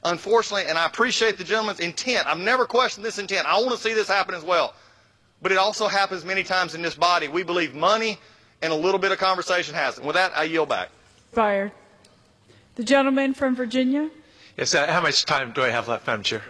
Unfortunately, and I appreciate the gentleman's intent. I've never questioned this intent. I want to see this happen as well. But it also happens many times in this body. We believe money and a little bit of conversation has it. With that, I yield back. Fired. The gentleman from Virginia. Yes, how much time do I have left, Madam Chair?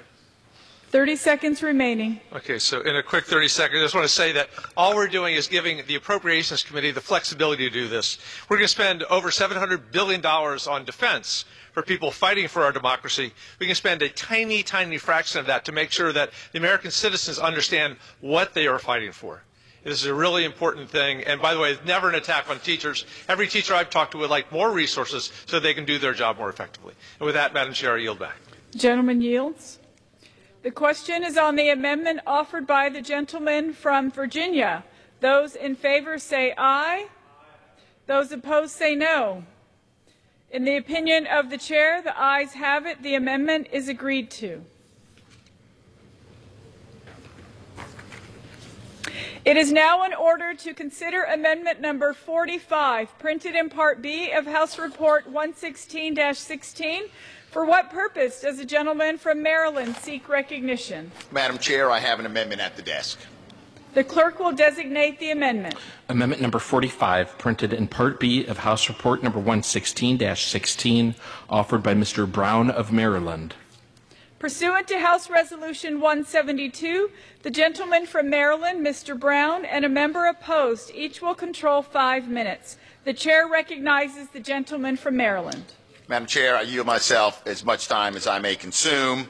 30 seconds remaining. Okay, so in a quick 30 seconds, I just want to say that all we're doing is giving the Appropriations Committee the flexibility to do this. We're going to spend over $700 billion on defense for people fighting for our democracy. We can spend a tiny, tiny fraction of that to make sure that the American citizens understand what they are fighting for. This is a really important thing. And by the way, it's never an attack on teachers. Every teacher I've talked to would like more resources so they can do their job more effectively. And with that, Madam Chair, I yield back. Gentleman yields. The question is on the amendment offered by the gentleman from Virginia. Those in favor say aye. Those opposed say no. In the opinion of the chair, the ayes have it. The amendment is agreed to. It is now in order to consider amendment number 45, printed in Part B of House Report 116-16. For what purpose does the gentleman from Maryland seek recognition? Madam Chair, I have an amendment at the desk. The clerk will designate the amendment. Amendment number 45, printed in Part B of House Report number 116-16, offered by Mr. Brown of Maryland. Pursuant to House Resolution 172, the gentleman from Maryland, Mr. Brown, and a member opposed, each will control 5 minutes. The chair recognizes the gentleman from Maryland. Madam Chair, I yield myself as much time as I may consume.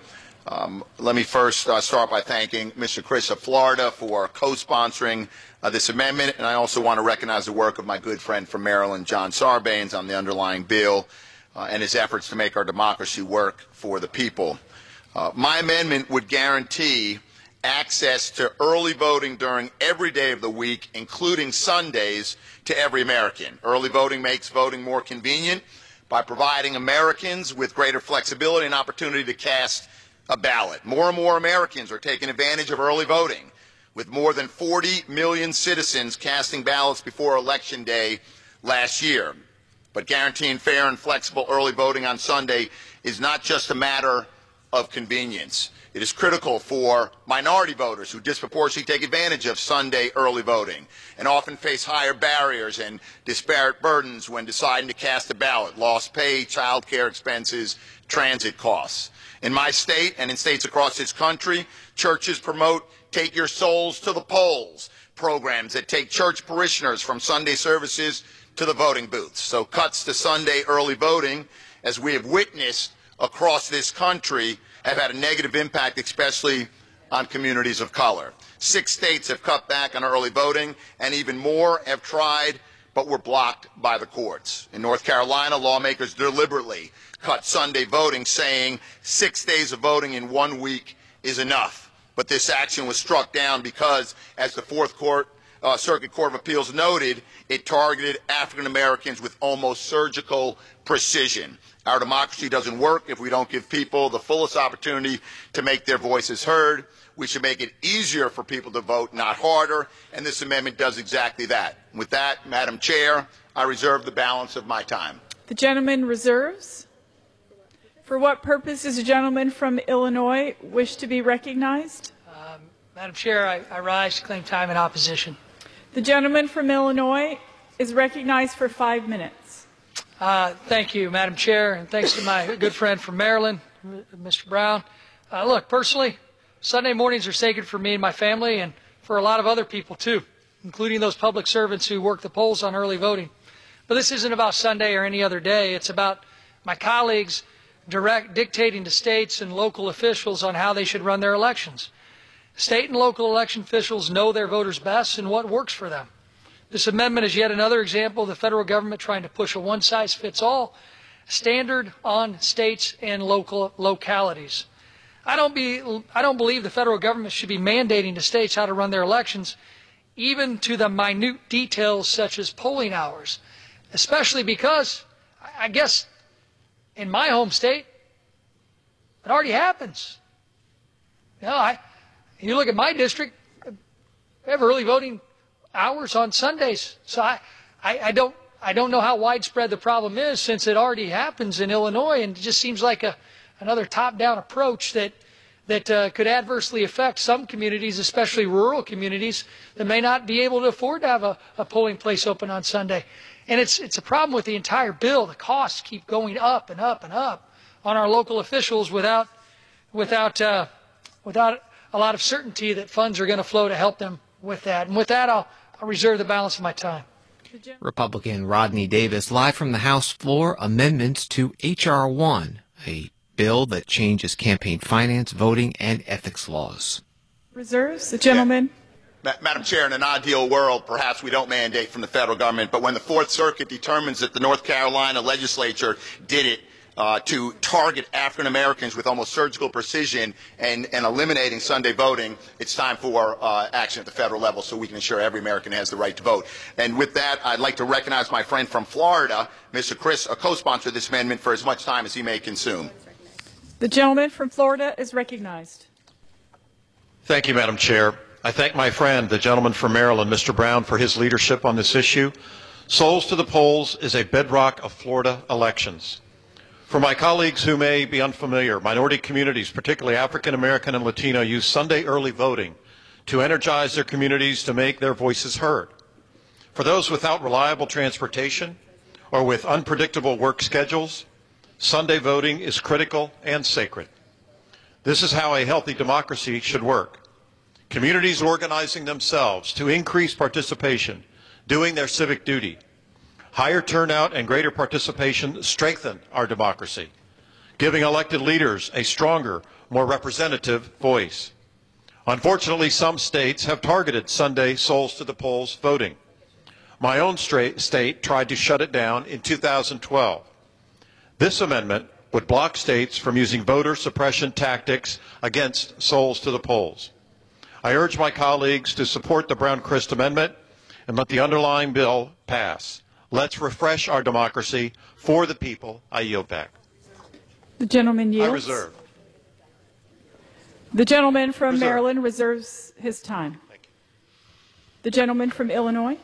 Let me first start by thanking Mr. Chris of Florida for co-sponsoring this amendment, and I also want to recognize the work of my good friend from Maryland, John Sarbanes, on the underlying bill and his efforts to make our democracy work for the people. My amendment would guarantee access to early voting during every day of the week, including Sundays, to every American. Early voting makes voting more convenient by providing Americans with greater flexibility and opportunity to cast a ballot. More and more Americans are taking advantage of early voting, with more than 40 million citizens casting ballots before Election Day last year. But guaranteeing fair and flexible early voting on Sunday is not just a matter of convenience. It is critical for minority voters who disproportionately take advantage of Sunday early voting and often face higher barriers and disparate burdens when deciding to cast a ballot: lost pay, child care expenses, transit costs. In my state and in states across this country, churches promote Take Your Souls to the Polls programs that take church parishioners from Sunday services to the voting booths. So cuts to Sunday early voting, as we have witnessed across this country, have had a negative impact, especially on communities of color. 6 states have cut back on early voting, and even more have tried but were blocked by the courts. In North Carolina, lawmakers deliberately cut Sunday voting, saying 6 days of voting in 1 week is enough. But this action was struck down because, as the Fourth Circuit Court of Appeals noted, it targeted African Americans with almost surgical precision. Our democracy doesn't work if we don't give people the fullest opportunity to make their voices heard. We should make it easier for people to vote, not harder, and this amendment does exactly that. With that, Madam Chair, I reserve the balance of my time. The gentleman reserves. For what purpose does the gentleman from Illinois wish to be recognized? Madam Chair, I rise to claim time in opposition. The gentleman from Illinois is recognized for 5 minutes. Thank you, Madam Chair, and thanks to my good friend from Maryland, Mr. Brown. Look, personally, Sunday mornings are sacred for me and my family, and for a lot of other people too, including those public servants who work the polls on early voting. But this isn't about Sunday or any other day. It's about my colleagues dictating to states and local officials on how they should run their elections. State and local election officials know their voters best and what works for them. This amendment is yet another example of the federal government trying to push a one-size-fits-all standard on states and local localities. I don't believe the federal government should be mandating to states how to run their elections, even to the minute details such as polling hours, especially because, I guess, in my home state, it already happens. You look at my district, we have early voting hours on Sundays. So I don't know how widespread the problem is, since it already happens in Illinois, and it just seems like a another top-down approach that could adversely affect some communities, especially rural communities, that may not be able to afford to have a polling place open on Sunday. And it's a problem with the entire bill. The costs keep going up and up and up on our local officials without a lot of certainty that funds are going to flow to help them with that. And with that, I'll reserve the balance of my time. Republican Rodney Davis, live from the House floor, amendments to H.R. 1, a bill that changes campaign finance, voting, and ethics laws. Reserves. The gentleman. Madam Chair, in an ideal world, perhaps we don't mandate from the federal government, but when the Fourth Circuit determines that the North Carolina legislature did it to target African Americans with almost surgical precision and eliminating Sunday voting, it's time for action at the federal level so we can ensure every American has the right to vote. And with that, I'd like to recognize my friend from Florida, Mr. Chris, a co-sponsor of this amendment, for as much time as he may consume. The gentleman from Florida is recognized. Thank you, Madam Chair. I thank my friend, the gentleman from Maryland, Mr. Brown, for his leadership on this issue. Souls to the polls is a bedrock of Florida elections. For my colleagues who may be unfamiliar, minority communities, particularly African American and Latino, use Sunday early voting to energize their communities to make their voices heard. For those without reliable transportation or with unpredictable work schedules, Sunday voting is critical and sacred. This is how a healthy democracy should work. Communities organizing themselves to increase participation, doing their civic duty. Higher turnout and greater participation strengthen our democracy, giving elected leaders a stronger, more representative voice. Unfortunately, some states have targeted Sunday souls to the polls voting. My own state tried to shut it down in 2012. This amendment would block states from using voter suppression tactics against souls to the polls. I urge my colleagues to support the Brown-Crist amendment and let the underlying bill pass. Let's refresh our democracy for the people. I yield back. The gentleman yields. I reserve. The gentleman from Maryland reserves his time. Thank you. The gentleman from Illinois.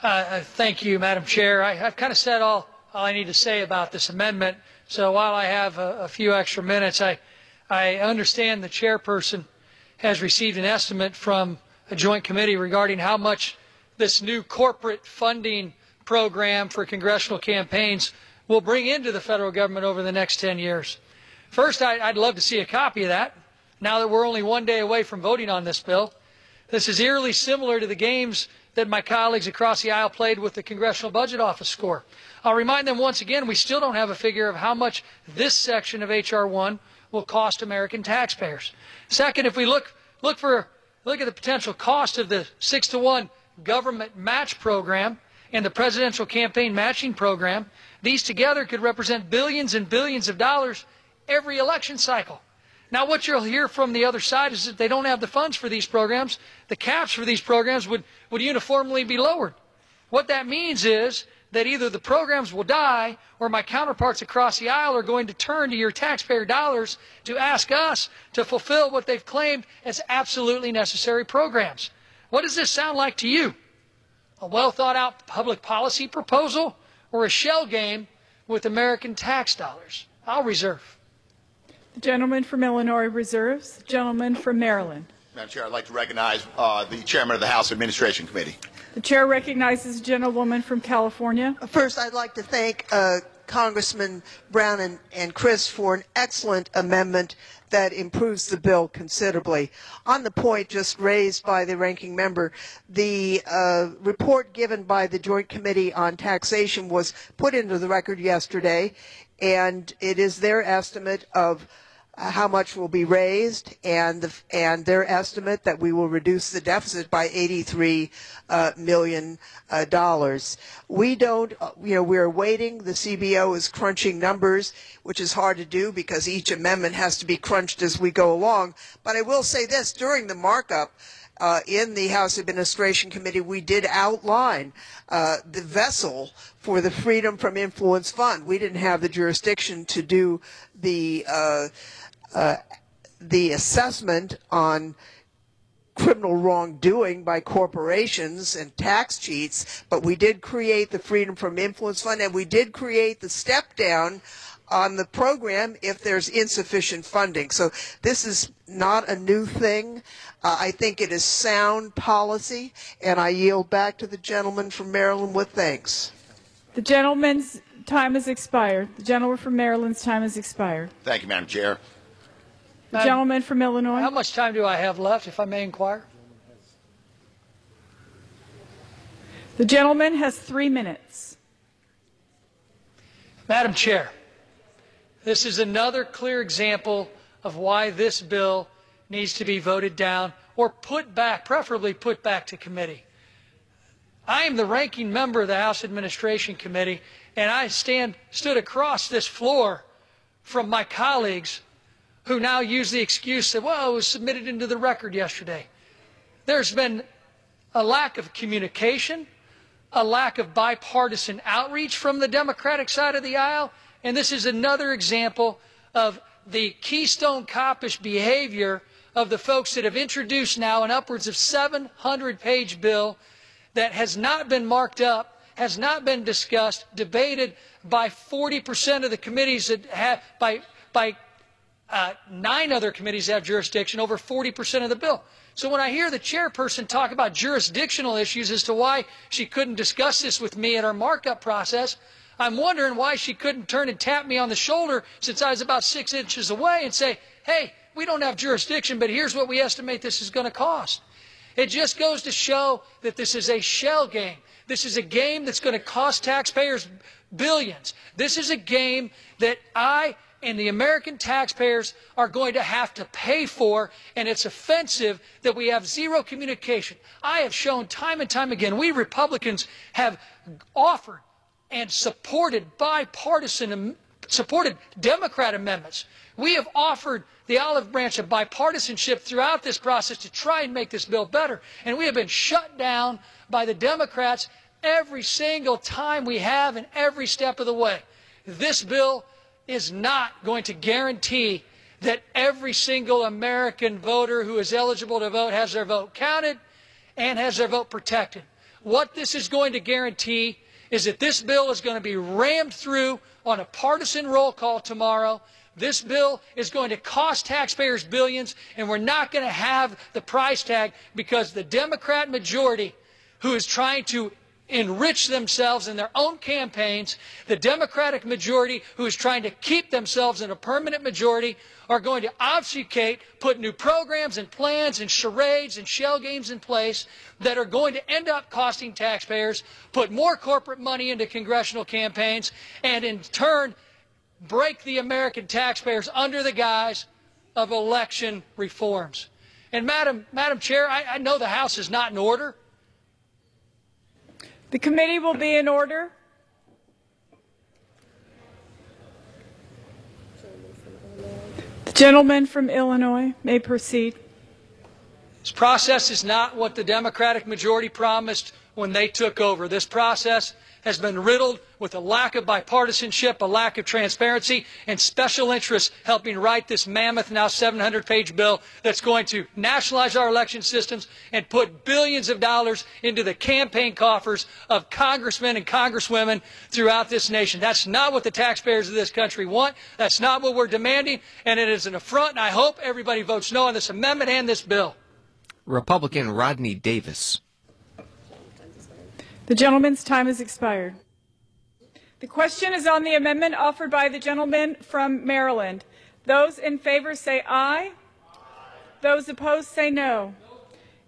Thank you, Madam Chair. I've kind of said all I need to say about this amendment. So while I have a few extra minutes, I understand the chairperson has received an estimate from a joint committee regarding how much this new corporate funding program for congressional campaigns will bring into the federal government over the next 10 years. First, I'd love to see a copy of that, now that we're only one day away from voting on this bill. This is eerily similar to the games that my colleagues across the aisle played with the Congressional Budget Office score. I'll remind them once again, we still don't have a figure of how much this section of H.R. 1 will cost American taxpayers. Second, if we look at the potential cost of the 6-to-1 government match program and the presidential campaign matching program, these together could represent billions and billions of dollars every election cycle. Now, what you'll hear from the other side is that they don't have the funds for these programs. The caps for these programs would uniformly be lowered. What that means is that either the programs will die or my counterparts across the aisle are going to turn to your taxpayer dollars to ask us to fulfill what they've claimed as absolutely necessary programs. What does this sound like to you? A well-thought-out public policy proposal or a shell game with American tax dollars? I'll reserve. The gentleman from Illinois reserves. The gentleman from Maryland. Madam Chair, I'd like to recognize the chairman of the House Administration Committee. The chair recognizes the gentlewoman from California. First, I'd like to thank Congressman Brown and Chris for an excellent amendment that improves the bill considerably. On the point just raised by the ranking member, the report given by the Joint Committee on Taxation was put into the record yesterday, and it is their estimate of how much will be raised, and their estimate that we will reduce the deficit by $83 million. We don't, we're waiting. The CBO is crunching numbers, which is hard to do because each amendment has to be crunched as we go along. But I will say this, during the markup in the House Administration Committee, we did outline the vessel for the Freedom from Influence Fund. We didn't have the jurisdiction to do the assessment on criminal wrongdoing by corporations and tax cheats, but we did create the Freedom from Influence Fund, and we did create the step down on the program if there's insufficient funding. So this is not a new thing. I think it is sound policy, and I yield back to the gentleman from Maryland with thanks. The gentleman's time has expired. The gentleman from Maryland's time has expired. Thank you, Madam Chair. The gentleman from Illinois. How much time do I have left, if I may inquire? The gentleman has 3 minutes. Madam Chair, this is another clear example of why this bill needs to be voted down or put back, preferably put back to committee. I am the ranking member of the House Administration Committee, and I stood across this floor from my colleagues who now use the excuse that, well, it was submitted into the record yesterday. There's been a lack of communication, a lack of bipartisan outreach from the Democratic side of the aisle, and this is another example of the Keystone Cop-ish behavior of the folks that have introduced now an upwards of 700-page bill that has not been marked up, has not been discussed, debated by 40% of the committees that have, by 9 other committees that have jurisdiction, over 40% of the bill. So when I hear the chairperson talk about jurisdictional issues as to why she couldn't discuss this with me in our markup process, I'm wondering why she couldn't turn and tap me on the shoulder since I was about 6 inches away and say, hey, we don't have jurisdiction, but here's what we estimate this is going to cost. It just goes to show that this is a shell game. This is a game that's going to cost taxpayers billions. This is a game that I and the American taxpayers are going to have to pay for, and it's offensive that we have zero communication. I have shown time and time again, we Republicans have offered and supported bipartisan, supported Democrat amendments. We have offered the olive branch of bipartisanship throughout this process to try and make this bill better, and we have been shut down by the Democrats every single time we have and every step of the way. This bill is not going to guarantee that every single American voter who is eligible to vote has their vote counted and has their vote protected. What this is going to guarantee is that this bill is going to be rammed through on a partisan roll call tomorrow. This bill is going to cost taxpayers billions, and we're not going to have the price tag because the Democrat majority, who is trying to enrich themselves in their own campaigns, the Democratic majority who is trying to keep themselves in a permanent majority, are going to obfuscate, put new programs and plans and charades and shell games in place that are going to end up costing taxpayers, put more corporate money into congressional campaigns, and in turn break the American taxpayers under the guise of election reforms. And Madam Chair, I know the House is not in order. The committee will be in order. The gentleman from Illinois may proceed. This process is not what the Democratic majority promised when they took over. This process has been riddled with a lack of bipartisanship, a lack of transparency, and special interests helping write this mammoth, now 700-page bill that's going to nationalize our election systems and put billions of dollars into the campaign coffers of congressmen and congresswomen throughout this nation. That's not what the taxpayers of this country want. That's not what we're demanding, and it is an affront, and I hope everybody votes no on this amendment and this bill. Republican Rodney Davis. The gentleman's time has expired. The question is on the amendment offered by the gentleman from Maryland. Those in favor say aye. Those opposed say no.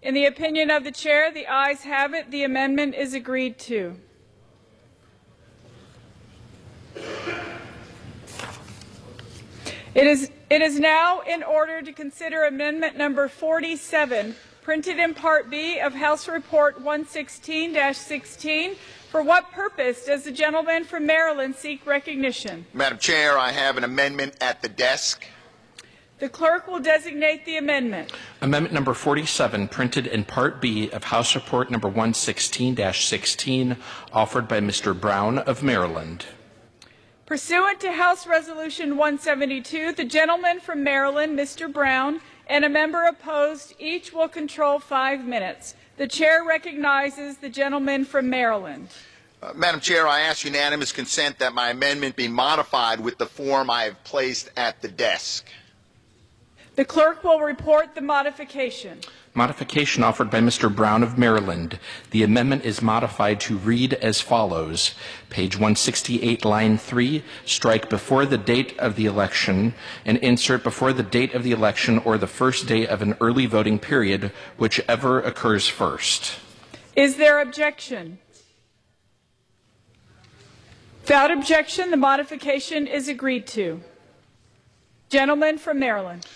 In the opinion of the chair, the ayes have it. The amendment is agreed to. It is now in order to consider amendment number 47, printed in Part B of House Report 116-16. For what purpose does the gentleman from Maryland seek recognition? Madam Chair, I have an amendment at the desk. The clerk will designate the amendment. Amendment number 47, printed in Part B of House Report number 116-16, offered by Mr. Brown of Maryland. Pursuant to House Resolution 172, the gentleman from Maryland, Mr. Brown, and a member opposed, each will control 5 minutes. The chair recognizes the gentleman from Maryland. Madam Chair, I ask unanimous consent that my amendment be modified with the form I have placed at the desk. The clerk will report the modification. Modification offered by Mr. Brown of Maryland. The amendment is modified to read as follows. Page 168, line 3, strike before the date of the election and insert before the date of the election or the first day of an early voting period, whichever occurs first. Is there objection? Without objection, the modification is agreed to. Gentleman from Maryland.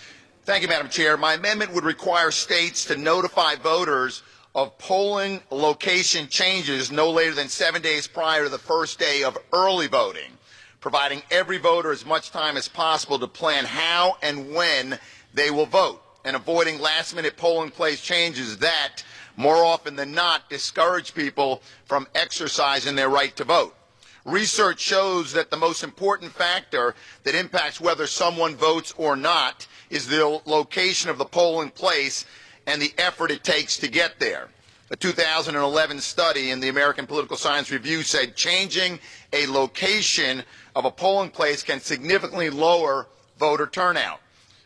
Thank you, Madam Chair. My amendment would require states to notify voters of polling location changes no later than 7 days prior to the first day of early voting, providing every voter as much time as possible to plan how and when they will vote, and avoiding last-minute polling place changes that, more often than not, discourage people from exercising their right to vote. Research shows that the most important factor that impacts whether someone votes or not is the location of the polling place and the effort it takes to get there. A 2011 study in the American Political Science Review said changing a location of a polling place can significantly lower voter turnout.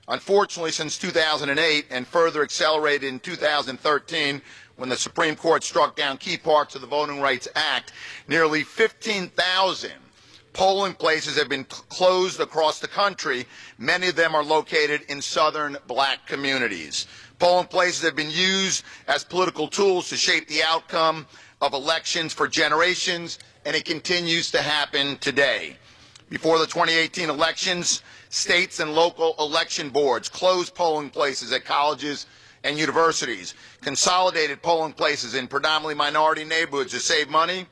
Unfortunately, since 2008 and further accelerated in 2013, when the Supreme Court struck down key parts of the Voting Rights Act, nearly 15,000 polling places have been closed across the country. Many of them are located in southern black communities. Polling places have been used as political tools to shape the outcome of elections for generations, and it continues to happen today. Before the 2018 elections, states and local election boards closed polling places at colleges and universities, consolidated polling places in predominantly minority neighborhoods to save money,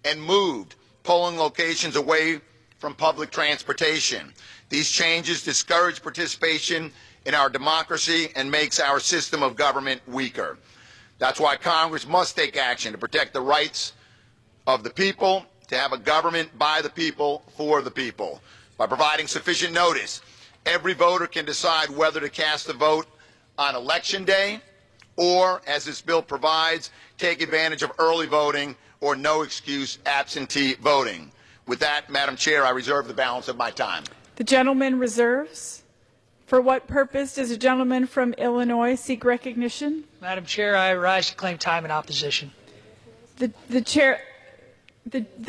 and moved polling locations away from public transportation. These changes discourage participation in our democracy and makes our system of government weaker. That's why Congress must take action to protect the rights of the people, to have a government by the people, for the people. By providing sufficient notice, every voter can decide whether to cast a vote on Election Day or, as this bill provides, take advantage of early voting or no-excuse absentee voting. With that, Madam Chair, I reserve the balance of my time. The gentleman reserves. For what purpose does the gentleman from Illinois seek recognition? Madam Chair, I rise to claim time in opposition. The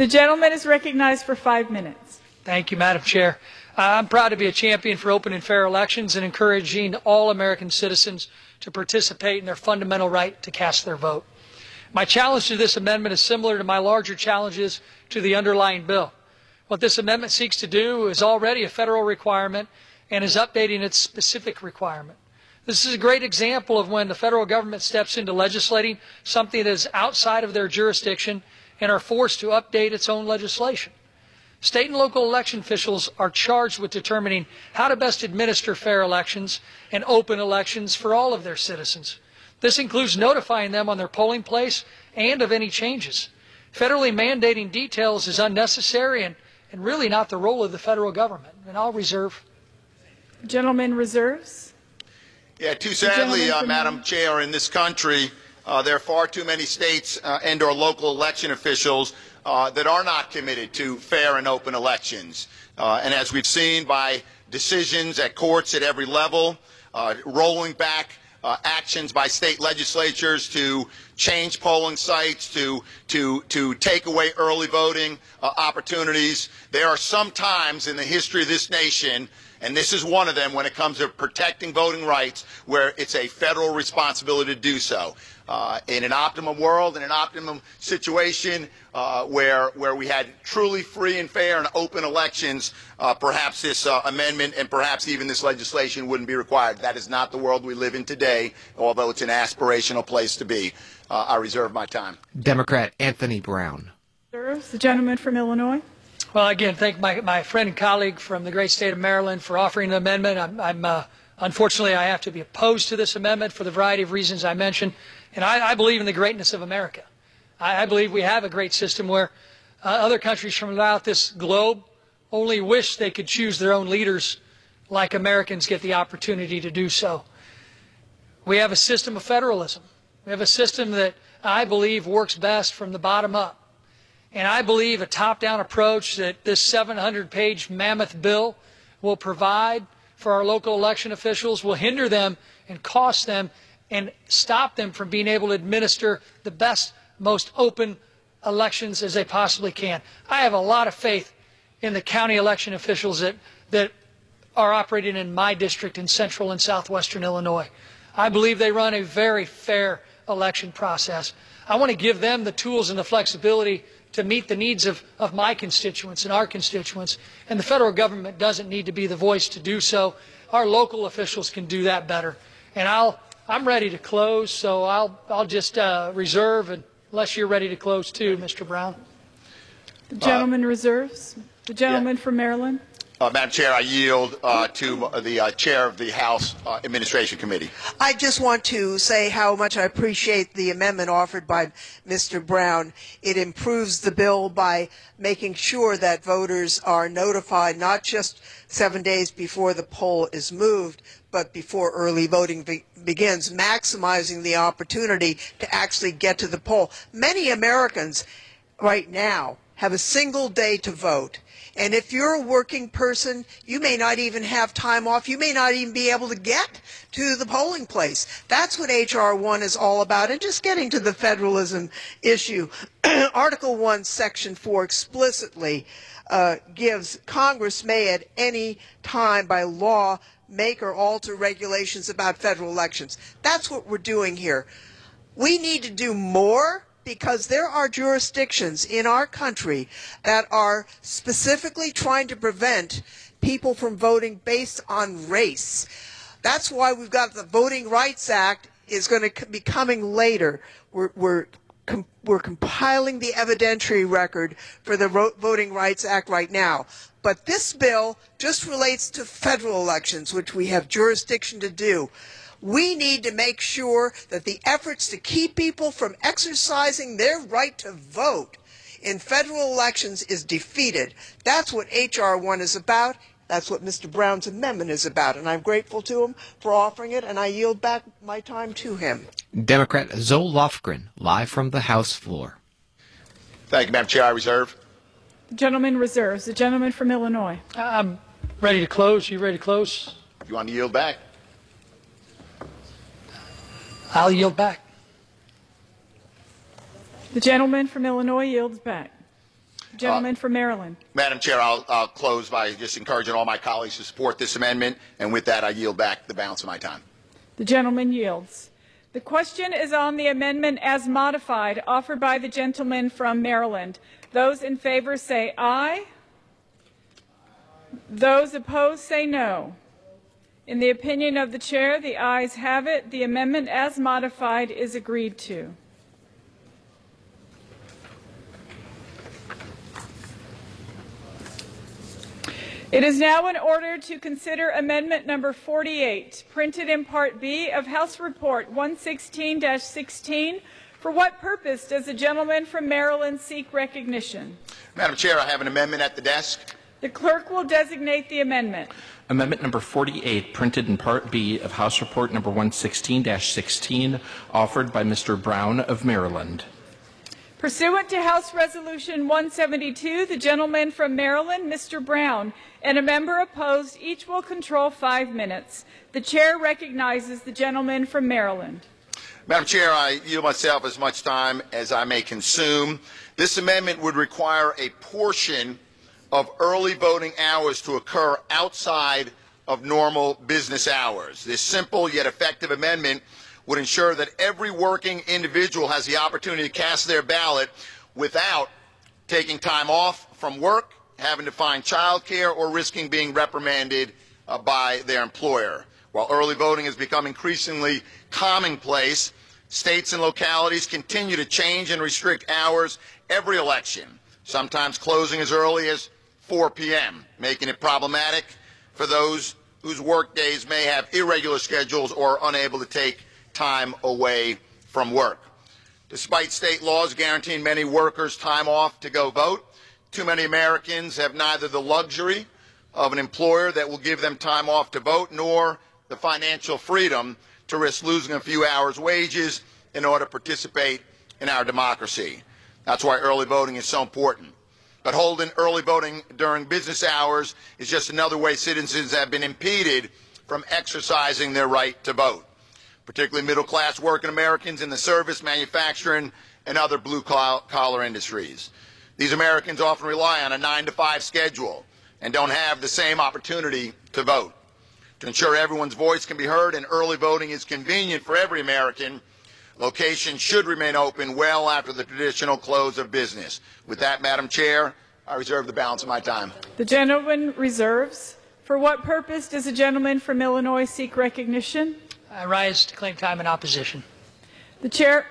gentleman is recognized for 5 minutes. Thank you, Madam Chair. I'm proud to be a champion for open and fair elections and encouraging all American citizens to participate in their fundamental right to cast their vote. My challenge to this amendment is similar to my larger challenges to the underlying bill. What this amendment seeks to do is already a federal requirement and is updating its specific requirement. This is a great example of when the federal government steps into legislating something that is outside of their jurisdiction and are forced to update its own legislation. State and local election officials are charged with determining how to best administer fair elections and open elections for all of their citizens. This includes notifying them on their polling place and of any changes. Federally mandating details is unnecessary and really not the role of the federal government. And I'll reserve. Gentleman reserves. Yeah, too sadly, Madam Chair, in this country, there are far too many states and or local election officials that are not committed to fair and open elections. And as we've seen by decisions at courts at every level, rolling back actions by state legislatures to change polling sites, to take away early voting opportunities. There are some times in the history of this nation, and this is one of them when it comes to protecting voting rights, where it's a federal responsibility to do so. In an optimum world, in an optimum situation where we had truly free and fair and open elections, perhaps this amendment and perhaps even this legislation wouldn't be required. That is not the world we live in today, although it's an aspirational place to be. I reserve my time. Democrat Anthony Brown. The gentleman from Illinois. Well, again, thank my friend and colleague from the great state of Maryland for offering the amendment. Unfortunately, I have to be opposed to this amendment for the variety of reasons I mentioned. And I believe in the greatness of America. I believe we have a great system where other countries from throughout this globe only wish they could choose their own leaders like Americans get the opportunity to do so. We have a system of federalism. We have a system that I believe works best from the bottom up. And I believe a top-down approach that this 700-page mammoth bill will provide for our local election officials will hinder them and cost them and stop them from being able to administer the best, most open elections as they possibly can. I have a lot of faith in the county election officials that are operating in my district in central and southwestern Illinois. I believe they run a very fair election process. I want to give them the tools and the flexibility to meet the needs of my constituents and our constituents, and the federal government doesn't need to be the voice to do so. Our local officials can do that better. And I'm ready to close, so I'll just reserve unless you're ready to close too, Mr. Brown. The gentleman reserves. The gentleman from Maryland. Madam Chair, I yield to the Chair of the House Administration Committee. I just want to say how much I appreciate the amendment offered by Mr. Brown. It improves the bill by making sure that voters are notified not just 7 days before the poll is moved, but before early voting begins, maximizing the opportunity to actually get to the poll. Many Americans right now have a single day to vote. And if you're a working person, you may not even have time off. You may not even be able to get to the polling place. That's what H.R. 1 is all about. And just getting to the federalism issue, Article 1, Section 4 explicitly gives Congress may at any time by law make or alter regulations about federal elections. That's what we're doing here. We need to do more, because there are jurisdictions in our country that are specifically trying to prevent people from voting based on race. That's why we've got the Voting Rights Act is going to be coming later. We're compiling the evidentiary record for the Voting Rights Act right now. But this bill just relates to federal elections, which we have jurisdiction to do. We need to make sure that the efforts to keep people from exercising their right to vote in federal elections is defeated. That's what H.R. 1 is about. That's what Mr. Brown's amendment is about. And I'm grateful to him for offering it, and I yield back my time to him. Democrat Zoe Lofgren, live from the House floor. Thank you, Madam Chair. I reserve. The gentleman reserves. The gentleman from Illinois. I'm ready to close. You ready to close? If you want to yield back. I'll yield back. The gentleman from Illinois yields back. The gentleman from Maryland. Madam Chair, I'll close by just encouraging all my colleagues to support this amendment, and with that, I yield back the balance of my time. The gentleman yields. The question is on the amendment as modified offered by the gentleman from Maryland. Those in favor say aye. Those opposed say no. In the opinion of the chair, the ayes have it. The amendment as modified is agreed to. It is now in order to consider amendment number 48, printed in Part B of House Report 116-16. For what purpose does the gentleman from Maryland seek recognition? Madam Chair, I have an amendment at the desk. The clerk will designate the amendment. Amendment number 48, printed in Part B of House Report number 116-16, offered by Mr. Brown of Maryland. Pursuant to House Resolution 172, the gentleman from Maryland, Mr. Brown, and a member opposed, each will control 5 minutes. The chair recognizes the gentleman from Maryland. Madam Chair, I yield myself as much time as I may consume. This amendment would require a portion of early voting hours to occur outside of normal business hours. This simple yet effective amendment would ensure that every working individual has the opportunity to cast their ballot without taking time off from work, having to find child care, or risking being reprimanded by their employer. While early voting has become increasingly commonplace, states and localities continue to change and restrict hours every election, sometimes closing as early as 4 p.m., making it problematic for those whose work days may have irregular schedules or are unable to take time away from work. Despite state laws guaranteeing many workers time off to go vote, too many Americans have neither the luxury of an employer that will give them time off to vote nor the financial freedom to risk losing a few hours' wages in order to participate in our democracy. That's why early voting is so important. But holding early voting during business hours is just another way citizens have been impeded from exercising their right to vote, particularly middle-class working Americans in the service, manufacturing, and other blue-collar industries. These Americans often rely on a 9-to-5 schedule and don't have the same opportunity to vote. To ensure everyone's voice can be heard and early voting is convenient for every American, locations should remain open well after the traditional close of business. With that, Madam Chair, I reserve the balance of my time. The gentleman reserves. For what purpose does the gentleman from Illinois seek recognition? I rise to claim time in opposition. The chair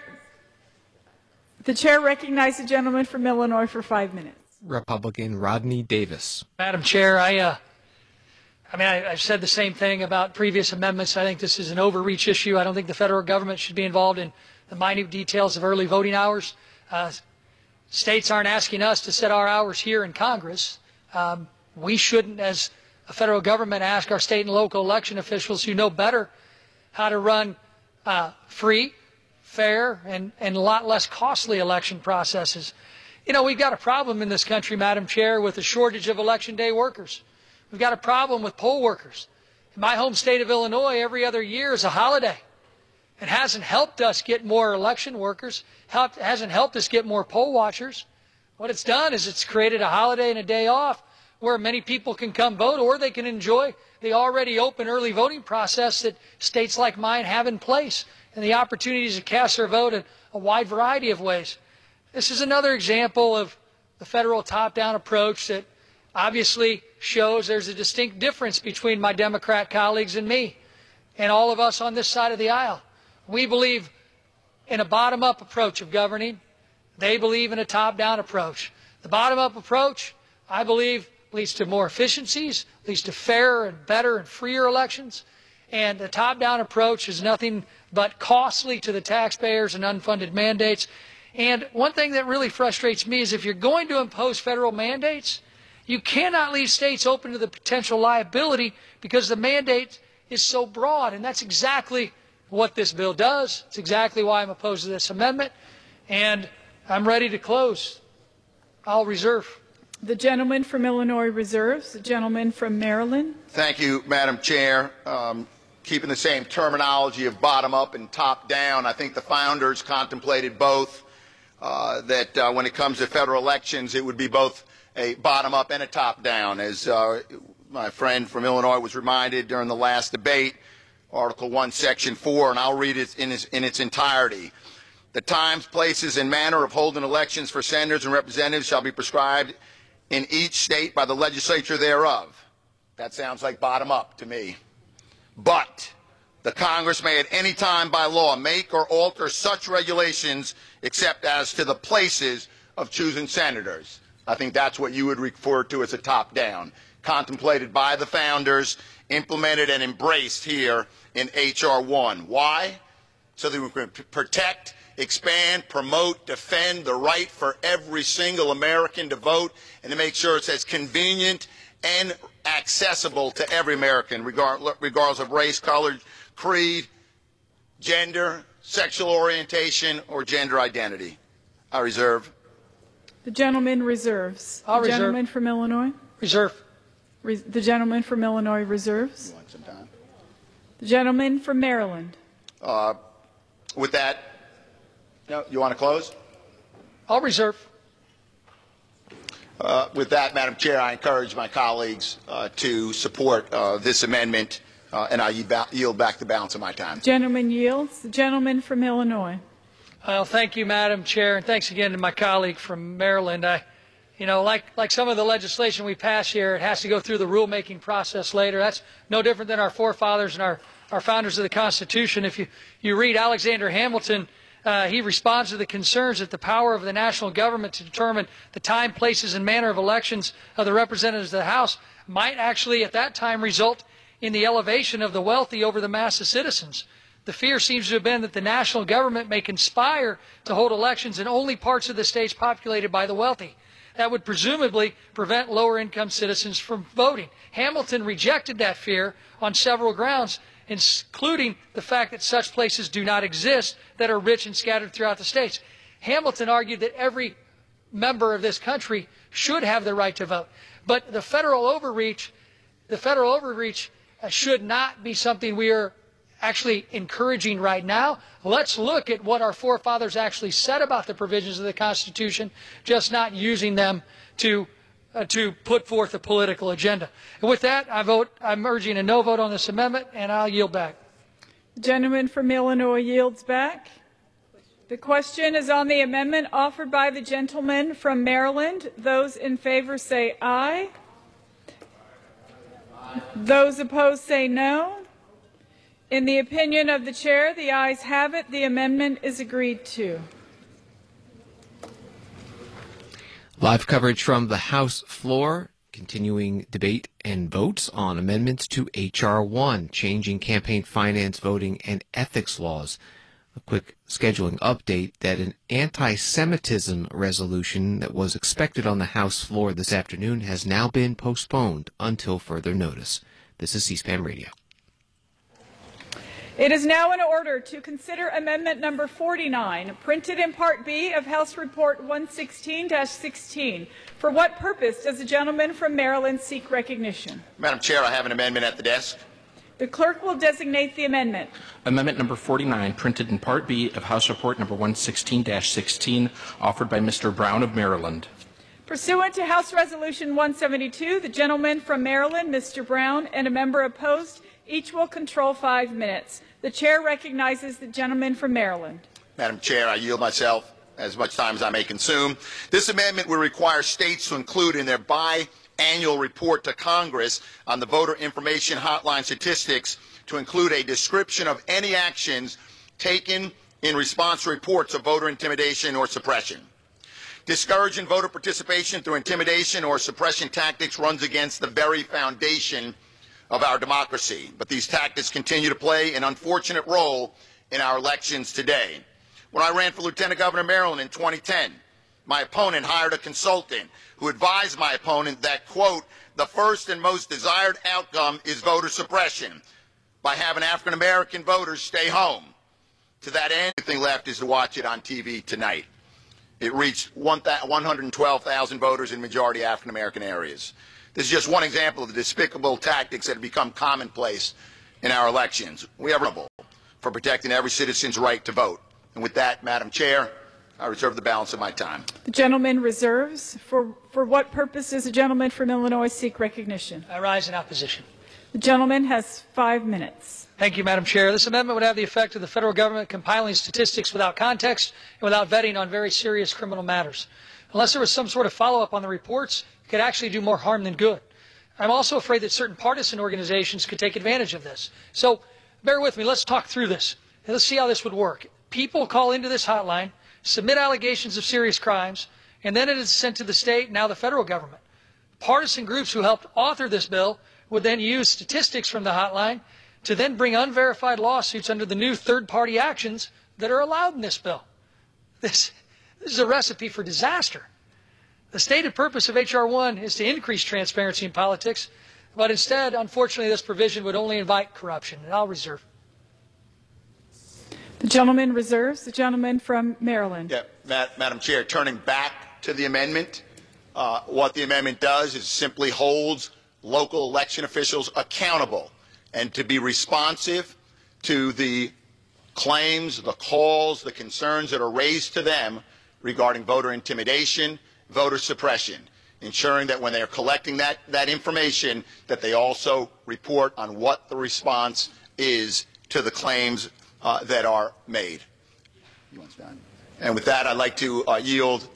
recognizes the gentleman from Illinois for 5 minutes. Republican Rodney Davis. Madam Chair, I've said the same thing about previous amendments. I think this is an overreach issue. I don't think the federal government should be involved in the minute details of early voting hours. States aren't asking us to set our hours here in Congress. We shouldn't, as a federal government, ask our state and local election officials who know better how to run free, fair, and a lot less costly election processes. You know, we've got a problem in this country, Madam Chair, with a shortage of election day workers. We've got a problem with poll workers. In my home state of Illinois, every other year is a holiday. It hasn't helped us get more election workers, hasn't helped us get more poll watchers. What it's done is it's created a holiday and a day off where many people can come vote, or they can enjoy the already open early voting process that states like mine have in place, and the opportunities to cast their vote in a wide variety of ways. This is another example of the federal top-down approach that obviously shows there's a distinct difference between my Democrat colleagues and me, and all of us on this side of the aisle. We believe in a bottom-up approach of governing. They believe in a top-down approach. The bottom-up approach, I believe, leads to more efficiencies, leads to fairer and better and freer elections. And the top-down approach is nothing but costly to the taxpayers and unfunded mandates. And one thing that really frustrates me is if you're going to impose federal mandates, you cannot leave states open to the potential liability because the mandate is so broad. And that's exactly what this bill does. It's exactly why I'm opposed to this amendment. And I'm ready to close. I'll reserve. The gentleman from Illinois reserves. The gentleman from Maryland. Thank you, Madam Chair. Keeping the same terminology of bottom up and top down, I think the founders contemplated both, that when it comes to federal elections, it would be both a bottom up and a top down. As my friend from Illinois was reminded during the last debate, Article 1, Section 4, and I'll read it in its entirety. The times, places, and manner of holding elections for senators and representatives shall be prescribed in each state by the legislature thereof. That sounds like bottom up to me. But the Congress may at any time by law make or alter such regulations except as to the places of choosing senators. I think that's what you would refer to as a top down, contemplated by the founders, implemented and embraced here in H.R. 1. Why? So that we can protect, expand, promote, defend the right for every single American to vote, and to make sure it's as convenient and accessible to every American, regardless of race, color, creed, gender, sexual orientation, or gender identity. I reserve. The gentleman reserves. I'll reserve. The gentleman from Illinois. Reserve. The gentleman from Illinois reserves. You want some time? The gentleman from Maryland. With that, no, you want to close? I'll reserve. With that, Madam Chair, I encourage my colleagues to support this amendment, and I yield back the balance of my time. Gentleman yields. The gentleman from Illinois. Well, thank you, Madam Chair, and thanks again to my colleague from Maryland. Like some of the legislation we pass here, it has to go through the rulemaking process later. That's no different than our forefathers and our founders of the Constitution. If you read Alexander Hamilton, he responds to the concerns that the power of the national government to determine the time, places, and manner of elections of the representatives of the House might actually at that time result in the elevation of the wealthy over the mass of citizens. The fear seems to have been that the national government may conspire to hold elections in only parts of the states populated by the wealthy. That would presumably prevent lower-income citizens from voting. Hamilton rejected that fear on several grounds, including the fact that such places do not exist that are rich and scattered throughout the states. Hamilton argued that every member of this country should have the right to vote. But the federal overreach should not be something we are actually encouraging right now. Let's look at what our forefathers actually said about the provisions of the Constitution, just not using them to put forth a political agenda. And with that, I'm urging a no vote on this amendment, and I'll yield back. The gentleman from Illinois yields back. The question is on the amendment offered by the gentleman from Maryland. Those in favor say aye. Those opposed say no. In the opinion of the chair, the ayes have it. The amendment is agreed to. Live coverage from the House floor, continuing debate and votes on amendments to H.R. 1, changing campaign finance, voting, and ethics laws. A quick scheduling update that an anti-Semitism resolution that was expected on the House floor this afternoon has now been postponed until further notice. This is C-SPAN Radio. It is now in order to consider amendment number 49, printed in Part B of House Report 116-16. For what purpose does the gentleman from Maryland seek recognition? Madam Chair, I have an amendment at the desk. The clerk will designate the amendment. Amendment number 49, printed in Part B of House Report number 116-16, offered by Mr. Brown of Maryland. Pursuant to House Resolution 172, the gentleman from Maryland, Mr. Brown, and a member opposed, each will control 5 minutes. The chair recognizes the gentleman from Maryland. Madam Chair, I yield myself as much time as I may consume. This amendment will require states to include in their biannual report to Congress on the voter information hotline statistics to include a description of any actions taken in response to reports of voter intimidation or suppression. Discouraging voter participation through intimidation or suppression tactics runs against the very foundation of our democracy, but these tactics continue to play an unfortunate role in our elections today. When I ran for Lieutenant Governor of Maryland in 2010, my opponent hired a consultant who advised my opponent that, quote, the first and most desired outcome is voter suppression by having African American voters stay home. To that end, the only thing left is to watch it on TV tonight. It reached 112,000 voters in majority African American areas. This is just one example of the despicable tactics that have become commonplace in our elections. We are responsible for protecting every citizen's right to vote. And with that, Madam Chair, I reserve the balance of my time. The gentleman reserves. For what purpose does the gentleman from Illinois seek recognition? I rise in opposition. The gentleman has 5 minutes. Thank you, Madam Chair. This amendment would have the effect of the federal government compiling statistics without context and without vetting on very serious criminal matters. Unless there was some sort of follow-up on the reports, it could actually do more harm than good. I'm also afraid that certain partisan organizations could take advantage of this. So bear with me. Let's talk through this. And let's see how this would work. People call into this hotline, submit allegations of serious crimes, and then it is sent to the state, now the federal government. Partisan groups who helped author this bill would then use statistics from the hotline to then bring unverified lawsuits under the new third-party actions that are allowed in this bill. This is a recipe for disaster. The stated purpose of H.R. 1 is to increase transparency in politics, but instead, unfortunately, this provision would only invite corruption, and I'll reserve. The gentleman reserves. The gentleman from Maryland. Yeah, Madam Chair, turning back to the amendment, what the amendment does is simply holds local election officials accountable and to be responsive to the claims, the calls, the concerns that are raised to them regarding voter intimidation, voter suppression, ensuring that when they are collecting that information that they also report on what the response is to the claims that are made. And with that, I'd like to yield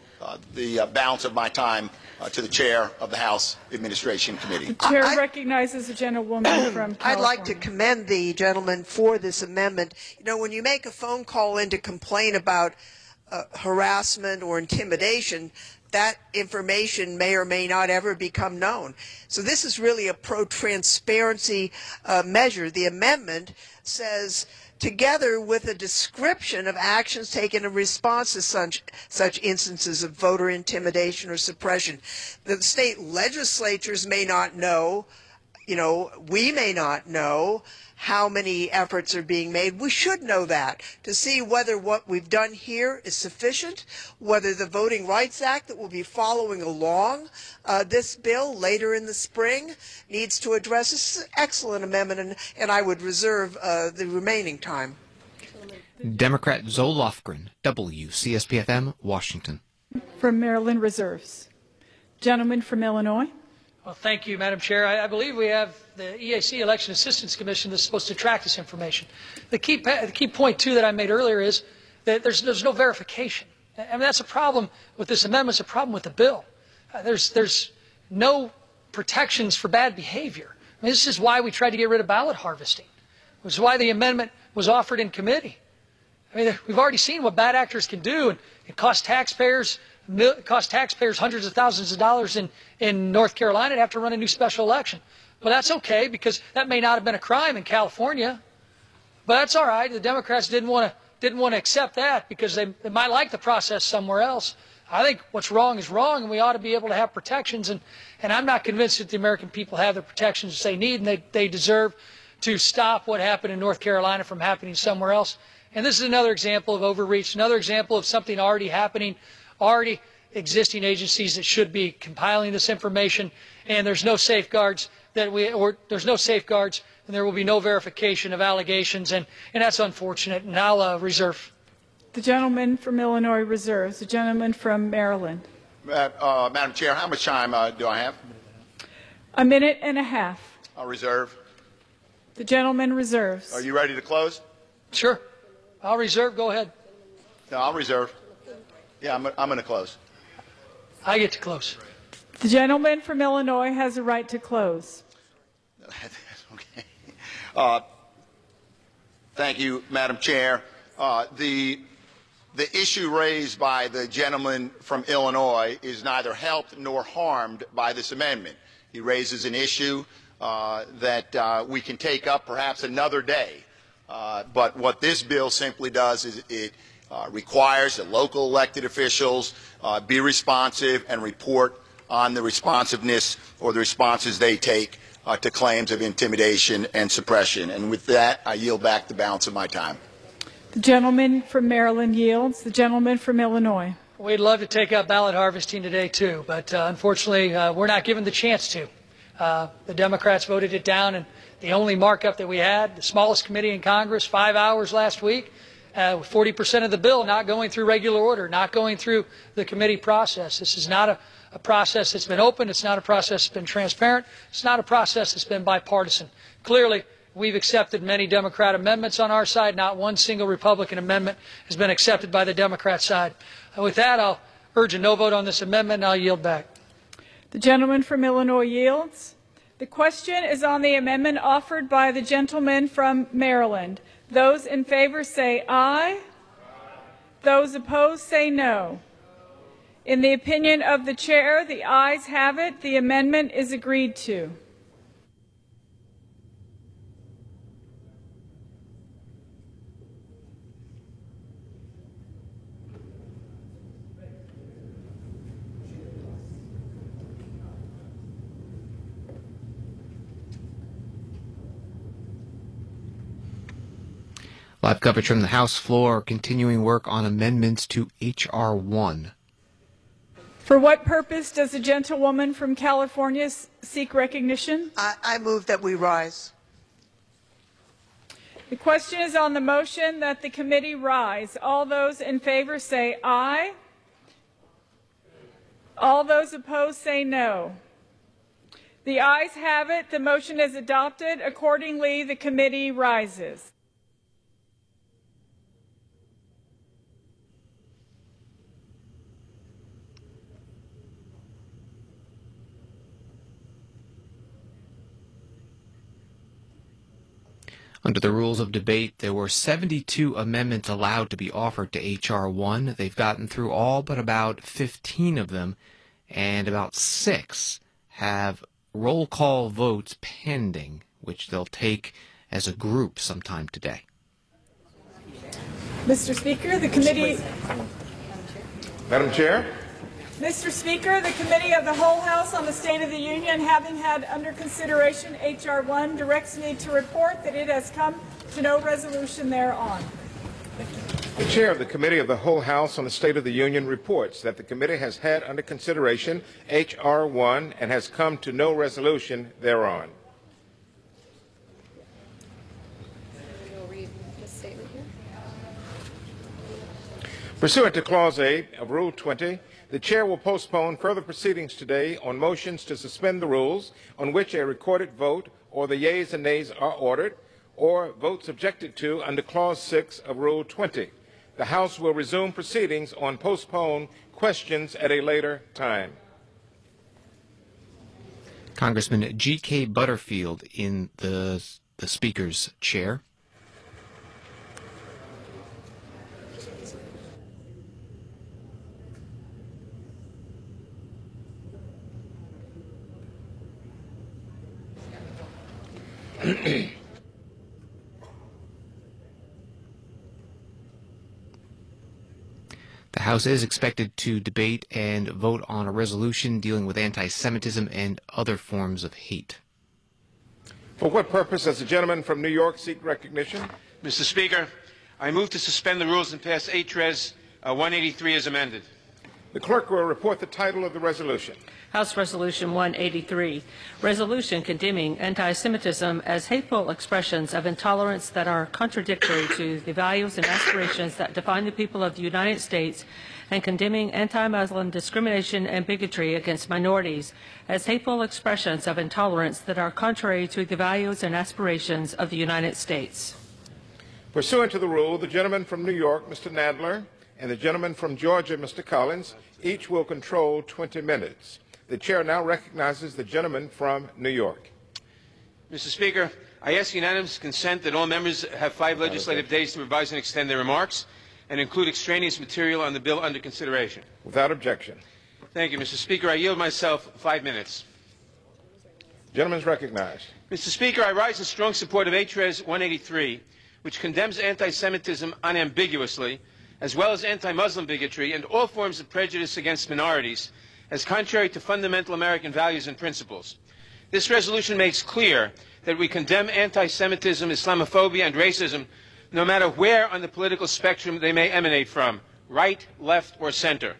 the balance of my time to the chair of the House Administration Committee. The chair recognizes the gentlewoman from California. I'd like to commend the gentleman for this amendment. You know, when you make a phone call in to complain about harassment or intimidation, that information may or may not ever become known. So this is really a pro-transparency measure. The amendment says, together with a description of actions taken in response to such instances of voter intimidation or suppression. The state legislatures may not know, we may not know how many efforts are being made. We should know that to see whether what we've done here is sufficient, whether the Voting Rights Act that will be following along this bill later in the spring needs to address. This is an excellent amendment, and I would reserve the remaining time. Democrat Zoe Lofgren, WCSP-FM, Washington. From Maryland reserves. Gentleman from Illinois. Well, thank you, Madam Chair. I believe we have the EAC, Election Assistance Commission, that's supposed to track this information. The key point, too, that I made earlier is that there's no verification. I mean, that's a problem with this amendment. It's a problem with the bill. There's no protections for bad behavior. I mean, this is why we tried to get rid of ballot harvesting. This is why the amendment was offered in committee. I mean, we've already seen what bad actors can do, and it costs taxpayers hundreds of thousands of dollars in North Carolina to have to run a new special election. But that's okay, because that may not have been a crime in California. But that's all right. The Democrats didn't want to accept that because they might like the process somewhere else. I think what's wrong is wrong, and we ought to be able to have protections. And I'm not convinced that the American people have the protections they need, and they deserve to stop what happened in North Carolina from happening somewhere else. And this is another example of overreach, another example of something already happening, already existing agencies that should be compiling this information, and there's no safeguards and there will be no verification of allegations, and that's unfortunate, and I'll reserve. The gentleman from Illinois reserves. The gentleman from Maryland. Madam Chair, how much time do I have? A minute and a half. I'll reserve. The gentleman reserves. Are you ready to close? Sure. I'll reserve. Go ahead. No, I'll reserve. Yeah, I'm going to close. I get to close. The gentleman from Illinois has a right to close. Okay. Thank you, Madam Chair. The issue raised by the gentleman from Illinois is neither helped nor harmed by this amendment. He raises an issue that we can take up perhaps another day. But what this bill simply does is it requires that local elected officials be responsive and report on the responsiveness or the responses they take to claims of intimidation and suppression. And with that, I yield back the balance of my time. The gentleman from Maryland yields. The gentleman from Illinois. We'd love to take up ballot harvesting today, too, but unfortunately, we're not given the chance to. The Democrats voted it down, and the only markup that we had, the smallest committee in Congress, 5 hours last week, 40% of the bill not going through regular order, not going through the committee process. This is not a process that's been open. It's not a process that's been transparent. It's not a process that's been bipartisan. Clearly, we've accepted many Democrat amendments on our side. Not one single Republican amendment has been accepted by the Democrat side. With that, I'll urge a no vote on this amendment, and I'll yield back. The gentleman from Illinois yields. The question is on the amendment offered by the gentleman from Maryland. Those in favor say aye. Those opposed say no. In the opinion of the chair, the ayes have it. The amendment is agreed to. Live coverage from the House floor, continuing work on amendments to H.R. 1. For what purpose does the gentlewoman from California seek recognition? I move that we rise. The question is on the motion that the committee rise. All those in favor say aye. All those opposed say no. The ayes have it. The motion is adopted. Accordingly, the committee rises. Under the rules of debate, there were 72 amendments allowed to be offered to H.R. 1. They've gotten through all but about 15 of them, and about 6 have roll call votes pending, which they'll take as a group sometime today. Mr. Speaker, the committee... Madam Chair, Mr. Speaker, the Committee of the Whole House on the State of the Union, having had under consideration H.R. 1, directs me to report that it has come to no resolution thereon. The Chair of the Committee of the Whole House on the State of the Union reports that the committee has had under consideration H.R. 1 and has come to no resolution thereon. We'll read this statement here. Pursuant to Clause 8 of Rule 20, the Chair will postpone further proceedings today on motions to suspend the rules on which a recorded vote or the yeas and nays are ordered, or votes objected to under Clause 6 of Rule 20. The House will resume proceedings on postponed questions at a later time. Congressman G.K. Butterfield in the Speaker's chair. The House is expected to debate and vote on a resolution dealing with anti-Semitism and other forms of hate. For what purpose does the gentleman from New York seek recognition? Mr. Speaker, I move to suspend the rules and pass H.Res. 183 as amended. The clerk will report the title of the resolution. House Resolution 183, resolution condemning anti-Semitism as hateful expressions of intolerance that are contradictory to the values and aspirations that define the people of the United States, and condemning anti-Muslim discrimination and bigotry against minorities as hateful expressions of intolerance that are contrary to the values and aspirations of the United States. Pursuant to the rule, the gentleman from New York, Mr. Nadler, and the gentleman from Georgia, Mr. Collins, each will control 20 minutes. The Chair now recognizes the gentleman from New York. Mr. Speaker, I ask unanimous consent that all members have 5 legislative days to revise and extend their remarks and include extraneous material on the bill under consideration. Without objection. Thank you, Mr. Speaker. I yield myself 5 minutes. The gentleman is recognized. Mr. Speaker, I rise in strong support of H.Res. 183, which condemns anti-Semitism unambiguously, as well as anti-Muslim bigotry and all forms of prejudice against minorities, as contrary to fundamental American values and principles. This resolution makes clear that we condemn anti-Semitism, Islamophobia, and racism, no matter where on the political spectrum they may emanate from, right, left, or center.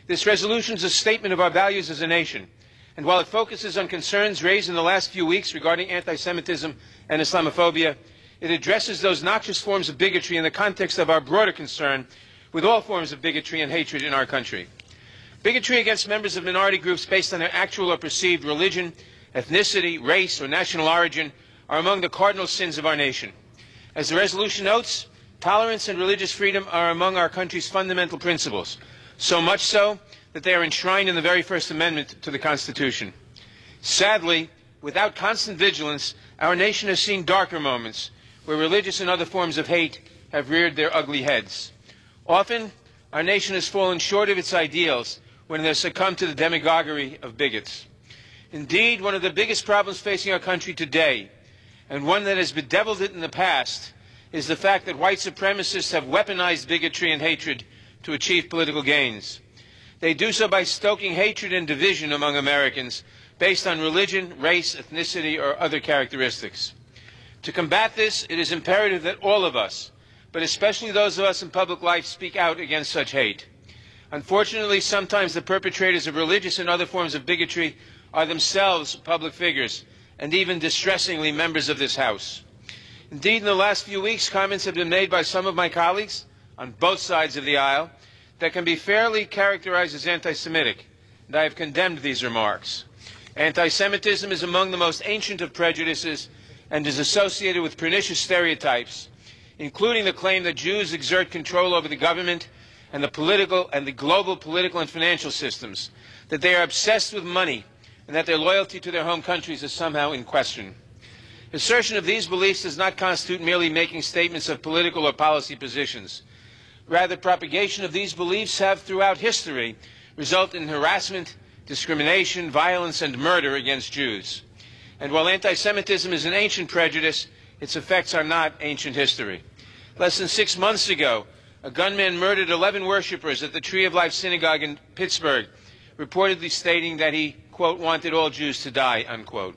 This resolution is a statement of our values as a nation, and while it focuses on concerns raised in the last few weeks regarding anti-Semitism and Islamophobia, it addresses those noxious forms of bigotry in the context of our broader concern with all forms of bigotry and hatred in our country. Bigotry against members of minority groups based on their actual or perceived religion, ethnicity, race, or national origin are among the cardinal sins of our nation. As the resolution notes, tolerance and religious freedom are among our country's fundamental principles, so much so that they are enshrined in the very First Amendment to the Constitution. Sadly, without constant vigilance, our nation has seen darker moments where religious and other forms of hate have reared their ugly heads. Often, our nation has fallen short of its ideals when it has succumbed to the demagoguery of bigots. Indeed, one of the biggest problems facing our country today, and one that has bedeviled it in the past, is the fact that white supremacists have weaponized bigotry and hatred to achieve political gains. They do so by stoking hatred and division among Americans based on religion, race, ethnicity, or other characteristics. To combat this, it is imperative that all of us, but especially those of us in public life, speak out against such hate. Unfortunately, sometimes the perpetrators of religious and other forms of bigotry are themselves public figures, and even distressingly members of this House. Indeed, in the last few weeks, comments have been made by some of my colleagues on both sides of the aisle that can be fairly characterized as anti-Semitic, and I have condemned these remarks. Anti-Semitism is among the most ancient of prejudices and is associated with pernicious stereotypes, including the claim that Jews exert control over the government and the global political and financial systems, that they are obsessed with money, and that their loyalty to their home countries is somehow in question. Assertion of these beliefs does not constitute merely making statements of political or policy positions. Rather, propagation of these beliefs have throughout history resulted in harassment, discrimination, violence, and murder against Jews. And while anti-Semitism is an ancient prejudice, its effects are not ancient history. Less than 6 months ago, a gunman murdered 11 worshippers at the Tree of Life Synagogue in Pittsburgh reportedly stating that he, quote, wanted all Jews to die, unquote.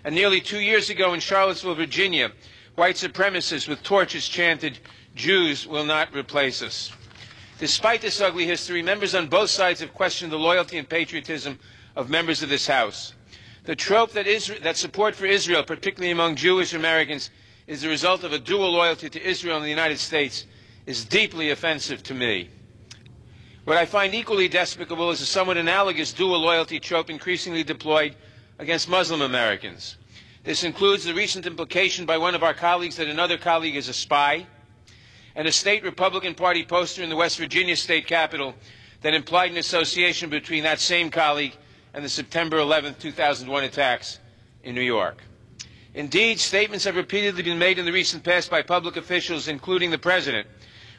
And nearly 2 years ago in Charlottesville, Virginia, white supremacists with torches chanted, "Jews will not replace us." Despite this ugly history, members on both sides have questioned the loyalty and patriotism of members of this House. The trope that support for Israel, particularly among Jewish Americans, is the result of a dual loyalty to Israel and the United States is deeply offensive to me. What I find equally despicable is a somewhat analogous dual loyalty trope increasingly deployed against Muslim Americans. This includes the recent implication by one of our colleagues that another colleague is a spy, and a state Republican Party poster in the West Virginia state capitol that implied an association between that same colleague and the September 11, 2001 attacks in New York. Indeed, statements have repeatedly been made in the recent past by public officials, including the President,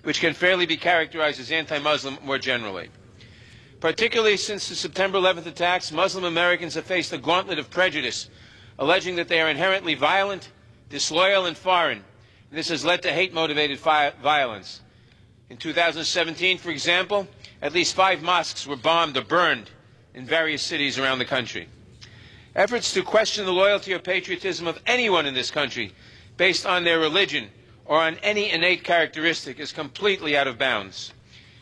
which can fairly be characterized as anti-Muslim more generally. Particularly since the September 11th attacks, Muslim Americans have faced a gauntlet of prejudice, alleging that they are inherently violent, disloyal, and foreign. This has led to hate-motivated violence. In 2017, for example, at least 5 mosques were bombed or burned in various cities around the country. Efforts to question the loyalty or patriotism of anyone in this country based on their religion or on any innate characteristic is completely out of bounds.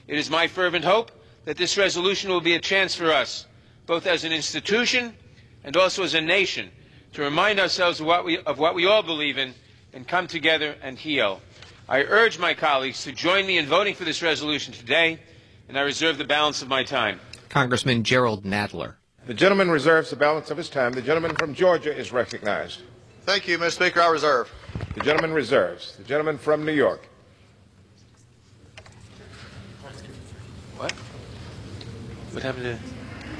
It is my fervent hope that this resolution will be a chance for us, both as an institution and also as a nation, to remind ourselves of what we all believe in and come together and heal. I urge my colleagues to join me in voting for this resolution today, and I reserve the balance of my time. Congressman Gerald Nadler. The gentleman reserves the balance of his time. The gentleman from Georgia is recognized. Thank you, Mr. Speaker. I reserve. The gentleman reserves. The gentleman from New York. What? What happened to...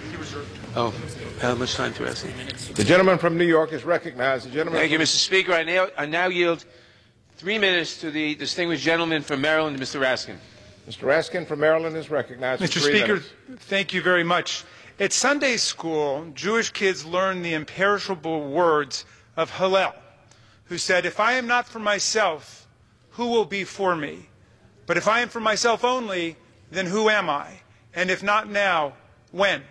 He reserved. Oh, how much time to ask? The gentleman from New York is recognized. The gentleman. Thank you, Mr. Speaker. I now yield 3 minutes to the distinguished gentleman from Maryland, Mr. Raskin. Mr. Raskin from Maryland is recognized. Mr. Speaker, thank you very much. At Sunday school, Jewish kids learn the imperishable words of Hillel, who said, "If I am not for myself, who will be for me? But if I am for myself only, then who am I? And if not now, when?"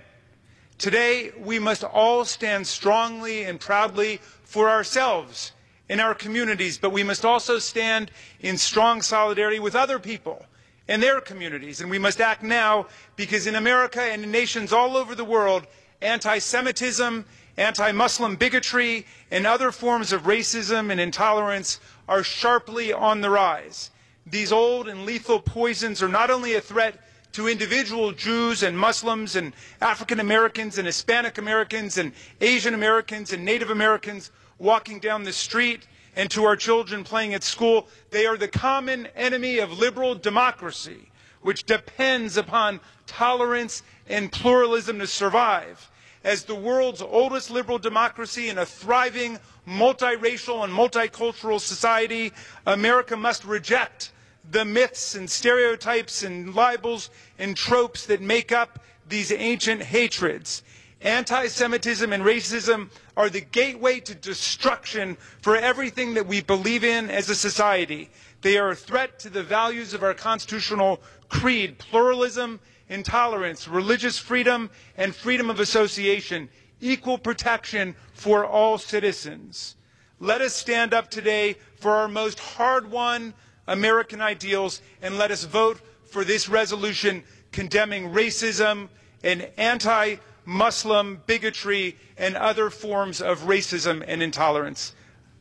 Today, we must all stand strongly and proudly for ourselves in our communities, but we must also stand in strong solidarity with other people in their communities. And we must act now because in America and in nations all over the world, anti-Semitism, anti-Muslim bigotry, and other forms of racism and intolerance are sharply on the rise. These old and lethal poisons are not only a threat to individual Jews and Muslims and African Americans and Hispanic Americans and Asian Americans and Native Americans walking down the street and to our children playing at school. They are the common enemy of liberal democracy, which depends upon tolerance and pluralism to survive. As the world's oldest liberal democracy in a thriving multiracial and multicultural society, America must reject the myths and stereotypes and libels and tropes that make up these ancient hatreds. Anti-Semitism and racism are the gateway to destruction for everything that we believe in as a society. They are a threat to the values of our constitutional creed: pluralism, intolerance, religious freedom, and freedom of association, equal protection for all citizens. Let us stand up today for our most hard-won American ideals, and let us vote for this resolution condemning racism and anti-Muslim bigotry and other forms of racism and intolerance.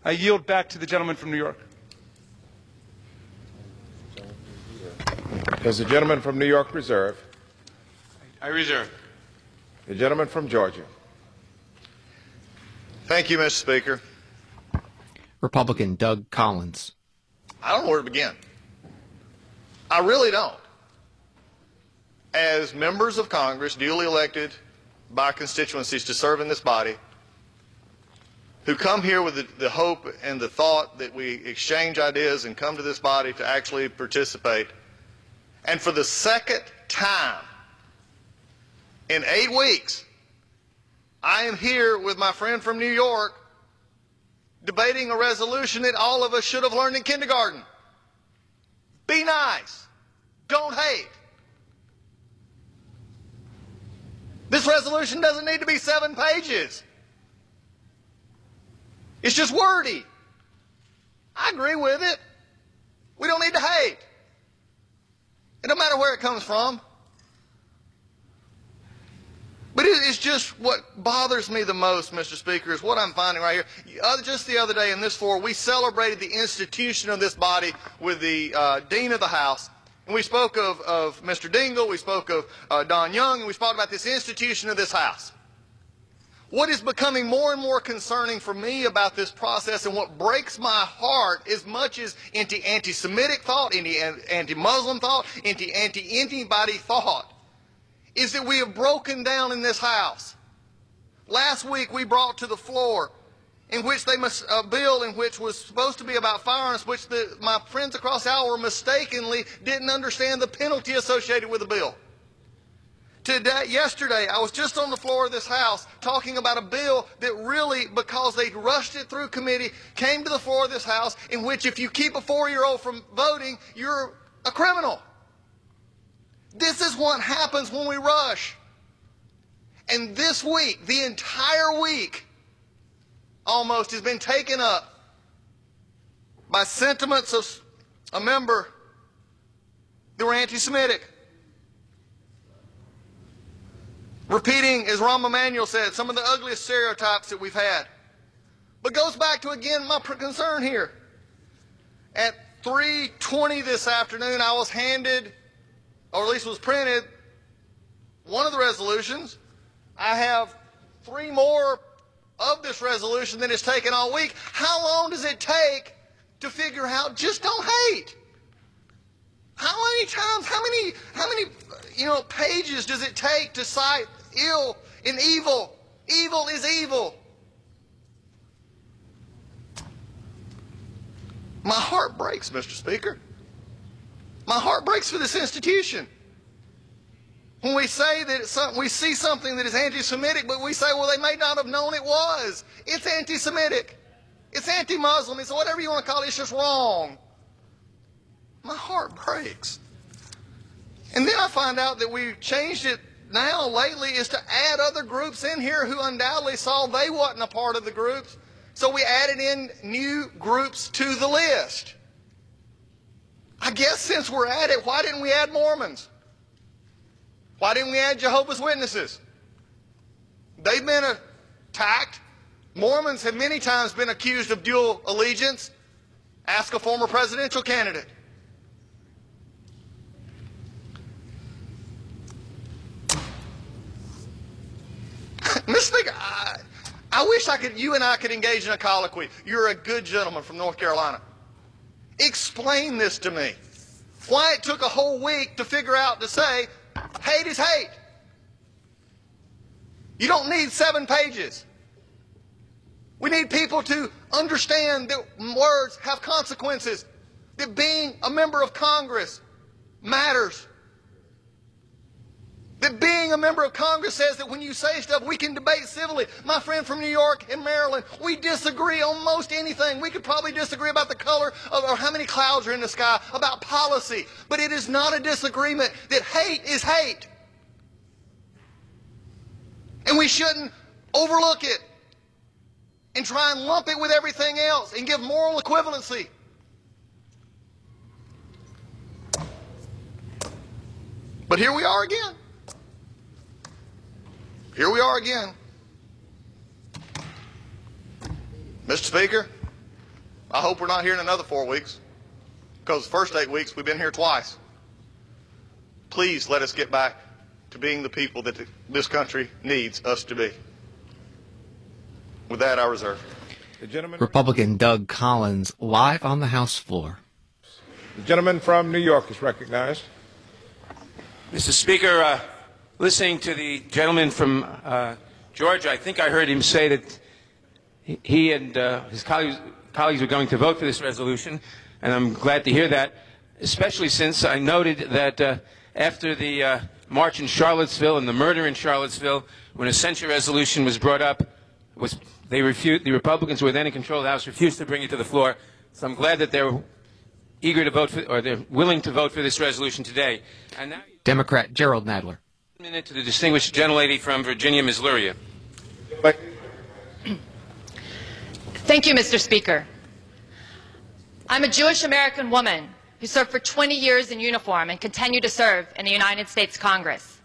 I yield back to the gentleman from New York. Does the gentleman from New York reserve? I reserve. The gentleman from Georgia. Thank you, Mr. Speaker. Republican Doug Collins. I don't know where to begin. I really don't. As members of Congress, duly elected by constituencies to serve in this body, who come here with the hope and the thought that we exchange ideas and come to this body to actually participate, and for the second time in 8 weeks, I am here with my friend from New York debating a resolution that all of us should have learned in kindergarten. Be nice. Don't hate. This resolution doesn't need to be 7 pages. It's just wordy. I agree with it. We don't need to hate. It don't matter where it comes from. But it's just what bothers me the most, Mr. Speaker, is what I'm finding right here. Just the other day in this floor, we celebrated the institution of this body with the Dean of the House. And we spoke of Mr. Dingell, we spoke of Don Young, and we spoke about this institution of this House. What is becoming more and more concerning for me about this process, and what breaks my heart as much as anti-Semitic thought, anti-Muslim thought, anti-anybody thought, is that we have broken down in this House. Last week we brought to the floor in which a bill in which was supposed to be about firearms, which my friends across the aisle were mistakenly didn't understand the penalty associated with the bill. Yesterday, I was just on the floor of this House talking about a bill that really, because they rushed it through committee, came to the floor of this House, in which if you keep a 4-year-old from voting, you're a criminal. This is what happens when we rush. And this week, the entire week, almost, has been taken up by sentiments of a member that were anti-Semitic. Repeating, as Rahm Emanuel said, some of the ugliest stereotypes that we've had. But goes back to, again, my concern here. At 3:20 this afternoon, I was handed, or at least was printed, one of the resolutions. I have 3 more of this resolution that has taken all week. How long does it take to figure out just don't hate? How many times, how many pages does it take to cite ill and evil? Evil is evil. My heart breaks, Mr. Speaker. My heart breaks for this institution. When we say that we see something that is anti-Semitic, but we say, well, they may not have known it was. It's anti-Semitic. It's anti-Muslim. It's whatever you want to call it. It's just wrong. My heart breaks. And then I find out that we changed it now lately is to add other groups in here who undoubtedly saw they wasn't a part of the groups. So we added in new groups to the list. I guess since we're at it, why didn't we add Mormons? Why didn't we add Jehovah's Witnesses? They've been attacked. Mormons have many times been accused of dual allegiance. Ask a former presidential candidate. Mr. Speaker, I wish you and I could engage in a colloquy. You're a good gentleman from North Carolina. Explain this to me. Why it took a whole week to figure out to say, hate is hate. You don't need 7 pages. We need people to understand that words have consequences, that being a member of Congress matters. That being a member of Congress says that when you say stuff, we can debate civilly. My friend from New York and Maryland, we disagree on most anything. We could probably disagree about the color of, or how many clouds are in the sky, about policy. But it is not a disagreement that hate is hate. And we shouldn't overlook it and try and lump it with everything else and give moral equivalency. But here we are again. Here we are again. Mr. Speaker, I hope we're not here in another 4 weeks, because the first 8 weeks we've been here twice. Please let us get back to being the people that this country needs us to be. With that, I reserve. The gentleman, Republican Doug Collins, live on the House floor. the gentleman from New York is recognized. Mr. Speaker, listening to the gentleman from Georgia, I think I heard him say that he and his colleagues were going to vote for this resolution, and I'm glad to hear that, especially since I noted that after the march in Charlottesville and the murder in Charlottesville, when a censure resolution was brought up, the Republicans who were then in control of the House refused to bring it to the floor. So I'm glad that they're eager to vote for, or they're willing to vote for this resolution today. And now, Democrat Gerald Nadler. A minute to the distinguished gentlelady from Virginia, Ms. Luria. Thank you, Mr. Speaker. I'm a Jewish American woman who served for 20 years in uniform and continue to serve in the United States Congress.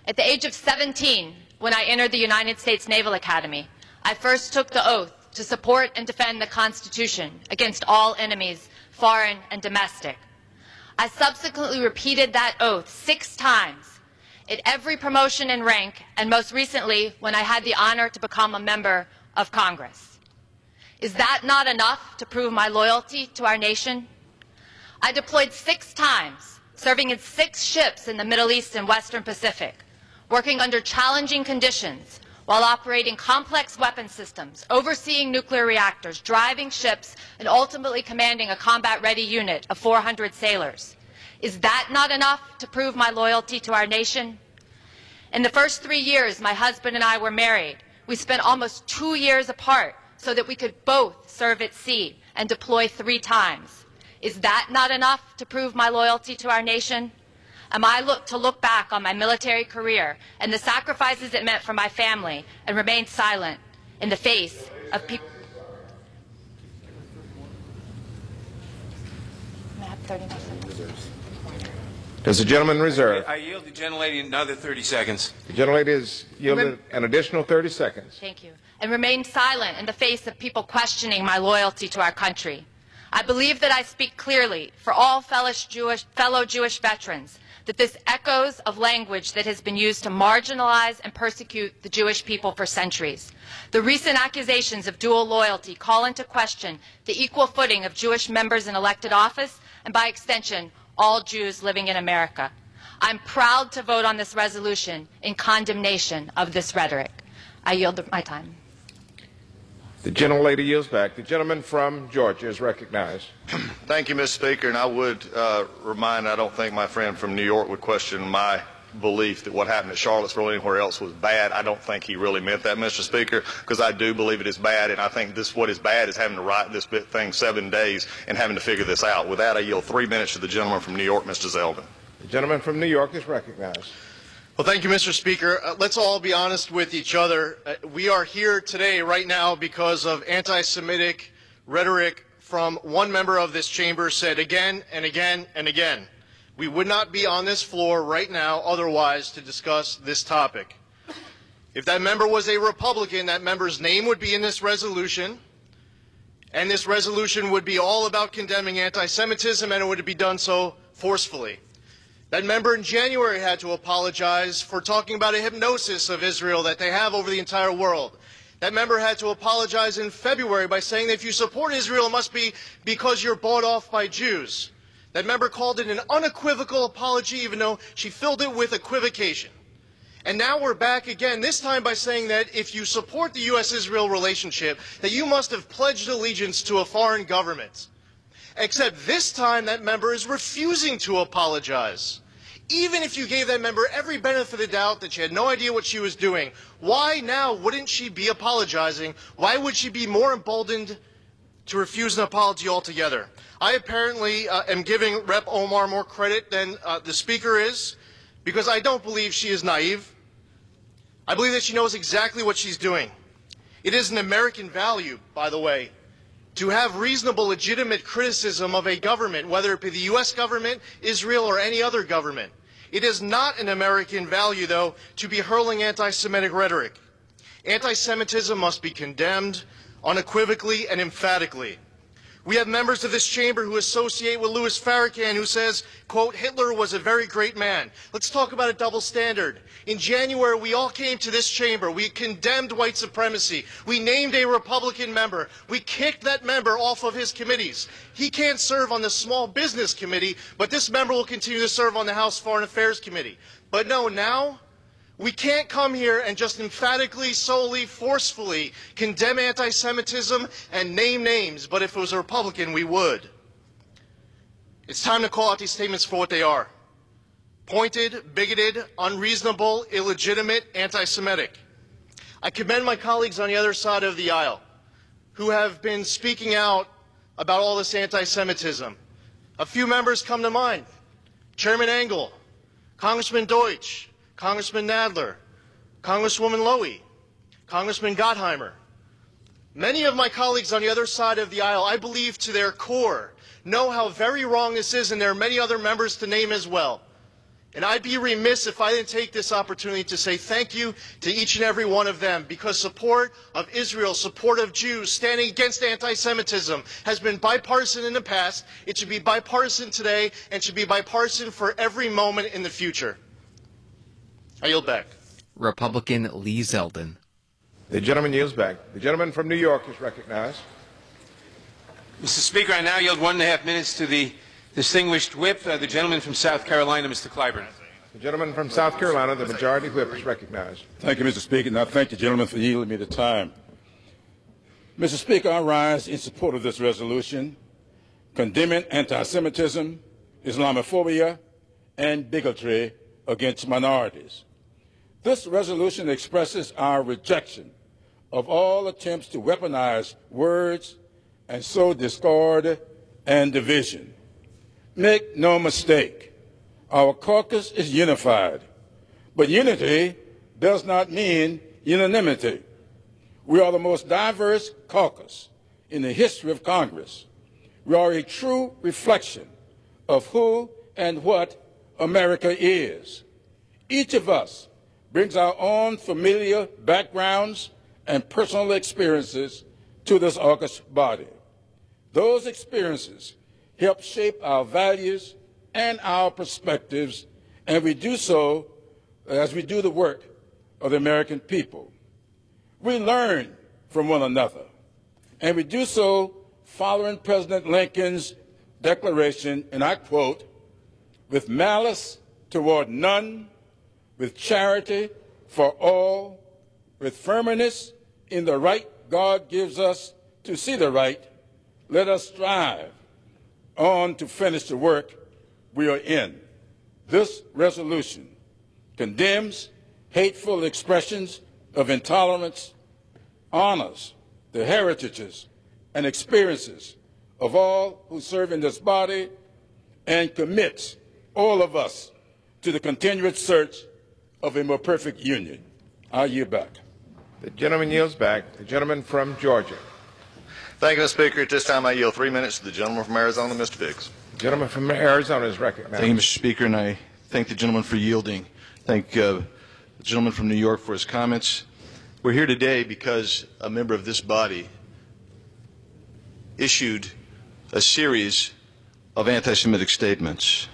At the age of 17, when I entered the United States Naval Academy, I first took the oath to support and defend the Constitution against all enemies, foreign and domestic. I subsequently repeated that oath 6 times at every promotion in rank, and most recently when I had the honor to become a member of Congress. Is that not enough to prove my loyalty to our nation? I deployed 6 times, serving in 6 ships in the Middle East and Western Pacific, working under challenging conditions while operating complex weapon systems, overseeing nuclear reactors, driving ships, and ultimately commanding a combat-ready unit of 400 sailors. Is that not enough to prove my loyalty to our nation? In the first 3 years my husband and I were married, we spent almost 2 years apart so that we could both serve at sea and deploy 3 times. Is that not enough to prove my loyalty to our nation? Am I to look back on my military career and the sacrifices it meant for my family and remain silent in the face of people? I have 30 more seconds. Does the gentleman reserve? I yield the gentlelady another 30 seconds. The gentlelady is yielded an additional 30 seconds. Thank you. And remain silent in the face of people questioning my loyalty to our country. I believe that I speak clearly for all fellow Jewish veterans that this echoes of language that has been used to marginalize and persecute the Jewish people for centuries. The recent accusations of dual loyalty call into question the equal footing of Jewish members in elected office and, by extension, all Jews living in America. I'm proud to vote on this resolution in condemnation of this rhetoric. I yield my time. The gentlelady yields back. The gentleman from Georgia is recognized. Thank you, Mr. Speaker. And I would remind, I don't think my friend from New York would question my belief that what happened at Charlottesville or anywhere else was bad. I don't think he really meant that, Mr. Speaker, because I do believe it is bad, and I think what is bad is having to write this thing 7 days and having to figure this out. With that, I yield 3 minutes to the gentleman from New York, Mr. Zeldin. The gentleman from New York is recognized. Well, thank you, Mr. Speaker. Let's all be honest with each other. We are here today, right now, because of anti-Semitic rhetoric from one member of this chamber said again and again and again. We would not be on this floor right now otherwise to discuss this topic. If that member was a Republican, that member's name would be in this resolution, and this resolution would be all about condemning anti-Semitism, and it would be done so forcefully. That member in January had to apologize for talking about a hypnosis of Israel that they have over the entire world. That member had to apologize in February by saying that if you support Israel, it must be because you're bought off by Jews. That member called it an unequivocal apology, even though she filled it with equivocation. And now we're back again, this time by saying that if you support the U.S.-Israel relationship, that you must have pledged allegiance to a foreign government. Except this time that member is refusing to apologize. Even if you gave that member every benefit of the doubt that she had no idea what she was doing, why now wouldn't she be apologizing? Why would she be more emboldened to refuse an apology altogether? I apparently am giving Rep. Omar more credit than the Speaker is, because I don't believe she is naive. I believe that she knows exactly what she's doing. It is an American value, by the way, to have reasonable, legitimate criticism of a government, whether it be the U.S. government, Israel, or any other government. It is not an American value, though, to be hurling anti-Semitic rhetoric. Anti-Semitism must be condemned unequivocally and emphatically. We have members of this chamber who associate with Louis Farrakhan, who says, quote, Hitler was a very great man. Let's talk about a double standard. In January, we all came to this chamber. We condemned white supremacy. We named a Republican member. We kicked that member off of his committees. He can't serve on the Small Business Committee, but this member will continue to serve on the House Foreign Affairs Committee. But no, now we can't come here and just emphatically, solely, forcefully condemn anti-Semitism and name names, but if it was a Republican, we would. It's time to call out these statements for what they are. Pointed, bigoted, unreasonable, illegitimate, anti-Semitic. I commend my colleagues on the other side of the aisle who have been speaking out about all this anti-Semitism. A few members come to mind. Chairman Engel, Congressman Deutsch, Congressman Nadler, Congresswoman Lowy, Congressman Gottheimer. Many of my colleagues on the other side of the aisle, I believe to their core, know how very wrong this is, and there are many other members to name as well. And I'd be remiss if I didn't take this opportunity to say thank you to each and every one of them, because support of Israel, support of Jews, standing against anti-Semitism has been bipartisan in the past, it should be bipartisan today, and should be bipartisan for every moment in the future. I yield back. Republican Lee Zeldin. The gentleman yields back. The gentleman from New York is recognized. Mr. Speaker, I now yield 1.5 minutes to the distinguished whip, the gentleman from South Carolina, Mr. Clyburn. The gentleman from South Carolina, the majority whip, is recognized. Thank you, Mr. Speaker, and I thank the gentleman for yielding me the time. Mr. Speaker, I rise in support of this resolution condemning anti-Semitism, Islamophobia, and bigotry against minorities. This resolution expresses our rejection of all attempts to weaponize words and sow discord and division. Make no mistake, our caucus is unified, but unity does not mean unanimity. We are the most diverse caucus in the history of Congress. We are a true reflection of who and what America is. Each of us brings our own familiar backgrounds and personal experiences to this august body. Those experiences help shape our values and our perspectives, and we do so as we do the work of the American people. We learn from one another, and we do so following President Lincoln's declaration, and I quote, "With malice toward none, with charity for all, with firmness in the right God gives us to see the right, let us strive on to finish the work we are in." This resolution condemns hateful expressions of intolerance, honors the heritages and experiences of all who serve in this body, and commits all of us to the continued search of a more perfect union. I yield back. The gentleman yields back. The gentleman from Georgia. Thank you, Mr. Speaker. At this time, I yield 3 minutes to the gentleman from Arizona, Mr. Biggs. The gentleman from Arizona is recognized. Thank you, Mr. Speaker, and I thank the gentleman for yielding. Thank the gentleman from New York for his comments. We're here today because a member of this body issued a series of anti-Semitic statements.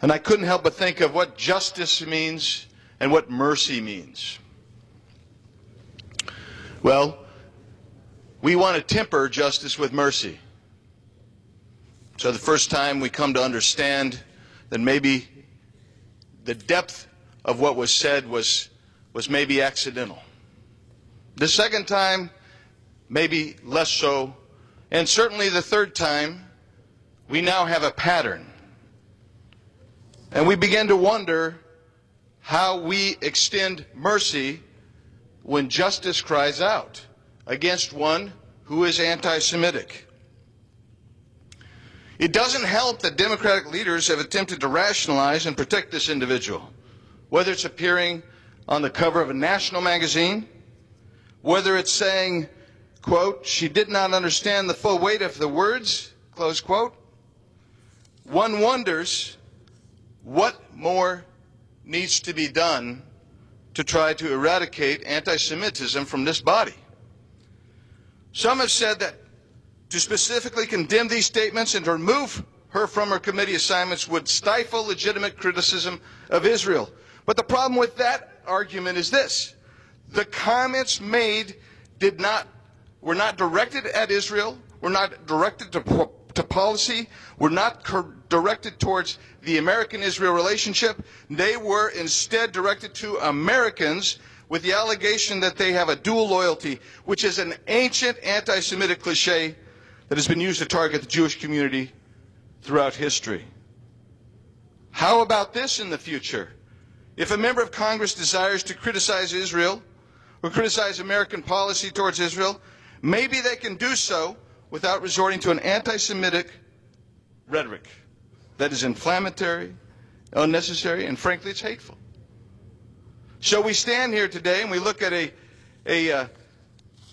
And I couldn't help but think of what justice means and what mercy means. Well, we want to temper justice with mercy. So the first time we come to understand that maybe the depth of what was said was maybe accidental. The second time, maybe less so. And certainly the third time, we now have a pattern. And we begin to wonder how we extend mercy when justice cries out against one who is anti-Semitic. It doesn't help that Democratic leaders have attempted to rationalize and protect this individual, whether it's appearing on the cover of a national magazine, whether it's saying, quote, "She did not understand the full weight of the words," close quote. One wonders what more needs to be done to try to eradicate anti-Semitism from this body. Some have said that to specifically condemn these statements and to remove her from her committee assignments would stifle legitimate criticism of Israel. But the problem with that argument is this: the comments made were not directed at Israel, were not directed to policy, were not directed towards the American-Israel relationship. They were instead directed to Americans with the allegation that they have a dual loyalty, which is an ancient anti-Semitic cliche that has been used to target the Jewish community throughout history. How about this in the future? If a member of Congress desires to criticize Israel or criticize American policy towards Israel, maybe they can do so without resorting to an anti-Semitic rhetoric that is inflammatory, unnecessary, and frankly, it's hateful. So we stand here today and we look at a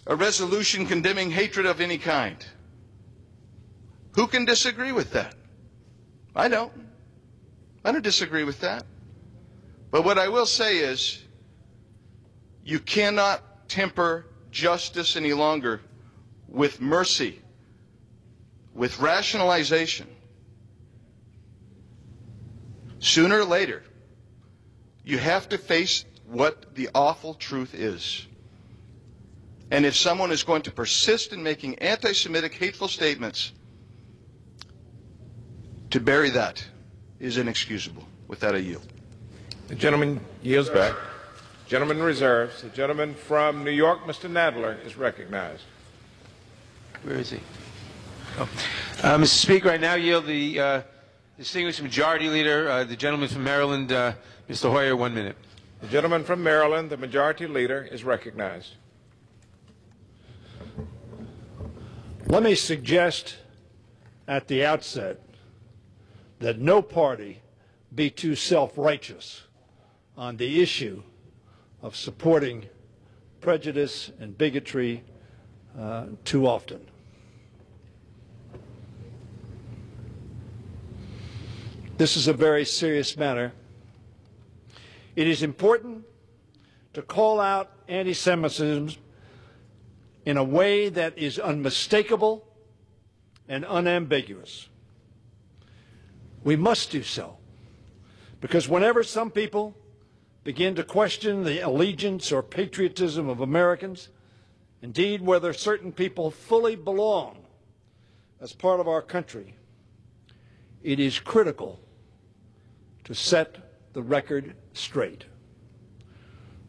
resolution condemning hatred of any kind. Who can disagree with that? I don't. I don't disagree with that. But what I will say is, you cannot temper justice any longer with mercy, with rationalization. Sooner or later, you have to face what the awful truth is. And if someone is going to persist in making anti-Semitic hateful statements, to bury that is inexcusable. With that, I yield. The gentleman yields back. Gentleman reserves. The gentleman from New York, Mr. Nadler, is recognized. Where is he? Oh. Mr. Speaker, I now yield the distinguished Majority Leader, the gentleman from Maryland, Mr. Hoyer, 1 minute. The gentleman from Maryland, the Majority Leader, is recognized. Let me suggest at the outset that no party be too self-righteous on the issue of supporting prejudice and bigotry too often. This is a very serious matter. It is important to call out anti-Semitism in a way that is unmistakable and unambiguous. We must do so, because whenever some people begin to question the allegiance or patriotism of Americans, indeed whether certain people fully belong as part of our country, it is critical to set the record straight.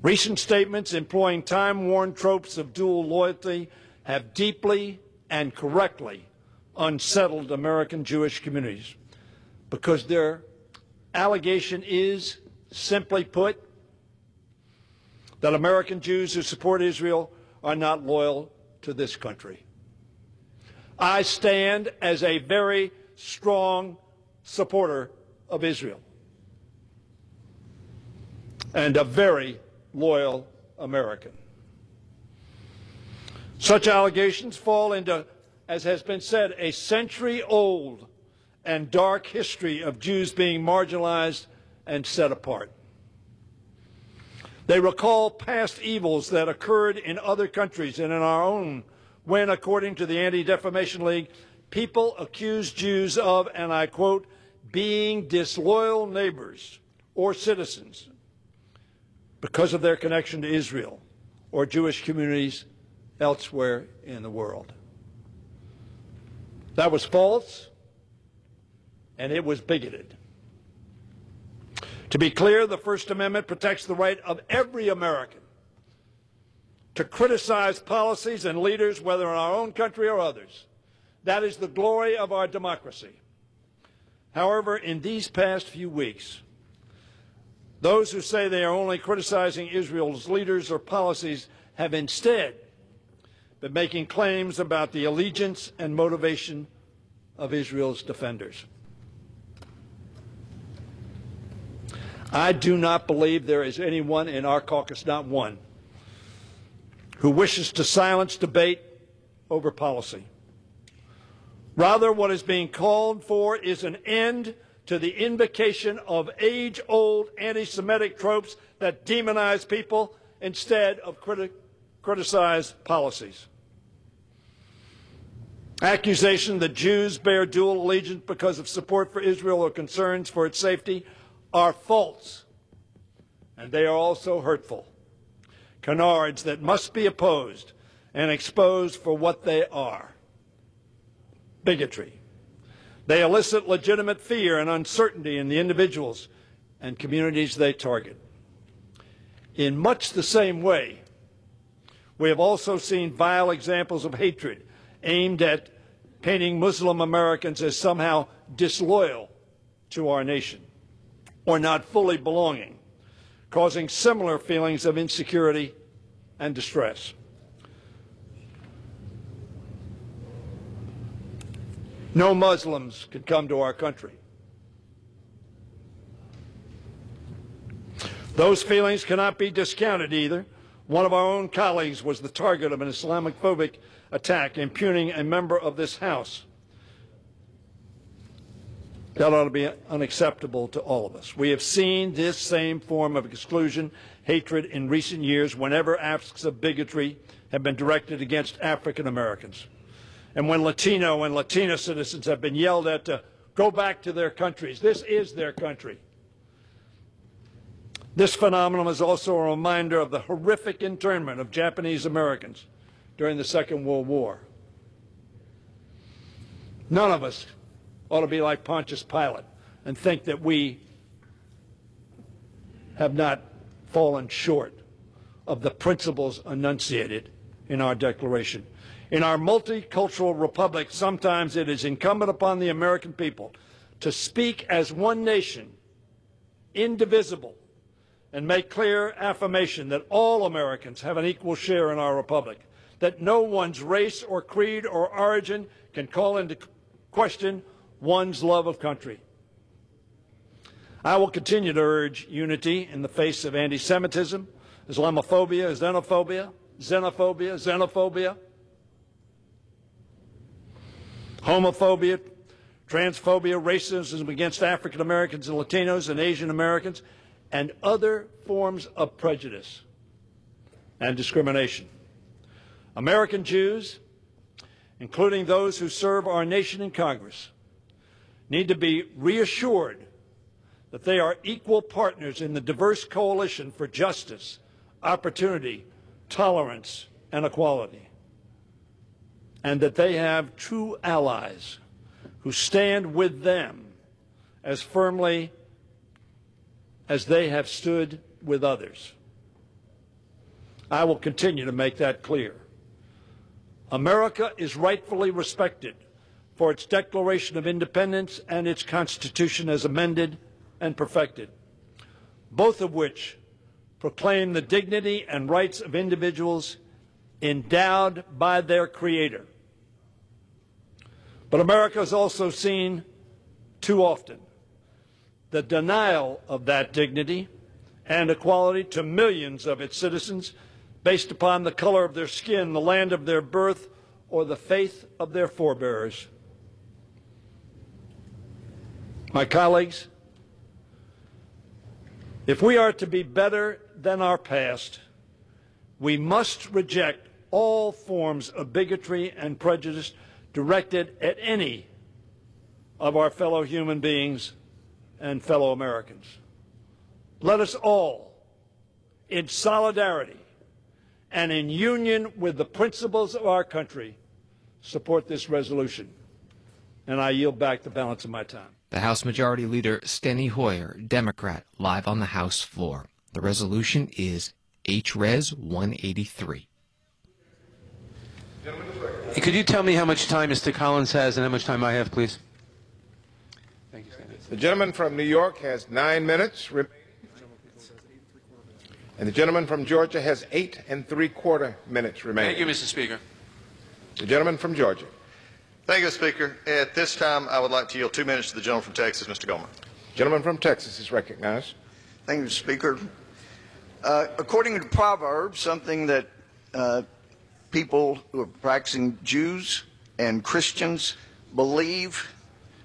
Recent statements employing time-worn tropes of dual loyalty have deeply and correctly unsettled American Jewish communities, because their allegation is, simply put, that American Jews who support Israel are not loyal to this country. I stand as a very strong supporter of Israel and a very loyal American. Such allegations fall into, as has been said, a century-old and dark history of Jews being marginalized and set apart. They recall past evils that occurred in other countries and in our own when, according to the Anti-Defamation League, people accused Jews of, and I quote, being disloyal neighbors or citizens because of their connection to Israel or Jewish communities elsewhere in the world. That was false, and it was bigoted. To be clear, the First Amendment protects the right of every American to criticize policies and leaders, whether in our own country or others. That is the glory of our democracy. However, in these past few weeks, those who say they are only criticizing Israel's leaders or policies have instead been making claims about the allegiance and motivation of Israel's defenders. I do not believe there is anyone in our caucus, not one, who wishes to silence debate over policy. Rather, what is being called for is an end to the invocation of age-old anti-Semitic tropes that demonize people instead of criticize policies. Accusations that Jews bear dual allegiance because of support for Israel or concerns for its safety are false, and they are also hurtful. Canards that must be opposed and exposed for what they are: bigotry. They elicit legitimate fear and uncertainty in the individuals and communities they target. In much the same way, we have also seen vile examples of hatred aimed at painting Muslim Americans as somehow disloyal to our nation or not fully belonging, causing similar feelings of insecurity and distress. No Muslims can come to our country. Those feelings cannot be discounted either. One of our own colleagues was the target of an Islamophobic attack, impugning a member of this House. That ought to be unacceptable to all of us. We have seen this same form of exclusion, hatred in recent years whenever acts of bigotry have been directed against African Americans. And when Latino and Latina citizens have been yelled at to go back to their countries. This is their country. This phenomenon is also a reminder of the horrific internment of Japanese Americans during the Second World War. None of us ought to be like Pontius Pilate and think that we have not fallen short of the principles enunciated in our Declaration. In our multicultural republic, sometimes it is incumbent upon the American people to speak as one nation, indivisible, and make clear affirmation that all Americans have an equal share in our republic, that no one's race or creed or origin can call into question one's love of country. I will continue to urge unity in the face of anti-Semitism, Islamophobia, xenophobia, homophobia, transphobia, racism against African Americans and Latinos and Asian Americans, and other forms of prejudice and discrimination. American Jews, including those who serve our nation in Congress, need to be reassured that they are equal partners in the diverse coalition for justice, opportunity, tolerance, and equality, and that they have true allies who stand with them as firmly as they have stood with others. I will continue to make that clear. America is rightfully respected for its Declaration of Independence and its Constitution as amended and perfected, both of which proclaim the dignity and rights of individuals endowed by their Creator. But America has also seen too often the denial of that dignity and equality to millions of its citizens based upon the color of their skin, the land of their birth, or the faith of their forebears. My colleagues, if we are to be better than our past, we must reject all forms of bigotry and prejudice directed at any of our fellow human beings and fellow Americans. Let us all, in solidarity and in union with the principles of our country, support this resolution. And I yield back the balance of my time. The House Majority Leader, Steny Hoyer, Democrat, live on the House floor. The resolution is H-Res 183. Could you tell me how much time Mr. Collins has and how much time I have, please? Thank you, Senator. The gentleman from New York has 9 minutes remaining. And the gentleman from Georgia has 8 3/4 minutes remaining. Thank you, Mr. Speaker. The gentleman from Georgia. Thank you, Speaker. At this time, I would like to yield 2 minutes to the gentleman from Texas, Mr. Gomer. Gentleman from Texas is recognized. Thank you, Speaker. According to Proverbs, something that people who are practicing Jews and Christians believe,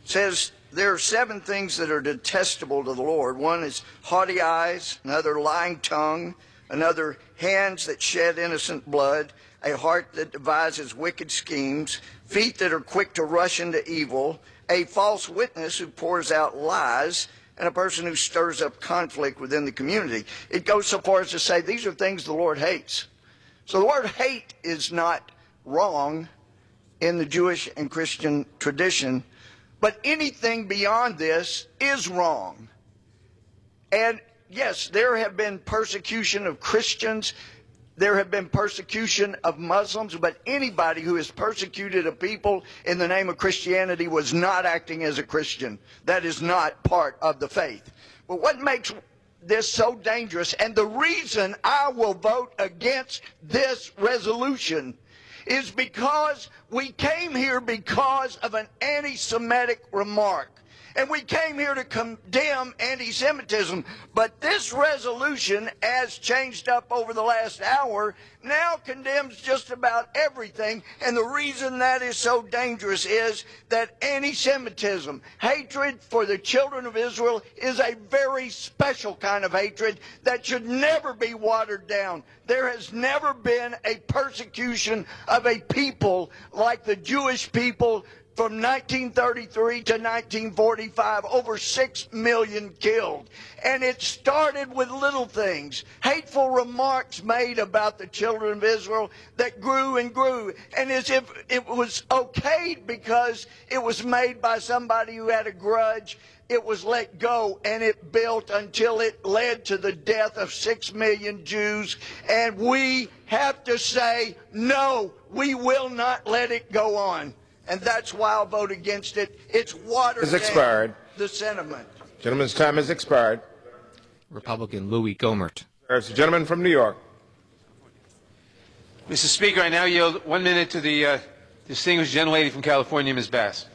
says there are 7 things that are detestable to the Lord. One is haughty eyes, another lying tongue, another hands that shed innocent blood, a heart that devises wicked schemes, feet that are quick to rush into evil, a false witness who pours out lies, and a person who stirs up conflict within the community. It goes so far as to say these are things the Lord hates. So the word hate is not wrong in the Jewish and Christian tradition, but anything beyond this is wrong. And yes, there have been persecution of Christians, there have been persecution of Muslims, but anybody who has persecuted a people in the name of Christianity was not acting as a Christian. That is not part of the faith. But what makes this so dangerous, and the reason I will vote against this resolution, is because we came here because of an anti-Semitic remark. and we came here to condemn anti-Semitism. But this resolution, as changed up over the last hour, now condemns just about everything. And the reason that is so dangerous is that anti-Semitism, hatred for the children of Israel, is a very special kind of hatred that should never be watered down. There has never been a persecution of a people like the Jewish people from 1933 to 1945, over 6 million killed. And it started with little things, hateful remarks made about the children of Israel that grew and grew. And as if it was okay because it was made by somebody who had a grudge, it was let go, and it built until it led to the death of 6 million Jews. And we have to say, no, we will not let it go on. And that's why I'll vote against it. It's watered down the sentiment. Gentleman's time has expired. Republican Louis Gohmert. There's the gentleman from New York. Mr. Speaker, I now yield 1 minute to the distinguished gentlelady from California, Ms. Bass.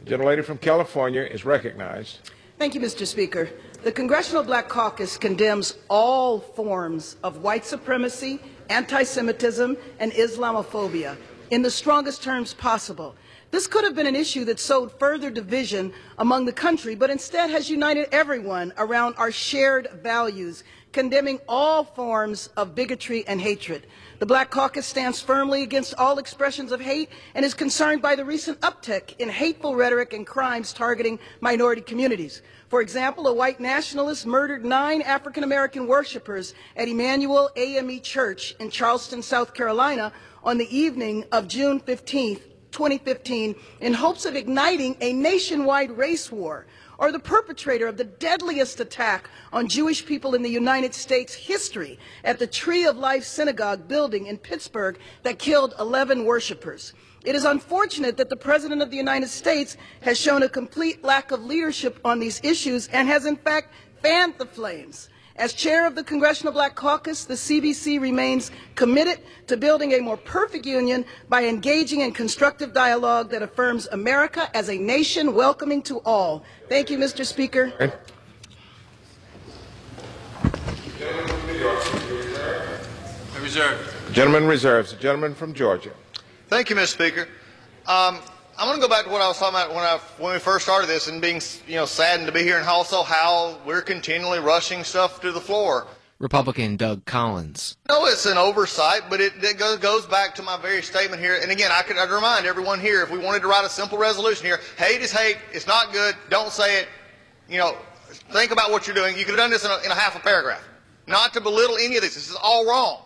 The gentlelady from California is recognized. Thank you, Mr. Speaker. The Congressional Black Caucus condemns all forms of white supremacy, anti-Semitism, and Islamophobia in the strongest terms possible. This could have been an issue that sowed further division among the country, but instead has united everyone around our shared values, condemning all forms of bigotry and hatred. The Black Caucus stands firmly against all expressions of hate and is concerned by the recent uptick in hateful rhetoric and crimes targeting minority communities. For example, a white nationalist murdered 9 African-American worshipers at Emmanuel AME Church in Charleston, South Carolina on the evening of June 15th, 2015, in hopes of igniting a nationwide race war. Or the perpetrator of the deadliest attack on Jewish people in the United States history at the Tree of Life Synagogue building in Pittsburgh that killed 11 worshipers. It is unfortunate that the President of the United States has shown a complete lack of leadership on these issues and has in fact fanned the flames. As chair of the Congressional Black Caucus, the CBC remains committed to building a more perfect union by engaging in constructive dialogue that affirms America as a nation welcoming to all. Thank you, Mr. Speaker. Reserved. The gentleman reserves. The gentleman from Georgia. Thank you, Mr. Speaker. I want to go back to what I was talking about when we first started this, and being saddened to be here, and also how we're continually rushing stuff to the floor. Republican Doug Collins. No, it's an oversight, but it goes back to my very statement here. And again, I'd remind everyone here, if we wanted to write a simple resolution here, hate is hate, it's not good, don't say it. Think about what you're doing. You could have done this in a half a paragraph. Not to belittle any of this. This is all wrong.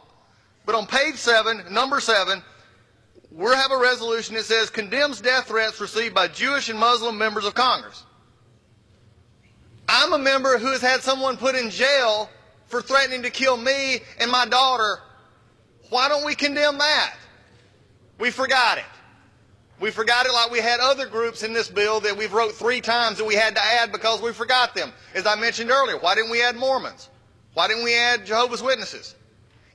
But on page 7, number 7, we have a resolution that says condemns death threats received by Jewish and Muslim members of Congress. I'm a member who has had someone put in jail for threatening to kill me and my daughter. Why don't we condemn that? We forgot it. We forgot it like we had other groups in this bill that we've wrote 3 times that we had to add because we forgot them. As I mentioned earlier, why didn't we add Mormons? Why didn't we add Jehovah's Witnesses?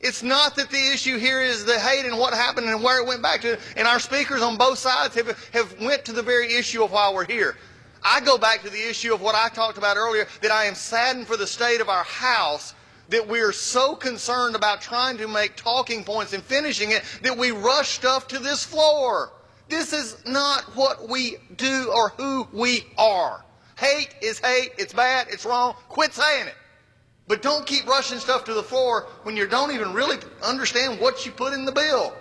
It's not that the issue here is the hate and what happened and where it went back to. And our speakers on both sides have went to the very issue of why we're here. I go back to the issue of what I talked about earlier, that I am saddened for the state of our House, that we are so concerned about trying to make talking points and finishing it that we rush stuff to this floor. This is not what we do or who we are. Hate is hate. It's bad. It's wrong. Quit saying it. But don't keep rushing stuff to the floor when you don't even really understand what you put in the bill.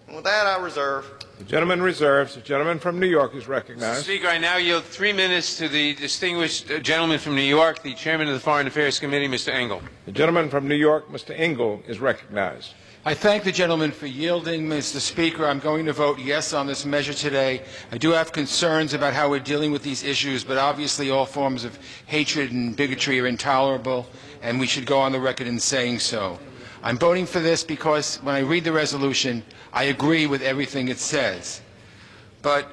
And with that, I reserve. The gentleman reserves. The gentleman from New York is recognized. Mr. Speaker, I now yield 3 minutes to the distinguished gentleman from New York, the chairman of the Foreign Affairs Committee, Mr. Engel. The gentleman from New York, Mr. Engel, is recognized. I thank the gentleman for yielding, Mr. Speaker. I'm going to vote yes on this measure today. I do have concerns about how we're dealing with these issues, but obviously all forms of hatred and bigotry are intolerable, and we should go on the record in saying so. I'm voting for this because when I read the resolution, I agree with everything it says. But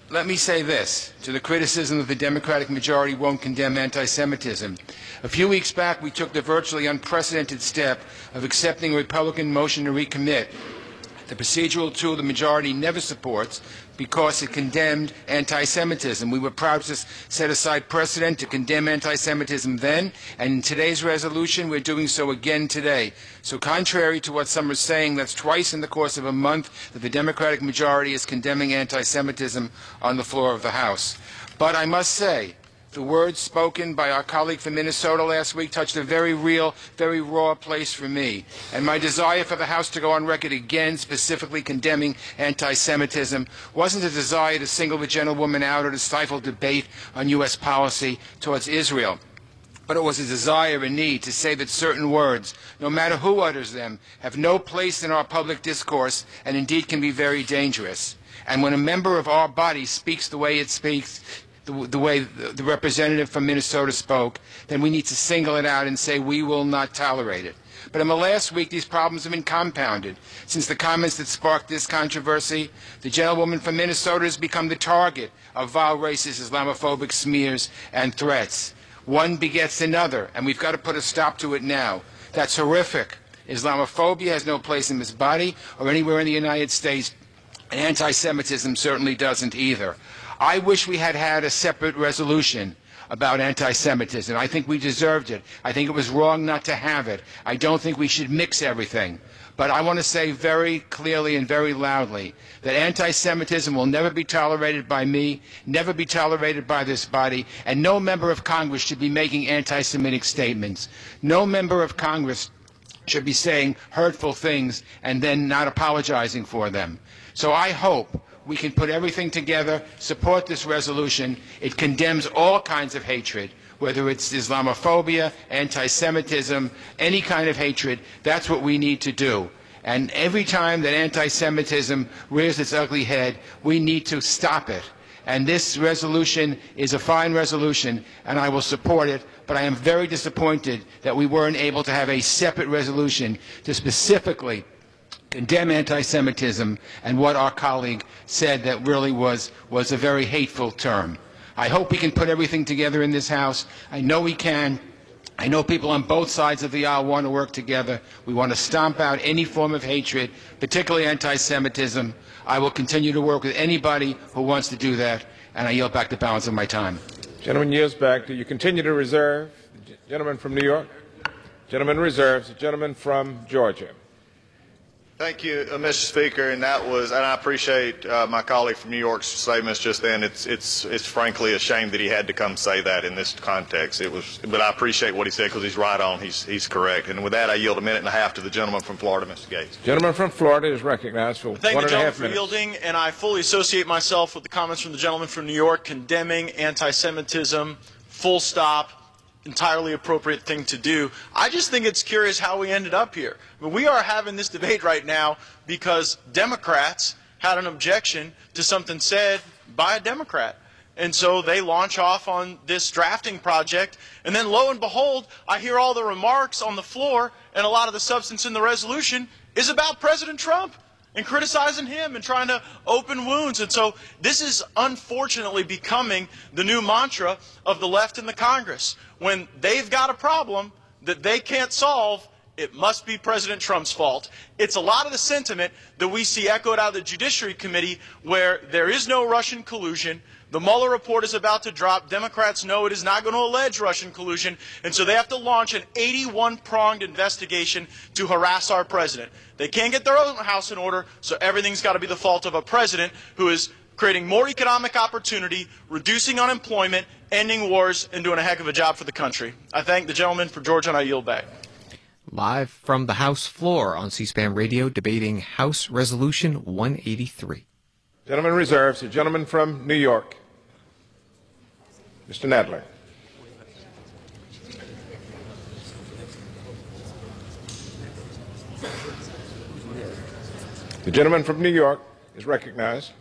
let me say this, to the criticism that the Democratic majority won't condemn anti-Semitism. A few weeks back, we took the virtually unprecedented step of accepting a Republican motion to recommit, the procedural tool the majority never supports, because it condemned anti-Semitism. We were proud to set aside precedent to condemn anti-Semitism then, and in today's resolution we're doing so again today. So contrary to what some are saying, that's twice in the course of a month that the Democratic majority is condemning anti-Semitism on the floor of the House. But I must say, the words spoken by our colleague from Minnesota last week touched a very real, very raw place for me. And my desire for the House to go on record again specifically condemning anti-Semitism wasn't a desire to single the gentlewoman out or to stifle debate on U.S. policy towards Israel. But it was a desire and need to say that certain words, no matter who utters them, have no place in our public discourse and indeed can be very dangerous. And when a member of our body speaks the way it speaks, the way the representative from Minnesota spoke, then we need to single it out and say we will not tolerate it. But in the last week, these problems have been compounded. Since the comments that sparked this controversy, the gentlewoman from Minnesota has become the target of vile racist Islamophobic smears and threats. One begets another, and we've got to put a stop to it now. That's horrific. Islamophobia has no place in this body or anywhere in the United States, and anti-Semitism certainly doesn't either. I wish we had had a separate resolution about anti-Semitism. I think we deserved it. I think it was wrong not to have it. I don't think we should mix everything. But I want to say very clearly and very loudly that anti-Semitism will never be tolerated by me, never be tolerated by this body, and no member of Congress should be making anti-Semitic statements. No member of Congress should be saying hurtful things and then not apologizing for them. So I hope we can put everything together, support this resolution. It condemns all kinds of hatred, whether it's Islamophobia, anti-Semitism, any kind of hatred. That's what we need to do. And every time that anti-Semitism rears its ugly head, we need to stop it. And this resolution is a fine resolution, and I will support it, but I am very disappointed that we weren't able to have a separate resolution to specifically condemn anti-Semitism and what our colleague said that really was a very hateful term. I hope we can put everything together in this House. I know we can. I know people on both sides of the aisle want to work together. We want to stomp out any form of hatred, particularly anti-Semitism. I will continue to work with anybody who wants to do that, and I yield back the balance of my time. Gentleman yields back. Do you continue to reserve? The gentleman from New York? Gentleman reserves. The gentleman from Georgia. Thank you, Mr. Speaker, and I appreciate my colleague from New York's statements just then. It's frankly a shame that he had to come say that in this context. But I appreciate what he said because he's right on. He's correct. And with that, I yield a minute and a half to the gentleman from Florida, Mr. Gates. Gentleman from Florida is recognized for 1.5 minutes. Thank the gentleman for yielding, and I fully associate myself with the comments from the gentleman from New York condemning anti-Semitism. Full stop. Entirely appropriate thing to do. I just think it's curious how we ended up here. I mean, we are having this debate right now because Democrats had an objection to something said by a Democrat. And so they launch off on this drafting project, and then lo and behold, I hear all the remarks on the floor, and a lot of the substance in the resolution is about President Trump and criticizing him and trying to open wounds. And so this is unfortunately becoming the new mantra of the left in the Congress. When they've got a problem that they can't solve, it must be President Trump's fault. It's a lot of the sentiment that we see echoed out of the Judiciary Committee, where there is no Russian collusion. The Mueller report is about to drop. Democrats know it is not going to allege Russian collusion, and so they have to launch an 81-pronged investigation to harass our president. They can't get their own house in order, so everything's got to be the fault of a president who is creating more economic opportunity, reducing unemployment, ending wars, and doing a heck of a job for the country. I thank the gentleman from Georgia, and I yield back. Live from the House floor on C-SPAN Radio, debating House Resolution 183. Gentleman reserves. The gentleman from New York. Mr. Nadler. The gentleman from New York is recognized.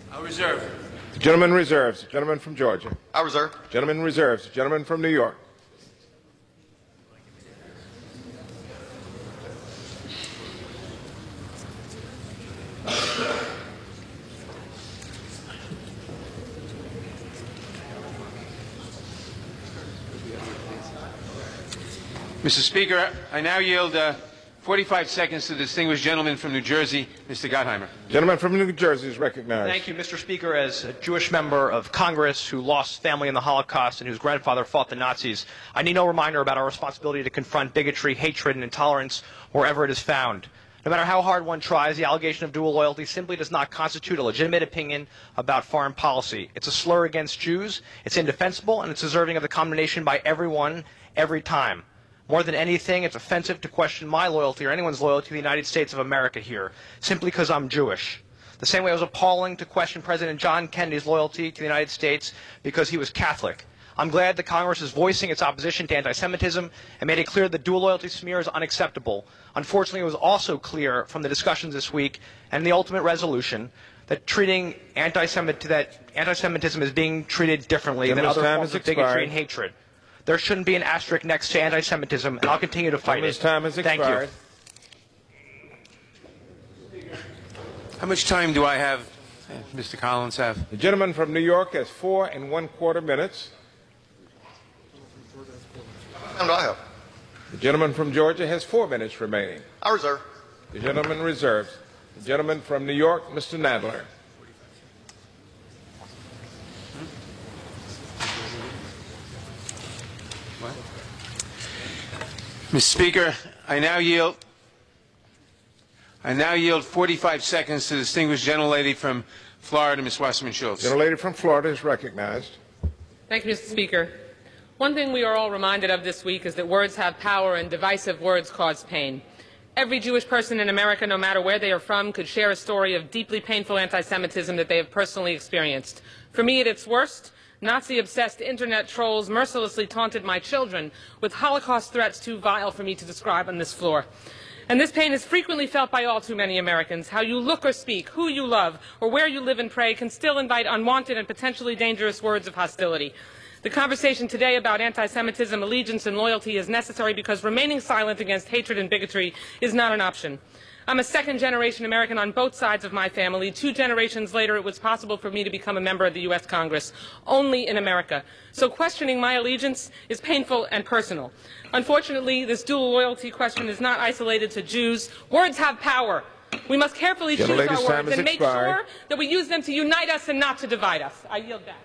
I reserve. The gentleman reserves. The gentleman from Georgia. I reserve. The gentleman reserves. The gentleman from New York. Mr. Speaker, I now yield 45 seconds to the distinguished gentleman from New Jersey, Mr. Gottheimer. Gentleman from New Jersey is recognized. Thank you, Mr. Speaker. As a Jewish member of Congress who lost family in the Holocaust and whose grandfather fought the Nazis, I need no reminder about our responsibility to confront bigotry, hatred, and intolerance wherever it is found. No matter how hard one tries, the allegation of dual loyalty simply does not constitute a legitimate opinion about foreign policy. It's a slur against Jews, it's indefensible, and it's deserving of the condemnation by everyone, every time. More than anything, it's offensive to question my loyalty or anyone's loyalty to the United States of America here, simply because I'm Jewish. The same way it was appalling to question President John Kennedy's loyalty to the United States because he was Catholic. I'm glad that Congress is voicing its opposition to anti-Semitism and made it clear that dual loyalty smear is unacceptable. Unfortunately, it was also clear from the discussions this week and the ultimate resolution that treating anti-Semitism is being treated differently than other forms of bigotry and hatred. There shouldn't be an asterisk next to anti-Semitism, and I'll continue to fight it. Time has expired. Thank you. How much time do I have, Mr. Collins, have? The gentleman from New York has 4 1/4 minutes. How much time do I have? The gentleman from Georgia has 4 minutes remaining. I reserve. The gentleman reserves. The gentleman from New York, Mr. Nadler. Mr. Speaker, I now yield 45 seconds to the distinguished gentlelady from Florida, Ms. Wasserman Schultz. Gentlelady from Florida is recognized. Thank you, Mr. Speaker. One thing we are all reminded of this week is that words have power and divisive words cause pain. Every Jewish person in America, no matter where they are from, could share a story of deeply painful anti-Semitism that they have personally experienced. For me, at its worst, Nazi-obsessed internet trolls mercilessly taunted my children with Holocaust threats too vile for me to describe on this floor. And this pain is frequently felt by all too many Americans. How you look or speak, who you love, or where you live and pray can still invite unwanted and potentially dangerous words of hostility. The conversation today about anti-Semitism, allegiance, and loyalty is necessary because remaining silent against hatred and bigotry is not an option. I'm a second-generation American on both sides of my family. 2 generations later, it was possible for me to become a member of the U.S. Congress, only in America. So questioning my allegiance is painful and personal. Unfortunately, this dual loyalty question is not isolated to Jews. Words have power. We must carefully choose our words and make sure that we use them to unite us and not to divide us. I yield back.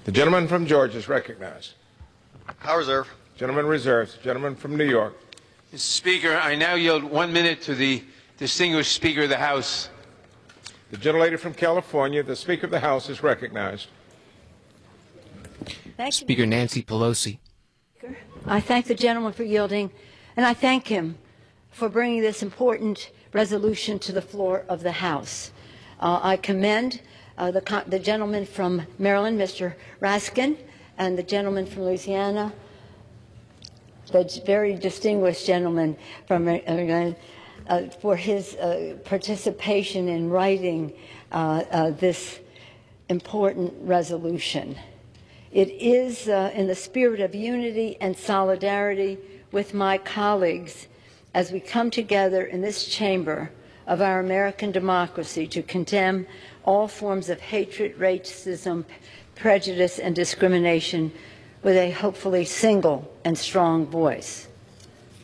The gentleman from Georgia is recognized. I reserve. Gentleman reserves. Gentleman from New York. Mr. Speaker, I now yield 1 minute to the distinguished Speaker of the House. The gentlelady from California, the Speaker of the House, is recognized. Speaker Nancy Pelosi. I thank the gentleman for yielding, and I thank him for bringing this important resolution to the floor of the House. I commend the gentleman from Maryland, Mr. Raskin, and the gentleman from Louisiana, the very distinguished gentleman from for his participation in writing this important resolution. It is in the spirit of unity and solidarity with my colleagues as we come together in this chamber of our American democracy to condemn all forms of hatred, racism, prejudice, and discrimination with a hopefully single and strong voice.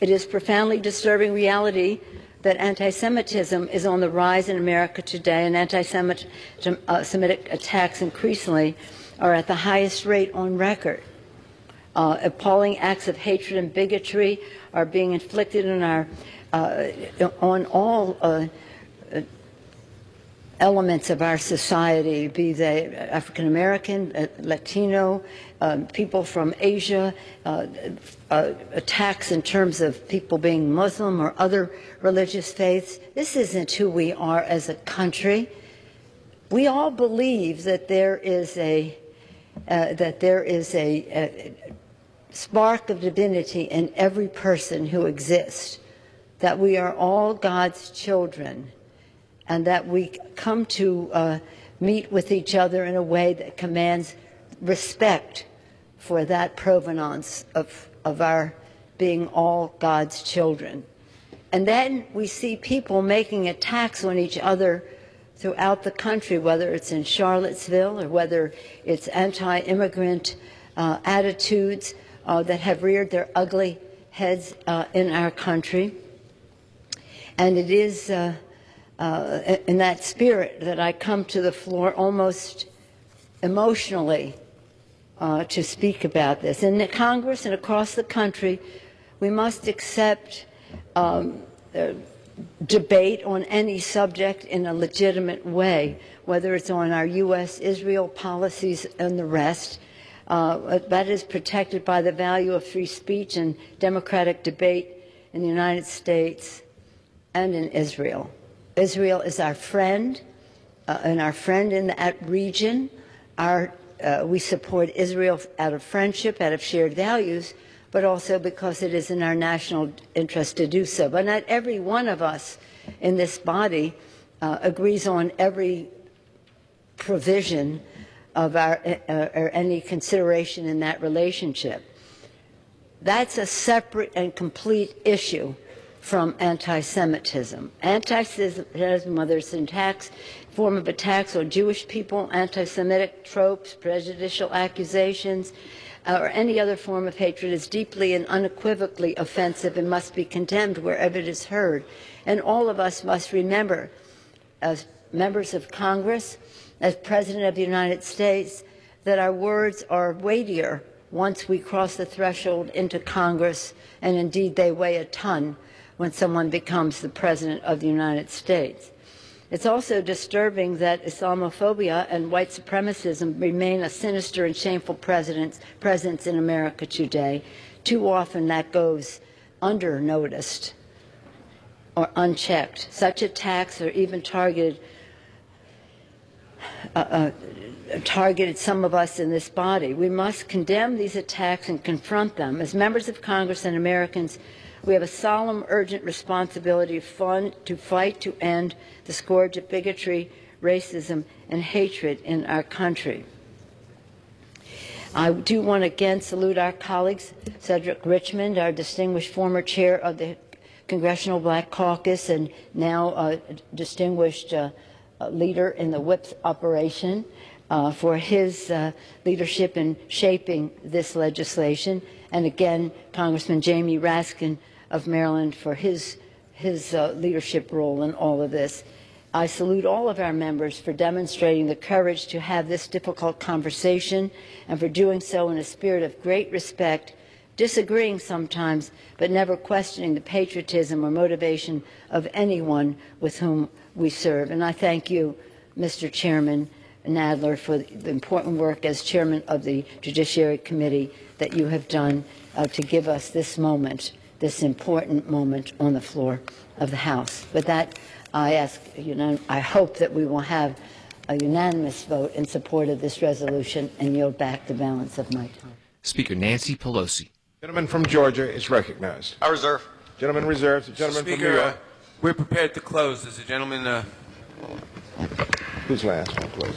It is profoundly disturbing reality that anti-Semitism is on the rise in America today, and anti-Semitic attacks increasingly are at the highest rate on record. Appalling acts of hatred and bigotry are being inflicted on all elements of our society, be they African American, Latino, people from Asia, attacks in terms of people being Muslim or other religious faiths. This isn't who we are as a country. We all believe that there is a spark of divinity in every person who exists, that we are all God's children, and that we come to meet with each other in a way that commands respect for that provenance of our being all God's children. And then we see people making attacks on each other throughout the country, whether it's in Charlottesville or whether it's anti-immigrant attitudes that have reared their ugly heads in our country. And it is in that spirit that I come to the floor almost emotionally to speak about this. In the Congress and across the country, we must accept debate on any subject in a legitimate way, whether it's on our U.S.-Israel policies and the rest. That is protected by the value of free speech and democratic debate in the United States and in Israel. Israel is our friend and our friend in that region. We support Israel out of friendship, out of shared values, but also because it is in our national interest to do so. But not every one of us in this body agrees on every provision of our or any consideration in that relationship. That's a separate and complete issue from anti-Semitism. Anti-Semitism, whether it's an form of attacks on Jewish people, anti-Semitic tropes, prejudicial accusations, or any other form of hatred, is deeply and unequivocally offensive and must be condemned wherever it is heard. And all of us must remember, as members of Congress, as President of the United States, that our words are weightier once we cross the threshold into Congress, and indeed they weigh a ton when someone becomes the President of the United States. It's also disturbing that Islamophobia and white supremacism remain a sinister and shameful presence in America today. Too often that goes under-noticed or unchecked. Such attacks are even targeted some of us in this body. We must condemn these attacks and confront them. As members of Congress and Americans, we have a solemn, urgent responsibility to fight to end the scourge of bigotry, racism, and hatred in our country. I do want to again salute our colleagues, Cedric Richmond, our distinguished former chair of the Congressional Black Caucus and now distinguished leader in the WHIPS operation, for his leadership in shaping this legislation, and again, Congressman Jamie Raskin of Maryland for his leadership role in all of this. I salute all of our members for demonstrating the courage to have this difficult conversation and for doing so in a spirit of great respect, disagreeing sometimes, but never questioning the patriotism or motivation of anyone with whom we serve. And I thank you, Mr. Chairman Nadler, for the important work as chairman of the Judiciary Committee that you have done to give us this moment, this important moment on the floor of the House. With that, I hope that we will have a unanimous vote in support of this resolution and yield back the balance of my time. Speaker Nancy Pelosi. Gentleman from Georgia is recognized. I reserve. Gentleman reserves. The gentleman from New York. We're prepared to close. Does the gentleman... Who's last one, please?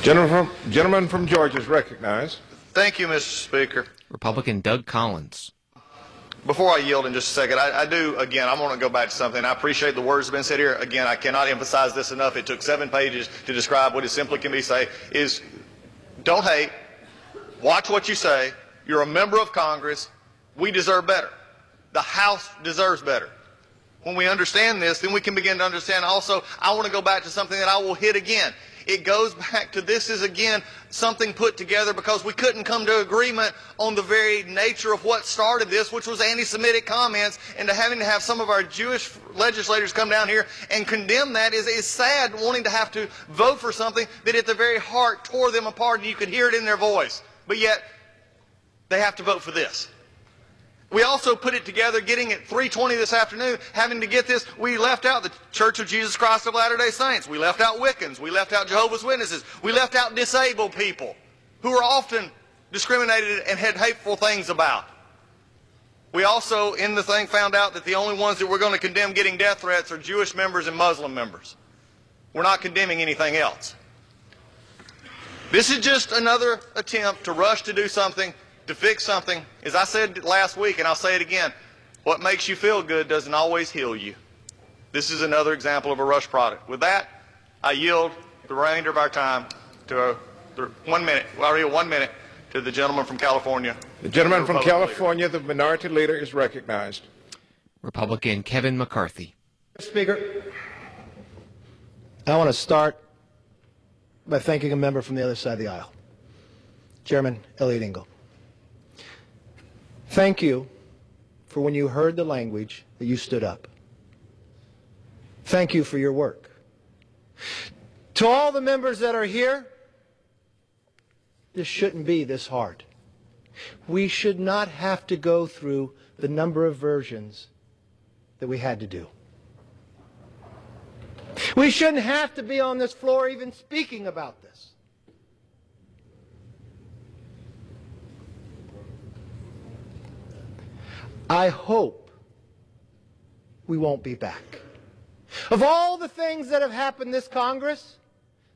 Gentleman from Georgia is recognized. Thank you, Mr. Speaker. Republican Doug Collins. Before I yield in just a second, I do, again, I want to go back to something. I appreciate the words that have been said here. Again, I cannot emphasize this enough. It took 7 pages to describe what it simply can be say is don't hate, watch what you say, you're a member of Congress, we deserve better. The House deserves better. When we understand this, then we can begin to understand also, I want to go back to something that I will hit again. It goes back to this is, again, something put together because we couldn't come to agreement on the very nature of what started this, which was anti-Semitic comments, and to having to have some of our Jewish legislators come down here and condemn that is sad, wanting to have to vote for something that at the very heart tore them apart, and you could hear it in their voice. But yet, they have to vote for this. We also put it together, getting at 3:20 this afternoon, having to get this. We left out the Church of Jesus Christ of Latter-day Saints. We left out Wiccans. We left out Jehovah's Witnesses. We left out disabled people who are often discriminated and had hateful things about. We also, in the thing, found out that the only ones that we're going to condemn getting death threats are Jewish members and Muslim members. We're not condemning anything else. This is just another attempt to rush to do something, to fix something. As I said last week, and I'll say it again, what makes you feel good doesn't always heal you. This is another example of a rush product. With that, I yield the remainder of our time to 1 minute. Well, I yield 1 minute to the gentleman from California The gentleman from California, the minority leader, is recognized. Republican Kevin McCarthy. Mr. Speaker, I want to start by thanking a member from the other side of the aisle, Chairman Elliot Engel. Thank you for when you heard the language that you stood up. Thank you for your work. To all the members that are here, this shouldn't be this hard. We should not have to go through the number of versions that we had to do. We shouldn't have to be on this floor even speaking about this. I hope we won't be back. Of all the things that have happened this Congress,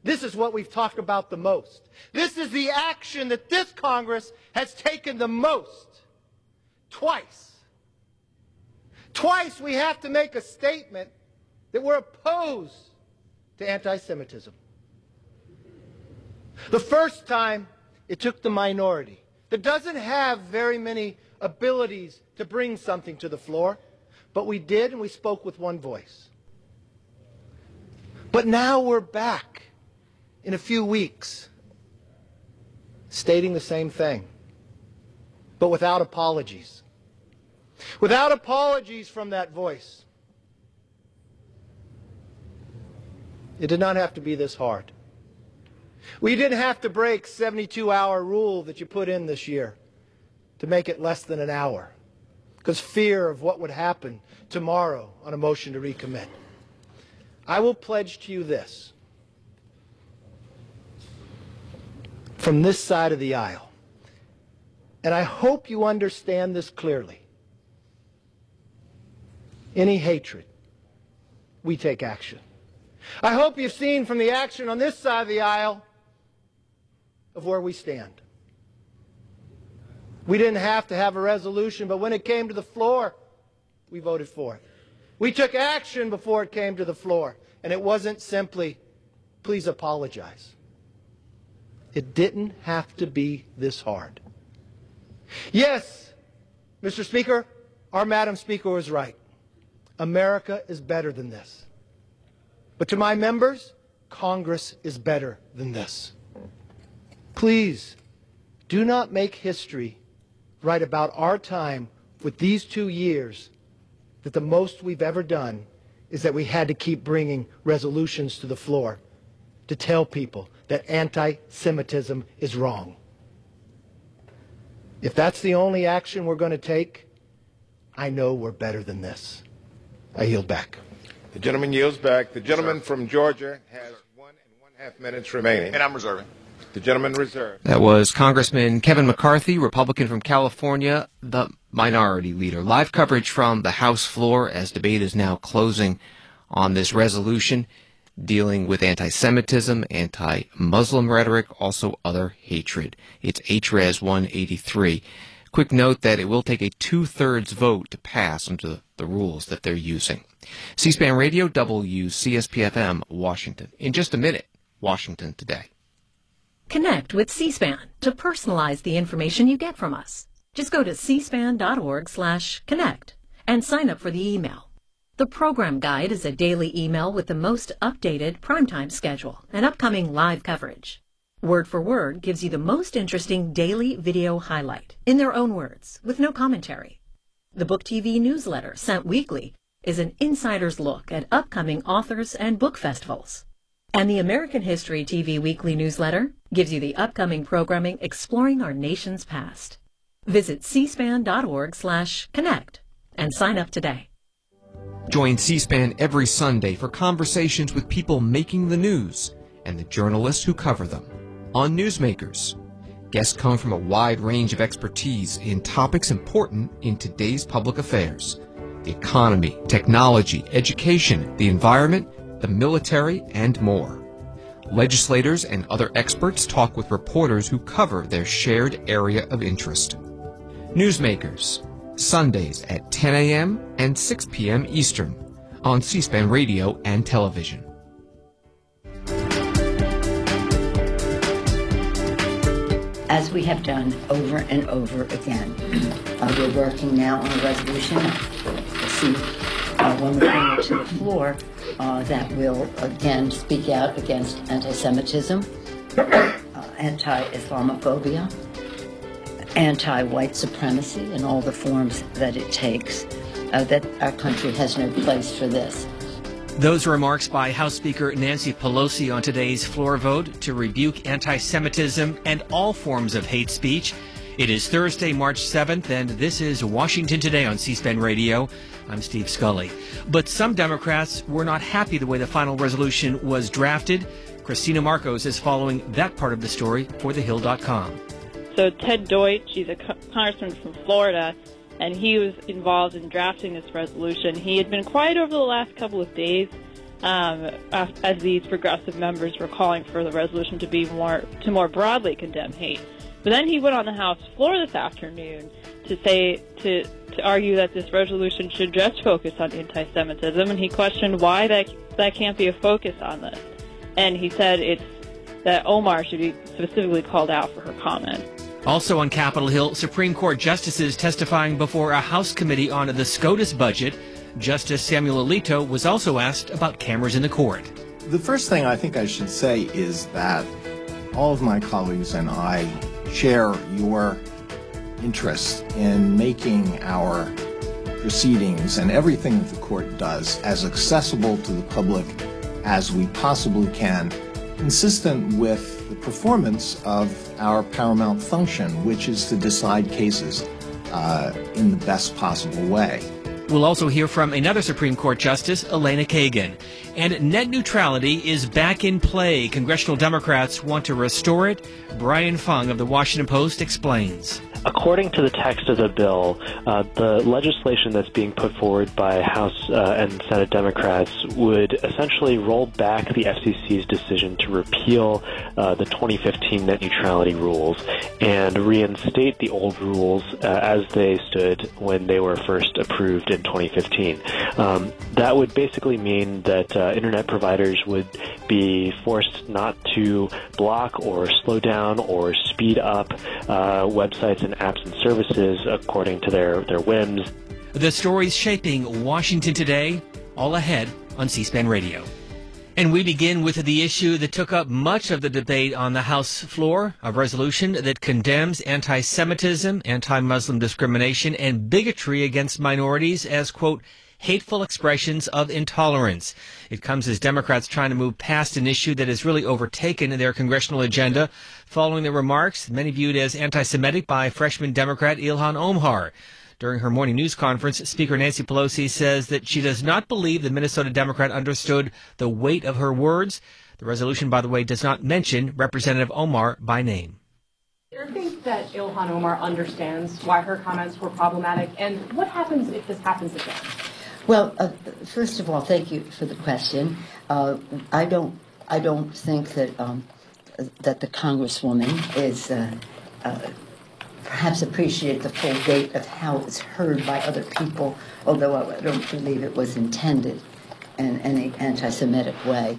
this is what we've talked about the most. This is the action that this Congress has taken the most. Twice. Twice we have to make a statement that we're opposed to anti-Semitism. The first time, it took the minority that doesn't have very many abilities to bring something to the floor, but we did, and we spoke with one voice. But now we're back in a few weeks, stating the same thing, but without apologies. Without apologies from that voice. It did not have to be this hard. We didn't have to break 72-hour rule that you put in this year to make it less than an hour, because fear of what would happen tomorrow on a motion to recommit. I will pledge to you this. From this side of the aisle, and I hope you understand this clearly, any hatred, we take action. I hope you've seen from the action on this side of the aisle of where we stand. We didn't have to have a resolution, but when it came to the floor, we voted for it. We took action before it came to the floor, and it wasn't simply, please apologize. It didn't have to be this hard. Yes, Mr. Speaker, our Madam Speaker was right. America is better than this. But to my members, Congress is better than this. Please, do not make history write about our time with these 2 years that the most we've ever done is that we had to keep bringing resolutions to the floor to tell people that anti-Semitism is wrong. If that's the only action we're going to take, I know we're better than this. I yield back. The gentleman yields back. The gentleman from Georgia has 1.5 minutes remaining. And I'm reserving. The gentleman reserved. That was Congressman Kevin McCarthy, Republican from California, the minority leader. Live coverage from the House floor as debate is now closing on this resolution dealing with anti-Semitism, anti-Muslim rhetoric, also other hatred. It's HRES 183. Quick note that it will take a 2/3 vote to pass under the rules that they're using. C-SPAN Radio, WCSP-FM, Washington. In just a minute, Washington Today. Connect with C-SPAN to personalize the information you get from us. Just go to cspan.org/connect and sign up for the email. The program guide is a daily email with the most updated primetime schedule and upcoming live coverage. Word for Word gives you the most interesting daily video highlight in their own words with no commentary. The Book TV newsletter sent weekly is an insider's look at upcoming authors and book festivals. And the American History TV Weekly newsletter gives you the upcoming programming exploring our nation's past. Visit cspan.org/connect and sign up today. Join C-SPAN every Sunday for conversations with people making the news and the journalists who cover them. On Newsmakers, guests come from a wide range of expertise in topics important in today's public affairs: the economy, technology, education, the environment, the military, and more. Legislators and other experts talk with reporters who cover their shared area of interest. Newsmakers, Sundays at 10 a.m. and 6 p.m. Eastern on C-SPAN Radio and television. As as we have done over and over again. We're working now on a resolution. We'll see when we bring it to the floor that will again speak out against anti-Semitism, anti-Islamophobia, anti-white supremacy in all the forms that it takes, that our country has no place for this. Those remarks by House Speaker Nancy Pelosi on today's floor vote to rebuke anti-Semitism and all forms of hate speech. It is Thursday, March 7th, and this is Washington Today on C-SPAN Radio. I'm Steve Scully. But some Democrats were not happy the way the final resolution was drafted. Christina Marcos is following that part of the story for TheHill.com. So Ted Deutsch, he's a congressman from Florida, and he was involved in drafting this resolution. He had been quiet over the last couple of days as these progressive members were calling for the resolution to more broadly condemn hate. But then he went on the House floor this afternoon to argue that this resolution should just focus on anti-Semitism, and he questioned why that can't be a focus on this. And he said that Omar should be specifically called out for her comment. Also on Capitol Hill, Supreme Court justices testifying before a House committee on the SCOTUS budget. Justice Samuel Alito was also asked about cameras in the court. The first thing I think I should say is that all of my colleagues and I share your interest in making our proceedings and everything that the court does as accessible to the public as we possibly can, consistent with the performance of our paramount function, which is to decide cases in the best possible way. We'll also hear from another Supreme Court Justice, Elena Kagan. And net neutrality is back in play. Congressional Democrats want to restore it. Brian Fung of The Washington Post explains. According to the text of the bill, the legislation that's being put forward by House and Senate Democrats would essentially roll back the FCC's decision to repeal the 2015 net neutrality rules and reinstate the old rules as they stood when they were first approved in 2015. That would basically mean that internet providers would be forced not to block or slow down or speed up websites and apps and services according to their whims. The stories shaping Washington today, all ahead on C-SPAN Radio. And we begin with the issue that took up much of the debate on the House floor, a resolution that condemns anti-Semitism, anti-Muslim discrimination, and bigotry against minorities as, quote, hateful expressions of intolerance. It comes as Democrats trying to move past an issue that has really overtaken their congressional agenda following the remarks, many viewed as anti-Semitic, by freshman Democrat Ilhan Omar. During her morning news conference, Speaker Nancy Pelosi says that she does not believe the Minnesota Democrat understood the weight of her words. The resolution, by the way, does not mention Representative Omar by name. Do you think that Ilhan Omar understands why her comments were problematic, and what happens if this happens again? Well, first of all, thank you for the question. I don't think that that the Congresswoman is perhaps appreciate the full weight of how it's heard by other people, although I don't believe it was intended in any anti-Semitic way.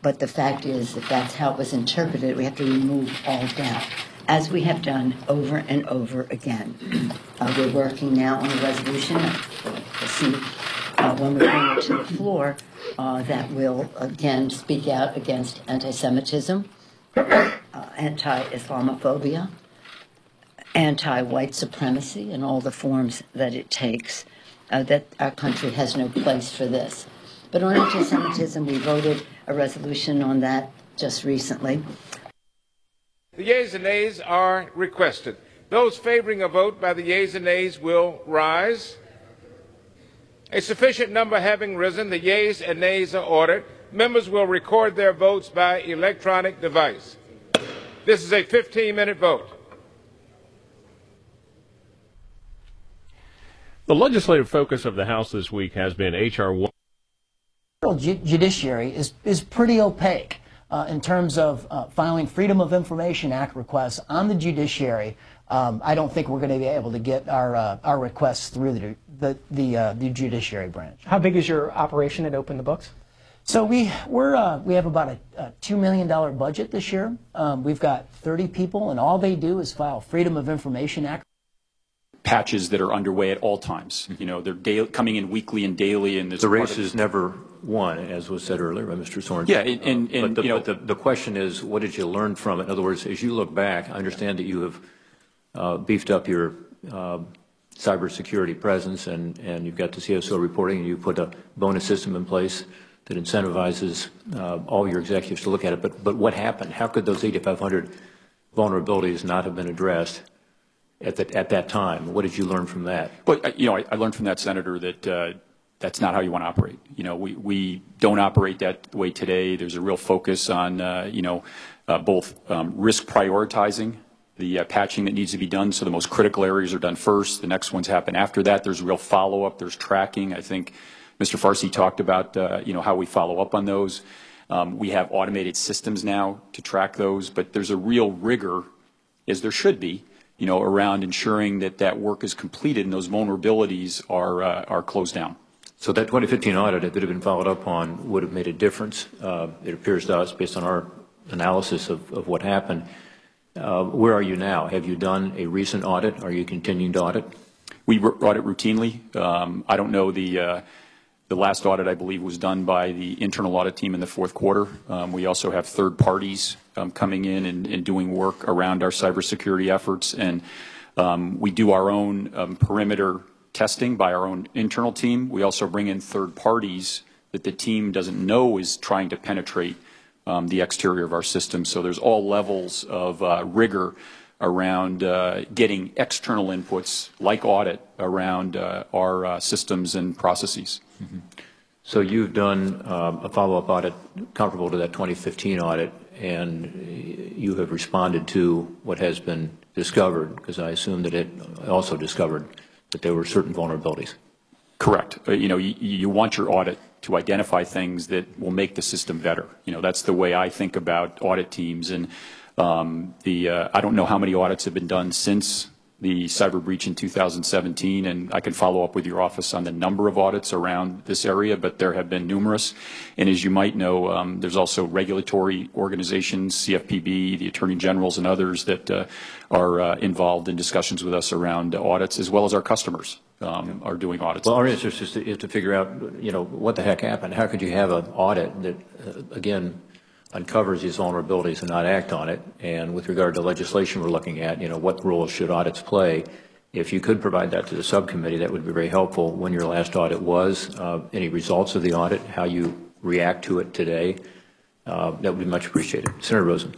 But the fact is that that's how it was interpreted. We have to remove all doubt, as we have done over and over again. We're working now on a resolution. We'll see when we bring it to the floor that will again speak out against anti-Semitism, anti-Islamophobia, anti-white supremacy in all the forms that it takes, that our country has no place for this. But on anti-Semitism, we voted a resolution on that just recently. The yeas and nays are requested. Those favoring a vote by the yeas and nays will rise. A sufficient number having risen, the yeas and nays are ordered. Members will record their votes by electronic device. This is a 15-minute vote. The legislative focus of the House this week has been H.R. 1. The judiciary is pretty opaque in terms of filing Freedom of Information Act requests on the judiciary. I don't think we're going to be able to get our requests through the judiciary branch. How big is your operation at Open the Books? So we have about a $2 million budget this year. We've got 30 people, and all they do is file Freedom of Information Act patches that are underway at all times. You know, they're coming in weekly and daily, and the race is never won, as was said earlier by Mr. Sorensen. Yeah, but the question is, what did you learn from it? In other words, as you look back, I understand that you have beefed up your cybersecurity presence, and you've got the CSO reporting, and you put a bonus system in place that incentivizes all your executives to look at it. But what happened? How could those 8,500 vulnerabilities not have been addressed at that time? What did you learn from that? Well, I learned from that, Senator, that that's not how you want to operate. You know, we don't operate that way today. There's a real focus on, both risk prioritizing, the patching that needs to be done, so the most critical areas are done first. The next ones happen after that. There's real follow-up. There's tracking. I think Mr. Farsi talked about, how we follow up on those. We have automated systems now to track those, but there's a real rigor, as there should be, around ensuring that that work is completed and those vulnerabilities are closed down. So that 2015 audit, if it had been followed up on, would have made a difference. It appears to us, based on our analysis of what happened. Where are you now? Have you done a recent audit? Are you continuing to audit? We audit routinely. I don't know the last audit, I believe, was done by the internal audit team in the fourth quarter. We also have third parties coming in and doing work around our cybersecurity efforts, and we do our own perimeter testing by our own internal team. We also bring in third parties that the team doesn't know is trying to penetrate the exterior of our system. So there's all levels of rigor around getting external inputs like audit around our systems and processes. Mm-hmm. So you've done a follow-up audit comparable to that 2015 audit, and you have responded to what has been discovered, because I assume that it also discovered that there were certain vulnerabilities. Correct. You want your audit to identify things that will make the system better. That's the way I think about audit teams. And I don't know how many audits have been done since the cyber breach in 2017, and I can follow up with your office on the number of audits around this area, but there have been numerous. And as you might know, there's also regulatory organizations, CFPB, the Attorney Generals, and others that are involved in discussions with us around audits, as well as our customers are doing audits. Well, our answer is to figure out, what the heck happened? How could you have an audit that, again, uncovers these vulnerabilities and not act on it? And with regard to legislation we're looking at, what role should audits play? If you could provide that to the subcommittee, that would be very helpful. When your last audit was, any results of the audit, how you react to it today, that would be much appreciated. Senator Rosen.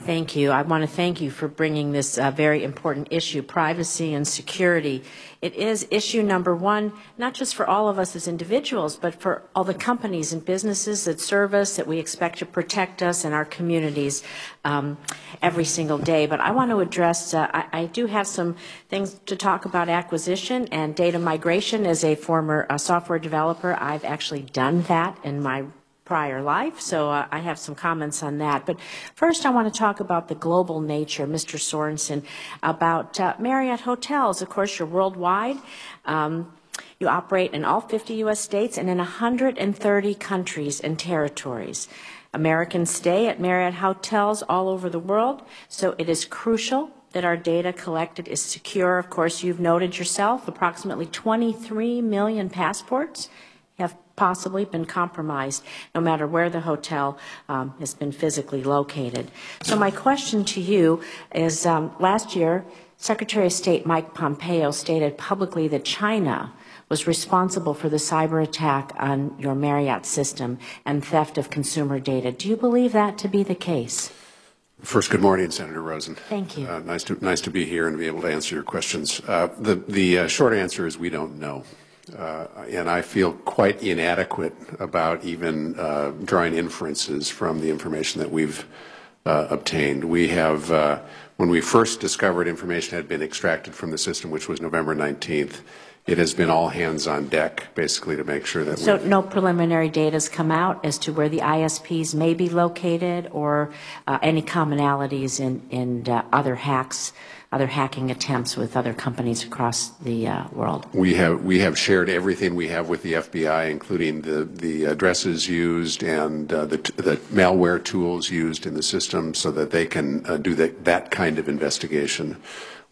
Thank you. I want to thank you for bringing this very important issue, privacy and security. It is issue number one, not just for all of us as individuals, but for all the companies and businesses that serve us, that we expect to protect us and our communities every single day. But I want to address, I do have some things to talk about acquisition and data migration. As a former software developer, I've actually done that in my prior life, so I have some comments on that. But first, I want to talk about the global nature, Mr. Sorensen, about Marriott Hotels. Of course, you're worldwide. You operate in all 50 U.S. states and in 130 countries and territories. Americans stay at Marriott Hotels all over the world, so it is crucial that our data collected is secure. Of course, you've noted yourself, approximately 23 million passports have possibly been compromised, no matter where the hotel has been physically located. So my question to you is, last year, Secretary of State Mike Pompeo stated publicly that China was responsible for the cyber attack on your Marriott system and theft of consumer data. Do you believe that to be the case? First, good morning, Senator Rosen. Thank you. Nice to be here and be able to answer your questions. The short answer is we don't know. And I feel quite inadequate about even drawing inferences from the information that we've obtained. We have, when we first discovered information had been extracted from the system, which was November 19th, it has been all hands on deck, basically, to make sure that So no preliminary data has come out as to where the ISPs may be located, or any commonalities in other hacking attempts with other companies across the world? We have shared everything we have with the FBI, including the addresses used and the malware tools used in the system, so that they can do that kind of investigation.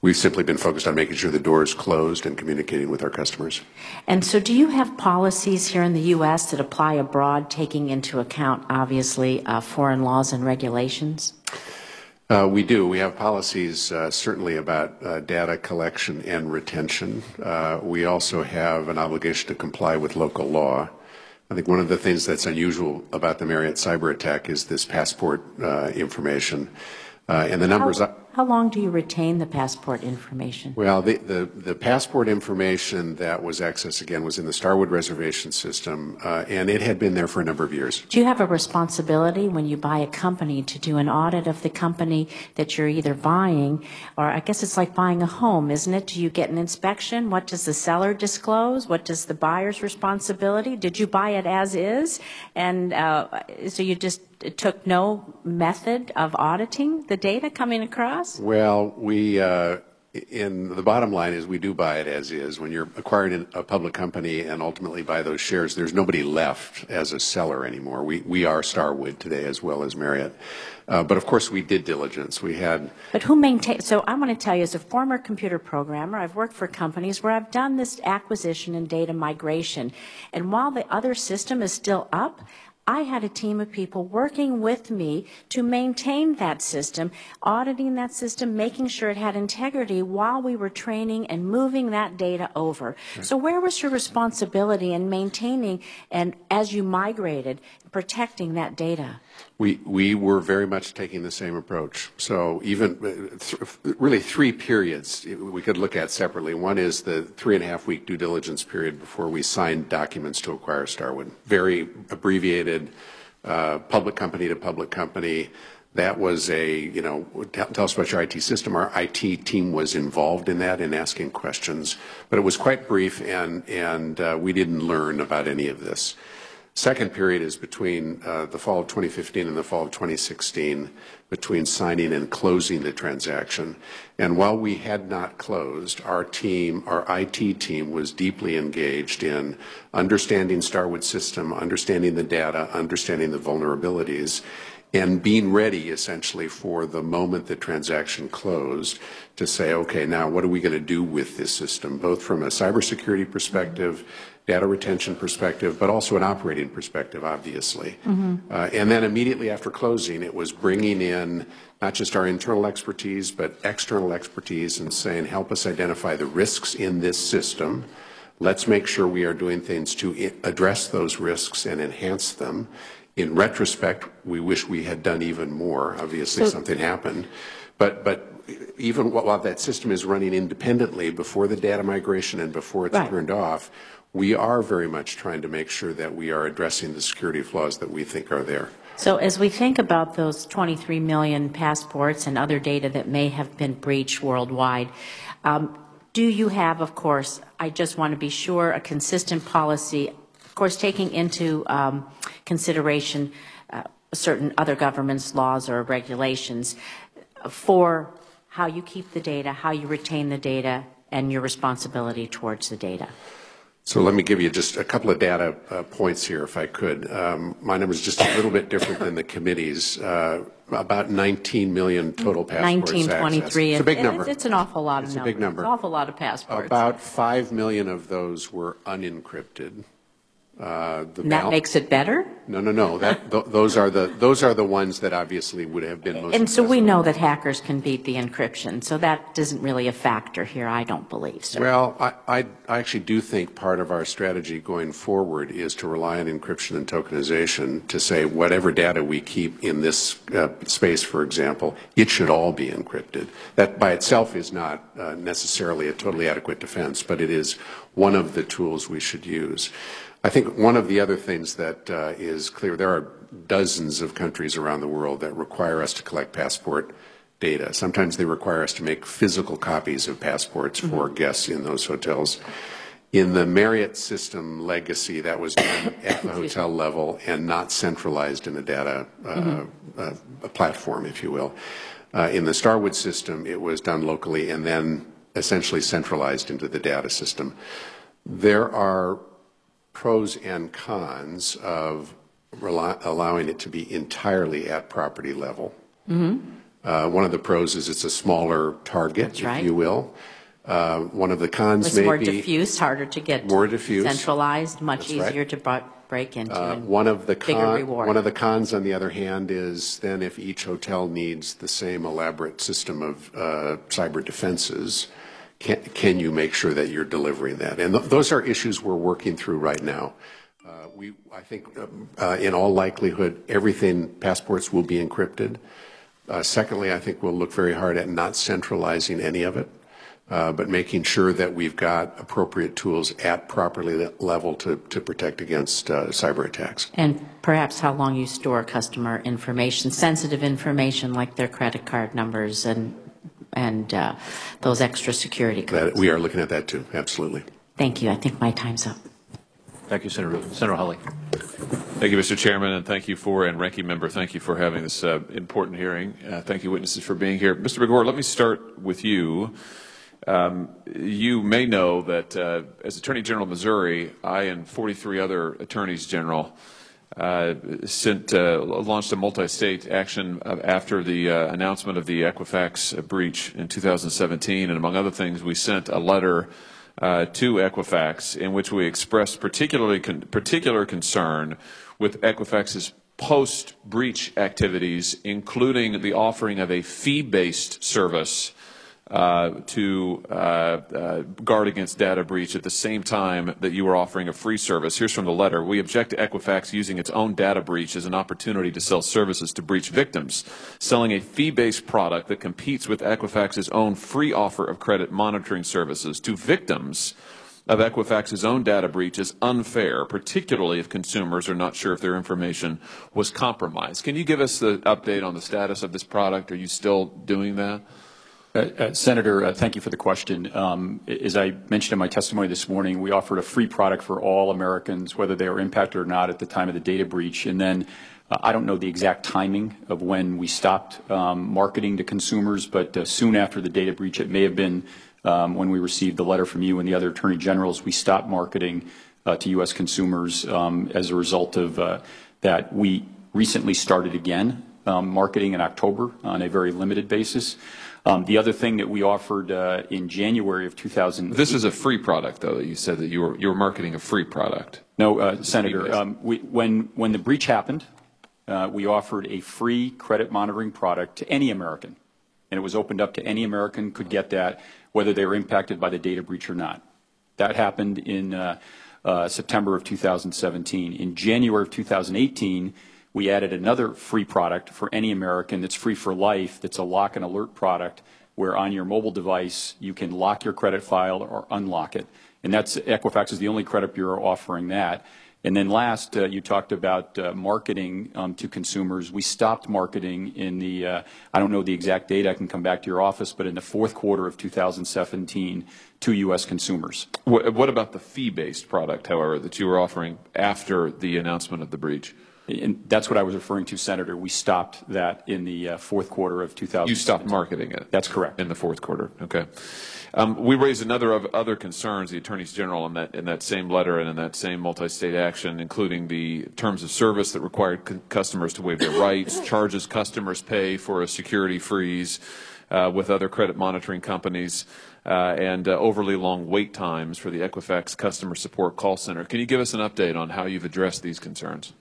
We've simply been focused on making sure the door is closed and communicating with our customers. And so do you have policies here in the U.S. that apply abroad, taking into account, obviously, foreign laws and regulations? We do. We have policies certainly about data collection and retention. We also have an obligation to comply with local law. I think one of the things that's unusual about the Marriott cyber attack is this passport information. And the numbers... How long do you retain the passport information? Well, the passport information that was accessed, again, was in the Starwood reservation system, and it had been there for a number of years. Do you have a responsibility when you buy a company to do an audit of the company that you're either buying, or I guess it's like buying a home, isn't it? Do you get an inspection? What does the seller disclose? What does the buyer's responsibility? Did you buy it as is? And so you just took no method of auditing the data coming across? Well, in the bottom line is we do buy it as is. When you're acquiring a public company and ultimately buy those shares, there's nobody left as a seller anymore. We are Starwood today as well as Marriott. But of course we did diligence. We had... But who maintains... So I want to tell you, as a former computer programmer, I've worked for companies where I've done this acquisition and data migration. And while the other system is still up, I had a team of people working with me to maintain that system, auditing that system, making sure it had integrity while we were training and moving that data over. Right. So where was your responsibility in maintaining, and as you migrated, protecting that data? We were very much taking the same approach. So even really 3 periods we could look at separately. One is the 3.5-week due diligence period before we signed documents to acquire Starwood. Very abbreviated, public company to public company. That was tell us about your IT system. Our IT team was involved in that, in asking questions. But it was quite brief, and we didn't learn about any of this. Second period is between the fall of 2015 and the fall of 2016, between signing and closing the transaction. And while we had not closed, our IT team was deeply engaged in understanding Starwood's system, understanding the data, understanding the vulnerabilities, and being ready essentially for the moment the transaction closed to say, okay, now what are we going to do with this system, both from a cybersecurity perspective, data retention perspective, but also an operating perspective, obviously. Mm-hmm. And then immediately after closing, it was bringing in not just our internal expertise, but external expertise, and saying, help us identify the risks in this system. Let's make sure we are doing things to address those risks and enhance them. In retrospect, we wish we had done even more. Obviously, something happened. But even while that system is running independently before the data migration and before it's turned off, we are very much trying to make sure that we are addressing the security flaws that we think are there. So as we think about those 23 million passports and other data that may have been breached worldwide, do you have, of course, I just want to be sure, a consistent policy, of course, taking into consideration certain other governments' laws or regulations for how you keep the data, how you retain the data, and your responsibility towards the data? So let me give you just a couple of data points here, if I could. My number is just a little bit different than the committee's. About 19 million total passports. 1923. It's a big number. It's an awful lot of numbers. It's a big number. It's an awful lot of passports. About 5 million of those were unencrypted. And that makes it better? No. Those are the ones that obviously would have been most. And so we know that hackers can beat the encryption. So that isn't really a factor here, I don't believe. Sir. Well, I actually do think part of our strategy going forward is to rely on encryption and tokenization to say whatever data we keep in this space, for example, it should all be encrypted. That by itself is not necessarily a totally adequate defense, but it is one of the tools we should use. I think one of the other things that is clear, there are dozens of countries around the world that require us to collect passport data. Sometimes they require us to make physical copies of passports for guests in those hotels. In the Marriott system legacy, that was done at the hotel level and not centralized in a data a platform, if you will. In the Starwood system, it was done locally and then essentially centralized into the data system. There are pros and cons of allowing it to be entirely at property level. One of the pros is it's a smaller target, if you will. One of the cons It's may more be diffuse, harder to get centralized, much easier to break into. One of the reward. One of the cons, on the other hand, is then if each hotel needs the same elaborate system of cyber defenses, can you make sure that you're delivering that? And those are issues we're working through right now. I think, in all likelihood, passports will be encrypted. Secondly, I think we'll look very hard at not centralizing any of it, but making sure that we've got appropriate tools at properly level to protect against cyber attacks. And perhaps how long you store customer information, sensitive information like their credit card numbers and those extra security codes. We are looking at that too, absolutely. Thank you. I think my time's up. Thank you, Senator. Senator Hawley. Thank you, Mr. Chairman, and thank you and Ranking Member, thank you for having this important hearing. Thank you, witnesses, for being here. Mr. Begor, let me start with you. You may know that as Attorney General of Missouri, I and 43 other attorneys general launched a multi-state action after the announcement of the Equifax breach in 2017, and among other things, we sent a letter to Equifax in which we expressed particular concern with Equifax's post-breach activities, including the offering of a fee-based service to guard against data breach at the same time that you were offering a free service. Here's from the letter. We object to Equifax using its own data breach as an opportunity to sell services to breach victims. Selling a fee-based product that competes with Equifax's own free offer of credit monitoring services to victims of Equifax's own data breach is unfair, particularly if consumers are not sure if their information was compromised. Can you give us the update on the status of this product? Are you still doing that? Senator, thank you for the question. As I mentioned in my testimony this morning, we offered a free product for all Americans, whether they were impacted or not at the time of the data breach. And then I don't know the exact timing of when we stopped marketing to consumers, but soon after the data breach, it may have been when we received the letter from you and the other attorney generals, we stopped marketing to U.S. consumers as a result of that. We recently started again marketing in October on a very limited basis. The other thing that we offered in January of 2000. This is a free product, though. You said that you were marketing a free product. No, Senator. When the breach happened, we offered a free credit monitoring product to any American, and it was opened up to any American could get that, whether they were impacted by the data breach or not. That happened in September of 2017. In January of 2018. We added another free product for any American that's free for life, that's a lock and alert product where on your mobile device you can lock your credit file or unlock it. And that's Equifax is the only credit bureau offering that. And then last, you talked about marketing to consumers. We stopped marketing in the, I don't know the exact date, I can come back to your office, but in the fourth quarter of 2017 to U.S. consumers. What about the fee-based product, however, that you were offering after the announcement of the breach? And that's what I was referring to, Senator. We stopped that in the fourth quarter of 2017. You stopped marketing it? That's correct. In the fourth quarter. Okay. We raised another of other concerns, the attorneys general, in that same letter and in that same multi-state action, including the terms of service that required customers to waive their rights, charges customers pay for a security freeze with other credit monitoring companies, and overly long wait times for the Equifax customer support call center. Can you give us an update on how you've addressed these concerns?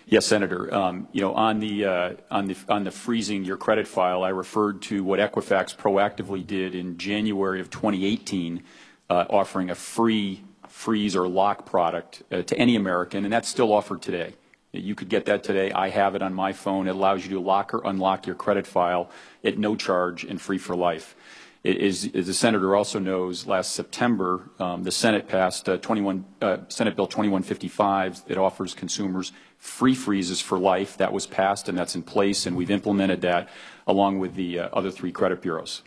Yes, Senator. You know, on the freezing your credit file, I referred to what Equifax proactively did in January of 2018, offering a free freeze or lock product to any American, and that's still offered today. You could get that today. I have it on my phone. It allows you to lock or unlock your credit file at no charge and free for life. As the Senator also knows, last September, the Senate passed Senate Bill 2155 that offers consumers free freezes for life. That was passed and that's in place, and we've implemented that along with the other three credit bureaus.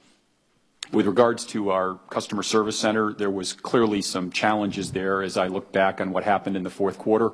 With regards to our customer service center, there was clearly some challenges there as I look back on what happened in the fourth quarter.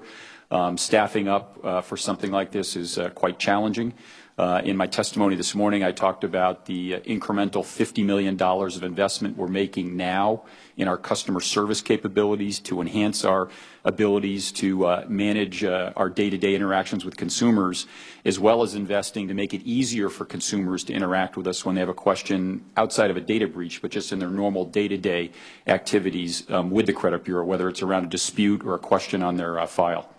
Staffing up for something like this is quite challenging. In my testimony this morning, I talked about the incremental $50 million of investment we're making now in our customer service capabilities to enhance our abilities to manage our day-to-day interactions with consumers, as well as investing to make it easier for consumers to interact with us when they have a question outside of a data breach, but just in their normal day-to-day activities with the credit bureau, whether it's around a dispute or a question on their file.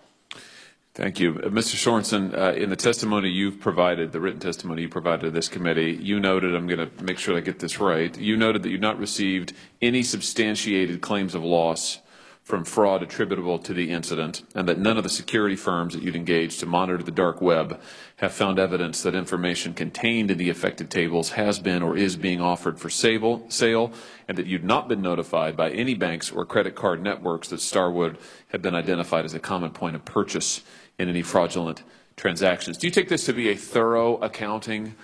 Thank you. Mr. Sorensen, in the testimony you've provided, the written testimony you provided to this committee, you noted, I'm going to make sure I get this right, you noted that you've not received any substantiated claims of loss from fraud attributable to the incident, and that none of the security firms that you'd engaged to monitor the dark web have found evidence that information contained in the affected tables has been or is being offered for sale, and that you'd not been notified by any banks or credit card networks that Starwood had been identified as a common point of purchase in any fraudulent transactions. Do you take this to be a thorough accounting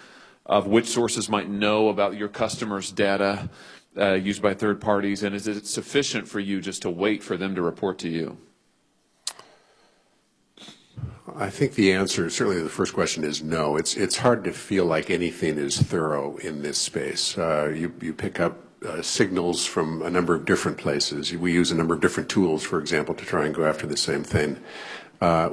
of which sources might know about your customers' data used by third parties, and is it sufficient for you just to wait for them to report to you? I think the answer, certainly the first question, is no. It's hard to feel like anything is thorough in this space. You pick up signals from a number of different places. We use a number of different tools, for example, to try and go after the same thing.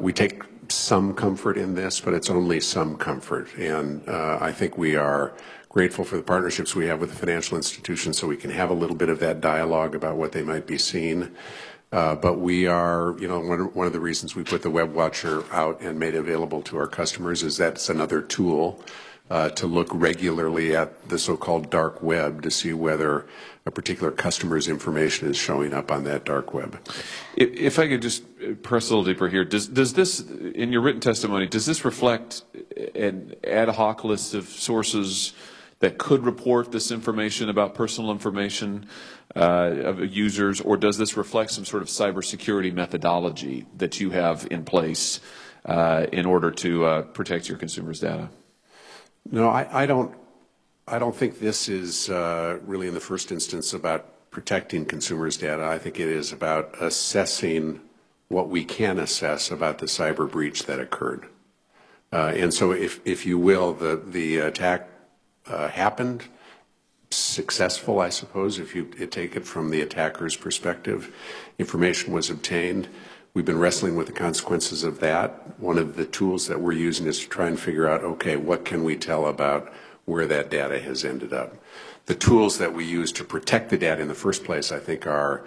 We take some comfort in this, but it's only some comfort. And I think we are grateful for the partnerships we have with the financial institutions so we can have a little bit of that dialogue about what they might be seeing. But we are, you know, one of the reasons we put the Web Watcher out and made it available to our customers is that's another tool to look regularly at the so-called dark web to see whether a particular customer's information is showing up on that dark web. If I could just press a little deeper here, does this, in your written testimony, does this reflect an ad hoc list of sources that could report this information about personal information of users, or does this reflect some sort of cybersecurity methodology that you have in place in order to protect your consumers' data? No, I don't think this is really in the first instance about protecting consumers' data. I think it is about assessing what we can assess about the cyber breach that occurred. And so if you will, the attack happened, successful, I suppose, if you take it from the attacker's perspective. Information was obtained. We've been wrestling with the consequences of that. One of the tools that we're using is to try and figure out, okay, what can we tell about where that data has ended up? The tools that we use to protect the data in the first place, I think, are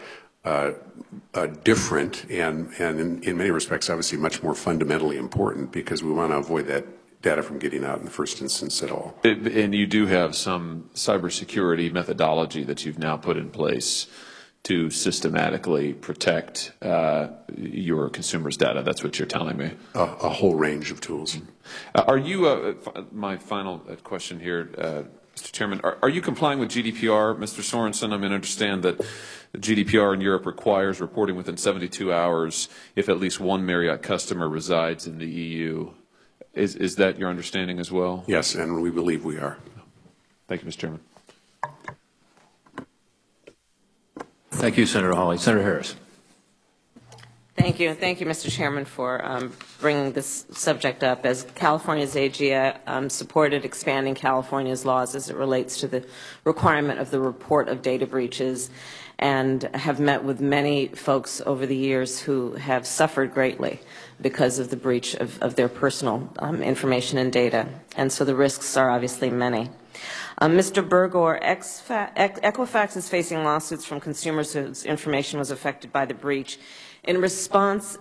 different and in many respects, obviously, much more fundamentally important because we want to avoid that data from getting out in the first instance at all. And you do have some cybersecurity methodology that you've now put in place to systematically protect your consumers' data. That's what you're telling me. A whole range of tools. Are you, my final question here, Mr. Chairman, are you complying with GDPR, Mr. Sorensen? I mean, I understand that GDPR in Europe requires reporting within 72 hours if at least one Marriott customer resides in the EU. Is that your understanding as well? Yes, and we believe we are. Thank you, Mr. Chairman. Thank you, Senator Hawley. Senator Harris. Thank you. Thank you, Mr. Chairman, for bringing this subject up. As California's AG, supported expanding California's laws as it relates to the requirement of the report of data breaches, and have met with many folks over the years who have suffered greatly because of the breach of their personal information and data. And so the risks are obviously many. Mr. Burgor, Equifax is facing lawsuits from consumers whose information was affected by the breach. In response,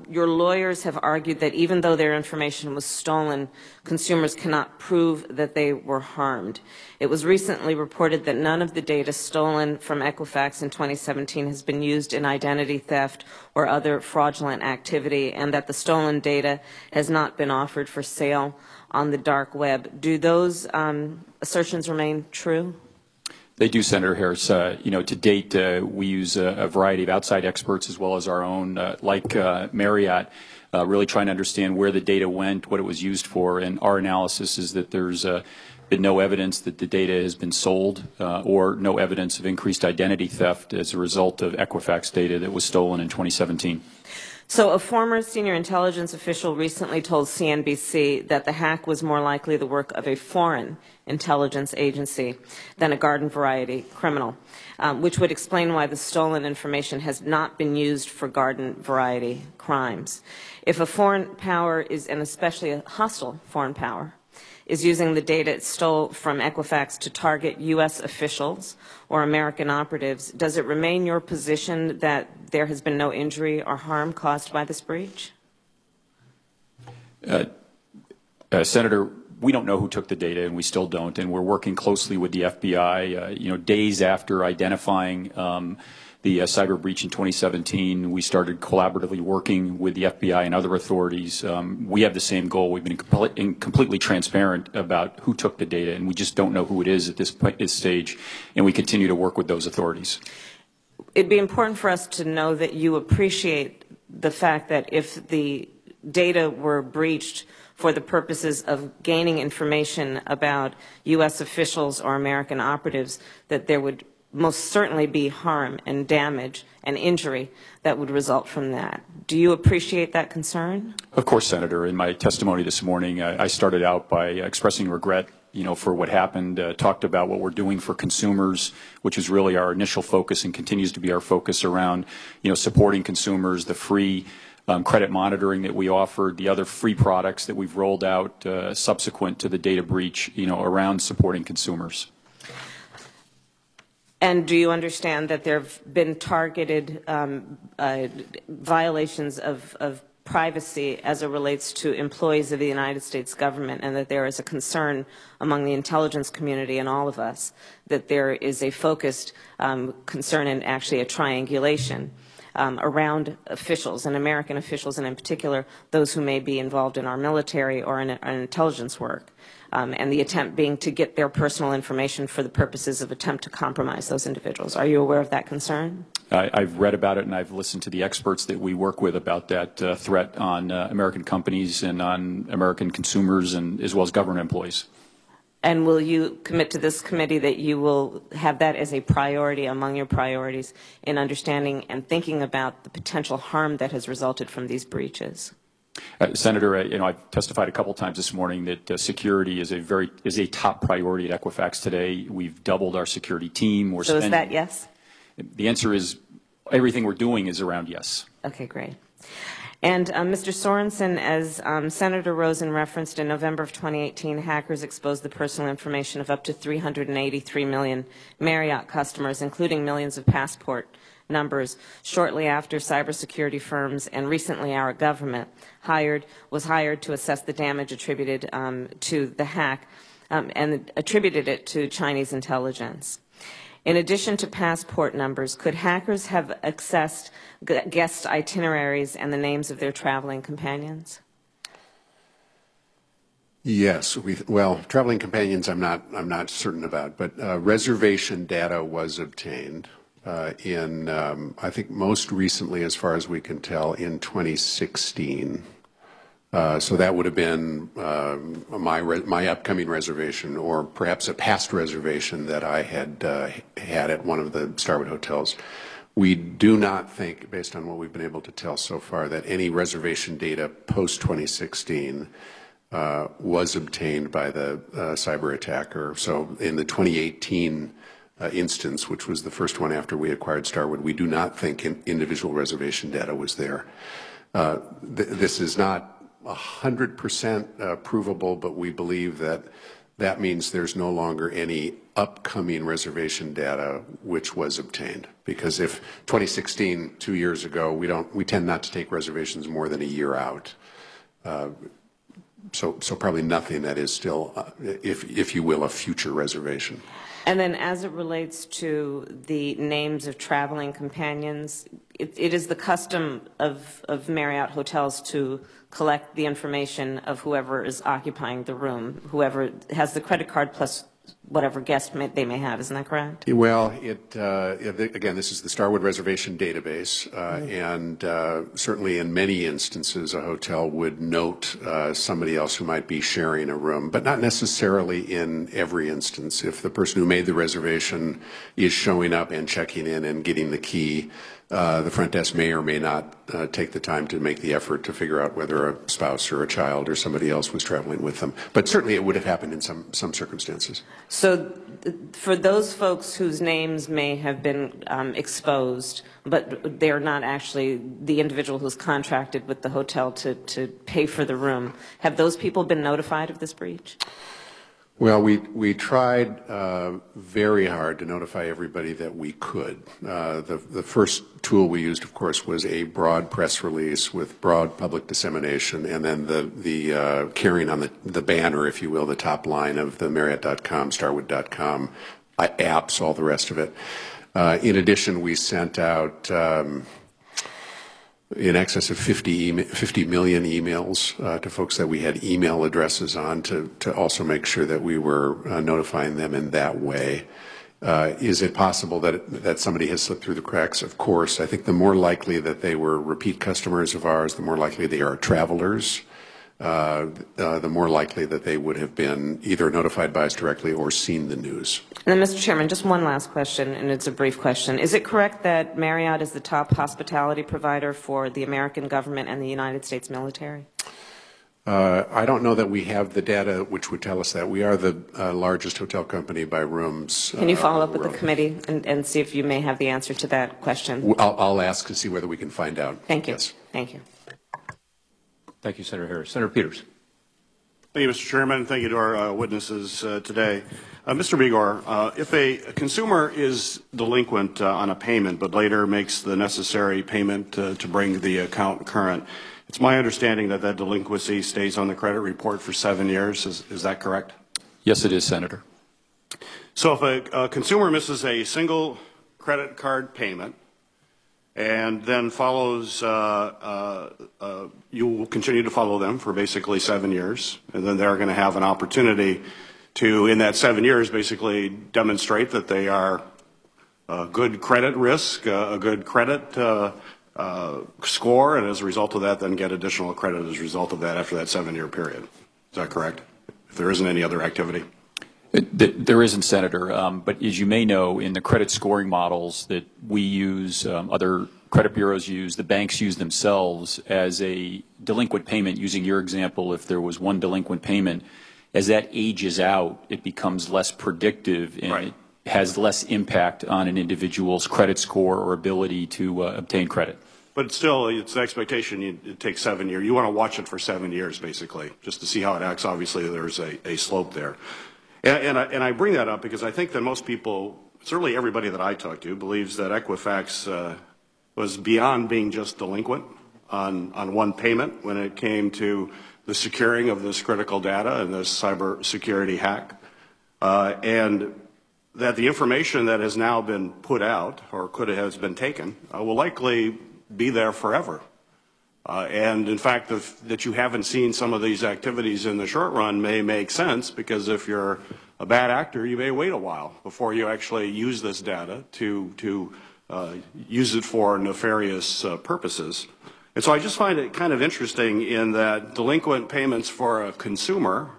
your lawyers have argued that even though their information was stolen, consumers cannot prove that they were harmed. It was recently reported that none of the data stolen from Equifax in 2017 has been used in identity theft or other fraudulent activity, and that the stolen data has not been offered for sale on the dark web. Do those assertions remain true? They do, Senator Harris. To date, we use a variety of outside experts as well as our own, like Marriott, really trying to understand where the data went, what it was used for, and our analysis is that there's been no evidence that the data has been sold or no evidence of increased identity theft as a result of Equifax data that was stolen in 2017. So a former senior intelligence official recently told CNBC that the hack was more likely the work of a foreign intelligence agency than a garden variety criminal, which would explain why the stolen information has not been used for garden variety crimes. If a foreign power is, and especially a hostile foreign power, is using the data it stole from Equifax to target U.S. officials or American operatives, does it remain your position that there has been no injury or harm caused by this breach? Senator, we don't know who took the data, and we still don't, and we're working closely with the FBI. Days after identifying the cyber breach in 2017, we started collaboratively working with the FBI and other authorities. We have the same goal. We've been completely transparent about who took the data, and we just don't know who it is at this stage, and we continue to work with those authorities. It'd be important for us to know that you appreciate the fact that if the data were breached for the purposes of gaining information about U.S. officials or American operatives, that there would most certainly be harm and damage and injury that would result from that. Do you appreciate that concern? Of course, Senator. In my testimony this morning, I started out by expressing regret, for what happened, talked about what we're doing for consumers, which is really our initial focus and continues to be our focus around, supporting consumers, the free credit monitoring that we offered, the other free products that we've rolled out subsequent to the data breach, around supporting consumers. And do you understand that there have been targeted violations of privacy as it relates to employees of the United States government, and that there is a concern among the intelligence community and all of us that there is a focused concern and actually a triangulation around officials, and American officials, and in particular those who may be involved in our military or in intelligence work, and the attempt being to get their personal information for the purposes of attempt to compromise those individuals. Are you aware of that concern? I've read about it, and I've listened to the experts that we work with about that threat on American companies and on American consumers, and as well as government employees. And will you commit to this committee that you will have that as a priority among your priorities in understanding and thinking about the potential harm that has resulted from these breaches? Senator, I've testified a couple times this morning that security is a top priority at Equifax today. We've doubled our security team. So is that yes? The answer is everything we're doing is around yes. Okay, great. And Mr. Sorensen, as Senator Rosen referenced, in November of 2018, hackers exposed the personal information of up to 383 million Marriott customers, including millions of passport numbers, shortly after cybersecurity firms and recently our government was hired to assess the damage attributed to the hack and attributed it to Chinese intelligence. In addition to passport numbers, could hackers have accessed guest itineraries and the names of their traveling companions? Yes. Well, traveling companions I'm not certain about, but reservation data was obtained in, I think most recently, as far as we can tell, in 2016. So that would have been my upcoming reservation, or perhaps a past reservation that I had had at one of the Starwood hotels. We do not think, based on what we've been able to tell so far, that any reservation data post-2016 was obtained by the cyber attacker. So in the 2018 instance, which was the first one after we acquired Starwood, we do not think individual reservation data was there. This is not 100% provable, but we believe that that means there's no longer any upcoming reservation data which was obtained. Because if 2016, 2 years ago, we tend not to take reservations more than a year out. So probably nothing that is still, if you will, a future reservation. And then as it relates to the names of traveling companions, it is the custom of Marriott hotels to collect the information of whoever is occupying the room, whoever has the credit card plus whatever guest they may have. Isn't that correct? Well, again, this is the Starwood Reservation database, and certainly in many instances, a hotel would note somebody else who might be sharing a room, but not necessarily in every instance. If the person who made the reservation is showing up and checking in and getting the key, the front desk may or may not take the time to make the effort to figure out whether a spouse or a child or somebody else was traveling with them. But certainly it would have happened in some circumstances. So for those folks whose names may have been exposed, but they're not actually the individual who's contracted with the hotel to pay for the room, have those people been notified of this breach? Well, we tried very hard to notify everybody that we could. The first tool we used, of course, was a broad press release with broad public dissemination, and then the carrying on the banner, if you will, the top line of the Marriott.com, Starwood.com apps, all the rest of it. In addition, we sent out in excess of 50 million emails to folks that we had email addresses on to also make sure that we were notifying them in that way. Is it possible that somebody has slipped through the cracks? Of course. I think the more likely that they were repeat customers of ours, the more likely they are travelers, the more likely that they would have been either notified by us directly or seen the news. And then, Mr. Chairman, just one last question, and it's a brief question. Is it correct that Marriott is the top hospitality provider for the American government and the United States military? I don't know that we have the data which would tell us that. We are the largest hotel company by rooms. Can you follow up with the committee and see if you may have the answer to that question? I'll ask to see whether we can find out. Thank you. Yes. Thank you. Thank you, Senator Harris. Senator Peters. Thank you, Mr. Chairman. Thank you to our witnesses today. Mr. Begor, if a consumer is delinquent on a payment but later makes the necessary payment to bring the account current, it's my understanding that that delinquency stays on the credit report for 7 years. Is that correct? Yes, it is, Senator. So if a consumer misses a single credit card payment and then follows, you will continue to follow them for basically 7 years, and then they're going to have an opportunity to, in that 7 years, basically demonstrate that they are a good credit risk, a good credit score, and as a result of that, then get additional credit as a result of that after that 7-year period. Is that correct? If there isn't any other activity? There isn't, Senator, but as you may know, in the credit scoring models that we use, other credit bureaus use, the banks use themselves as a delinquent payment, using your example, if there was one delinquent payment, as that ages out, it becomes less predictive and right. It has less impact on an individual's credit score or ability to obtain credit. But still, it's the expectation it takes 7 years. You want to watch it for 7 years, basically, just to see how it acts. Obviously, there's a slope there. And I bring that up because I think that most people, certainly everybody that I talk to, believes that Equifax was beyond being just delinquent on one payment when it came to the securing of this critical data and this cybersecurity hack, and that the information that has now been put out or has been taken will likely be there forever. And in fact, that you haven't seen some of these activities in the short run may make sense, because if you're a bad actor, you may wait a while before you actually use this data to use it for nefarious purposes. And so I just find it kind of interesting in that delinquent payments for a consumer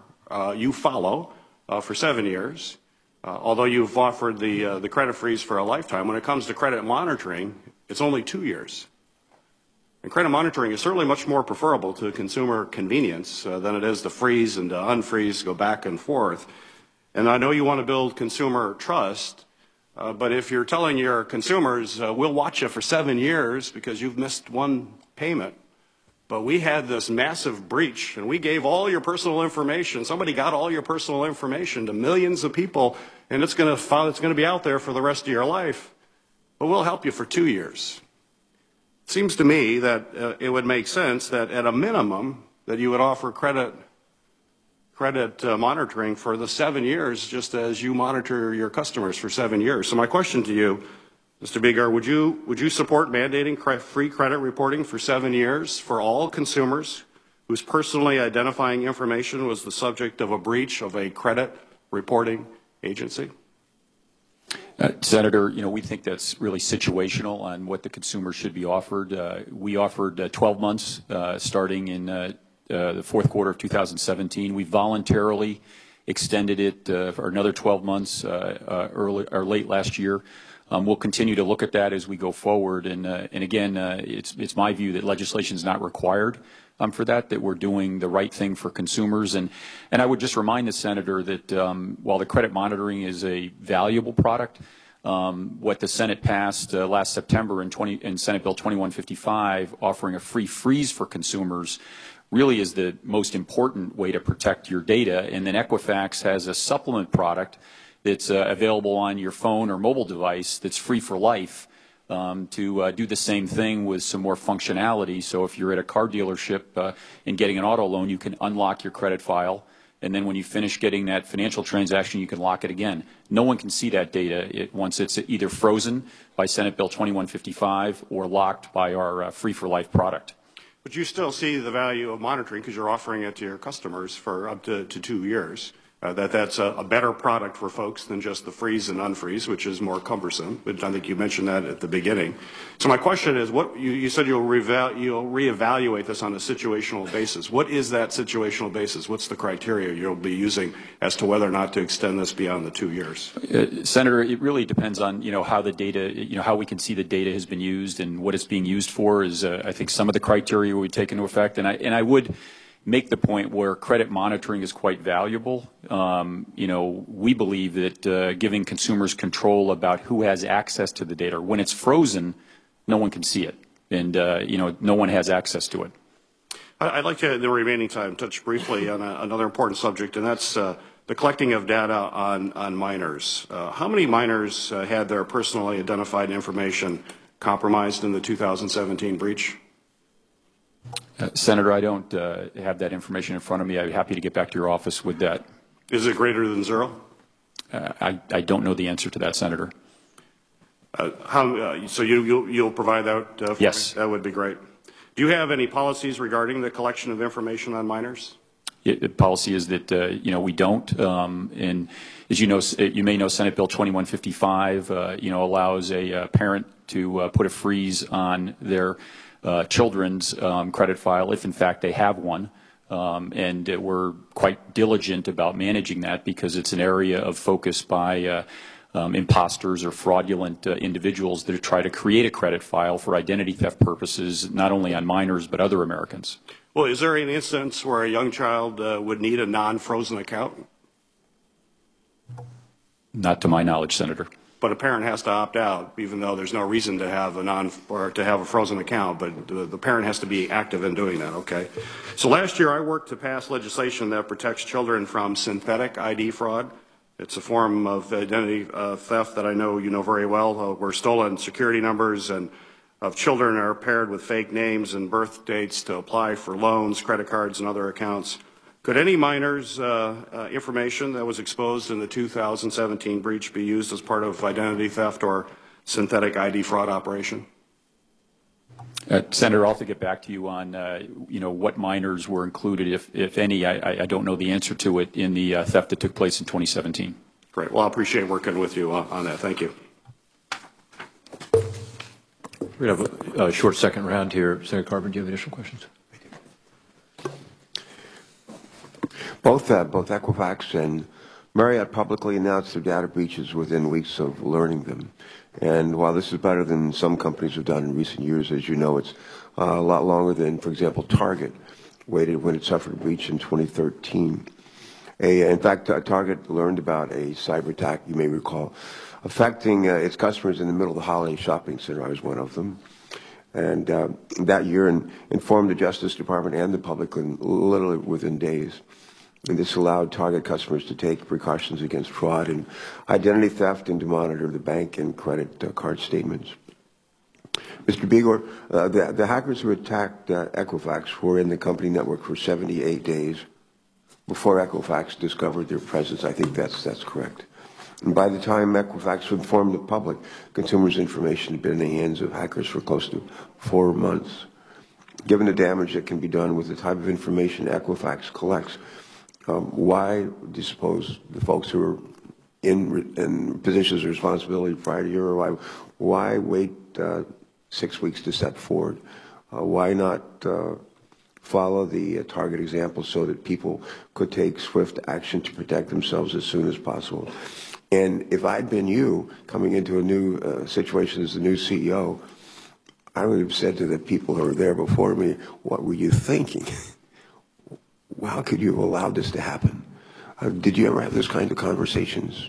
you follow for 7 years, although you've offered the credit freeze for a lifetime. When it comes to credit monitoring, it's only 2 years. And credit monitoring is certainly much more preferable to consumer convenience than it is to freeze and to unfreeze, go back and forth. And I know you want to build consumer trust, but if you're telling your consumers, we'll watch you for 7 years because you've missed one payment, but we had this massive breach and we gave all your personal information, somebody got all your personal information to millions of people, and it's going to be out there for the rest of your life, but we'll help you for 2 years. It seems to me that it would make sense that at a minimum that you would offer credit monitoring for the 7 years, just as you monitor your customers for 7 years. So my question to you, Mr. Begor, would you support mandating free credit reporting for 7 years for all consumers whose personally identifying information was the subject of a breach of a credit reporting agency? Senator, we think that's really situational on what the consumer should be offered. We offered 12 months starting in the fourth quarter of 2017. We voluntarily extended it for another 12 months early or late last year. We'll continue to look at that as we go forward. And again, it's my view that legislation is not required for that we're doing the right thing for consumers. And I would just remind the Senator that while the credit monitoring is a valuable product, what the Senate passed last September in Senate Bill 2155, offering a free freeze for consumers, really is the most important way to protect your data. And then Equifax has a supplement product that's available on your phone or mobile device that's free for life to do the same thing with some more functionality. So if you're at a car dealership and getting an auto loan, you can unlock your credit file, and then when you finish getting that financial transaction, you can lock it again. No one can see that data once it's either frozen by Senate Bill 2155 or locked by our Free for Life product. But you still see the value of monitoring because you're offering it to your customers for up to 2 years. That's a better product for folks than just the freeze and unfreeze, which is more cumbersome. But I think you mentioned that at the beginning. So my question is, what you said you'll reevaluate this on a situational basis. What is that situational basis? What's the criteria you'll be using as to whether or not to extend this beyond the 2 years? Senator, it really depends on how the data, how we can see the data has been used and what it's being used for. Is I think some of the criteria we take into effect, and I would make the point where credit monitoring is quite valuable. We believe that giving consumers control about who has access to the data. When it's frozen, no one can see it, and no one has access to it. I'd like to, in the remaining time, touch briefly on another important subject, and that's the collecting of data on minors. How many minors had their personally identified information compromised in the 2017 breach? Senator, I don't have that information in front of me. I'd be happy to get back to your office with that. Is it greater than 0? I don't know the answer to that, Senator. So you'll provide that for yes. me? That would be great. Do you have any policies regarding the collection of information on minors? The policy is that we don't. And as you may know, Senate Bill 2155 allows a parent to put a freeze on their children's credit file if in fact they have one, and we're quite diligent about managing that because it's an area of focus by imposters or fraudulent individuals that try to create a credit file for identity theft purposes, not only on minors but other Americans. Well, is there an instance where a young child would need a non-frozen account? Not to my knowledge, Senator. But a parent has to opt out, even though there's no reason to have a frozen account. But the parent has to be active in doing that. Okay. So last year I worked to pass legislation that protects children from synthetic ID fraud. It's a form of identity theft that I know you know very well, where stolen security numbers of children are paired with fake names and birth dates to apply for loans, credit cards, and other accounts. Could any minor's information that was exposed in the 2017 breach be used as part of identity theft or synthetic ID fraud operation? Senator, I'll have to get back to you on what minors were included, if any. I don't know the answer to it in the theft that took place in 2017. Great. Well, I appreciate working with you on that. Thank you. We're going to have a short second round here. Senator Carbon, do you have additional questions? Both Equifax and Marriott publicly announced their data breaches within weeks of learning them. And while this is better than some companies have done in recent years, as you know, it's a lot longer than, for example, Target waited when it suffered a breach in 2013. In fact, Target learned about a cyber attack, you may recall, affecting its customers in the middle of the holiday shopping center. I was one of them. And that year informed the Justice Department and the public literally within days. And this allowed Target customers to take precautions against fraud and identity theft and to monitor the bank and credit card statements. Mr. Begor, the hackers who attacked Equifax were in the company network for 78 days before Equifax discovered their presence. I think that's correct. And by the time Equifax informed the public, consumers' information had been in the hands of hackers for close to 4 months. Given the damage that can be done with the type of information Equifax collects, why do you suppose the folks who are in positions of responsibility prior to your arrival, why wait 6 weeks to step forward? Why not follow the target example so that people could take swift action to protect themselves as soon as possible? And if I'd been you coming into a new situation as the new CEO, I would have said to the people who were there before me, what were you thinking? How could you have allowed this to happen? Did you ever have this kind of conversations?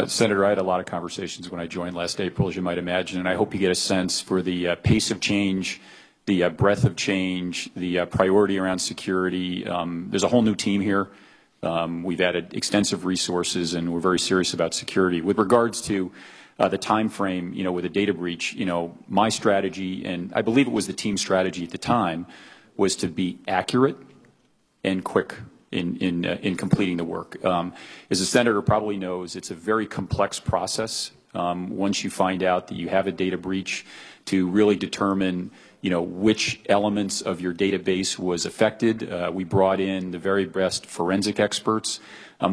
Senator, I had a lot of conversations when I joined last April, as you might imagine, and I hope you get a sense for the pace of change, the breadth of change, the priority around security. There's a whole new team here. We've added extensive resources, and we're very serious about security. With regards to the time frame, with a data breach, my strategy, and I believe it was the team's strategy at the time, was to be accurate and quick in completing the work. As the senator probably knows, it's a very complex process once you find out that you have a data breach to really determine which elements of your database was affected. We brought in the very best forensic experts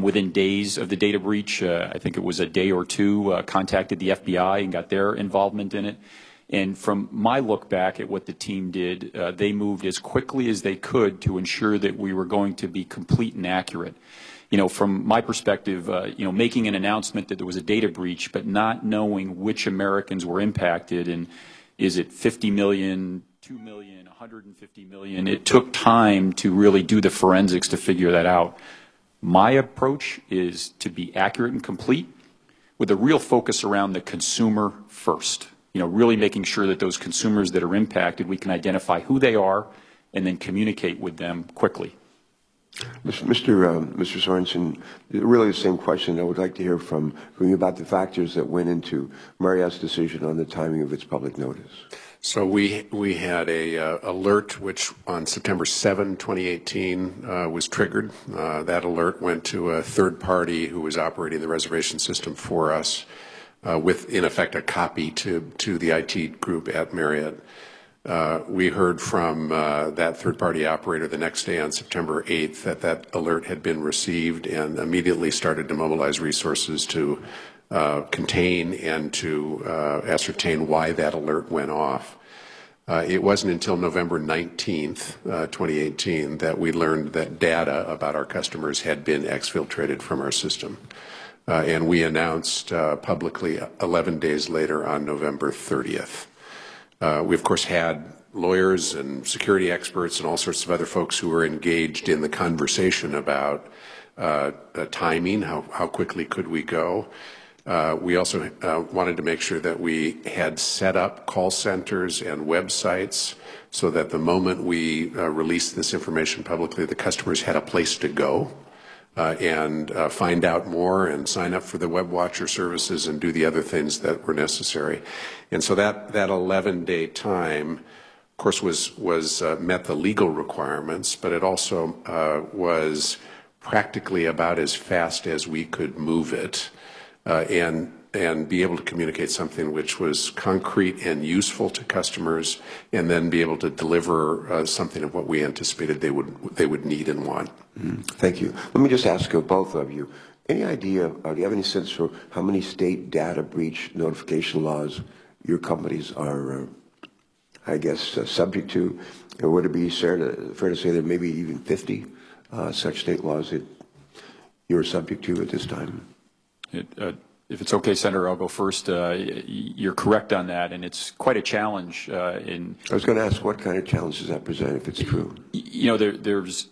within days of the data breach. I think it was a day or two, contacted the FBI and got their involvement in it. And from my look back at what the team did, they moved as quickly as they could to ensure that we were going to be complete and accurate. From my perspective, making an announcement that there was a data breach, but not knowing which Americans were impacted, and is it 50 million, 2 million, 150 million? It took time to really do the forensics to figure that out. My approach is to be accurate and complete with a real focus around the consumer first. Really making sure that those consumers that are impacted, we can identify who they are and then communicate with them quickly. Mr. Sorensen, really the same question. I would like to hear from you about the factors that went into Marriott's decision on the timing of its public notice. So we had a alert which on September 7, 2018 was triggered. That alert went to a third party who was operating the reservation system for us. With, in effect, a copy to the IT group at Marriott. We heard from that third-party operator the next day on September 8th that alert had been received and immediately started to mobilize resources to contain and to ascertain why that alert went off. It wasn't until November 19th, 2018, that we learned that data about our customers had been exfiltrated from our system. And we announced publicly 11 days later on November 30th. We, of course, had lawyers and security experts and all sorts of other folks who were engaged in the conversation about timing, how quickly could we go. We also wanted to make sure that we had set up call centers and websites so that the moment we released this information publicly, the customers had a place to go. And find out more and sign up for the web watcher services and do the other things that were necessary. And so that 11-day time, of course, was met the legal requirements, but it also was practically about as fast as we could move it and be able to communicate something which was concrete and useful to customers, and then be able to deliver something of what we anticipated they would need and want. Thank you. Let me just ask both of you, any idea, do you have any sense for how many state data breach notification laws your companies are, I guess, subject to? Or would it be fair to say there may be even 50 such state laws that you're subject to at this time? If it's okay, Senator, I'll go first. You're correct on that, and it's quite a challenge. I was going to ask, what kind of challenge does that present, if it's true? There's,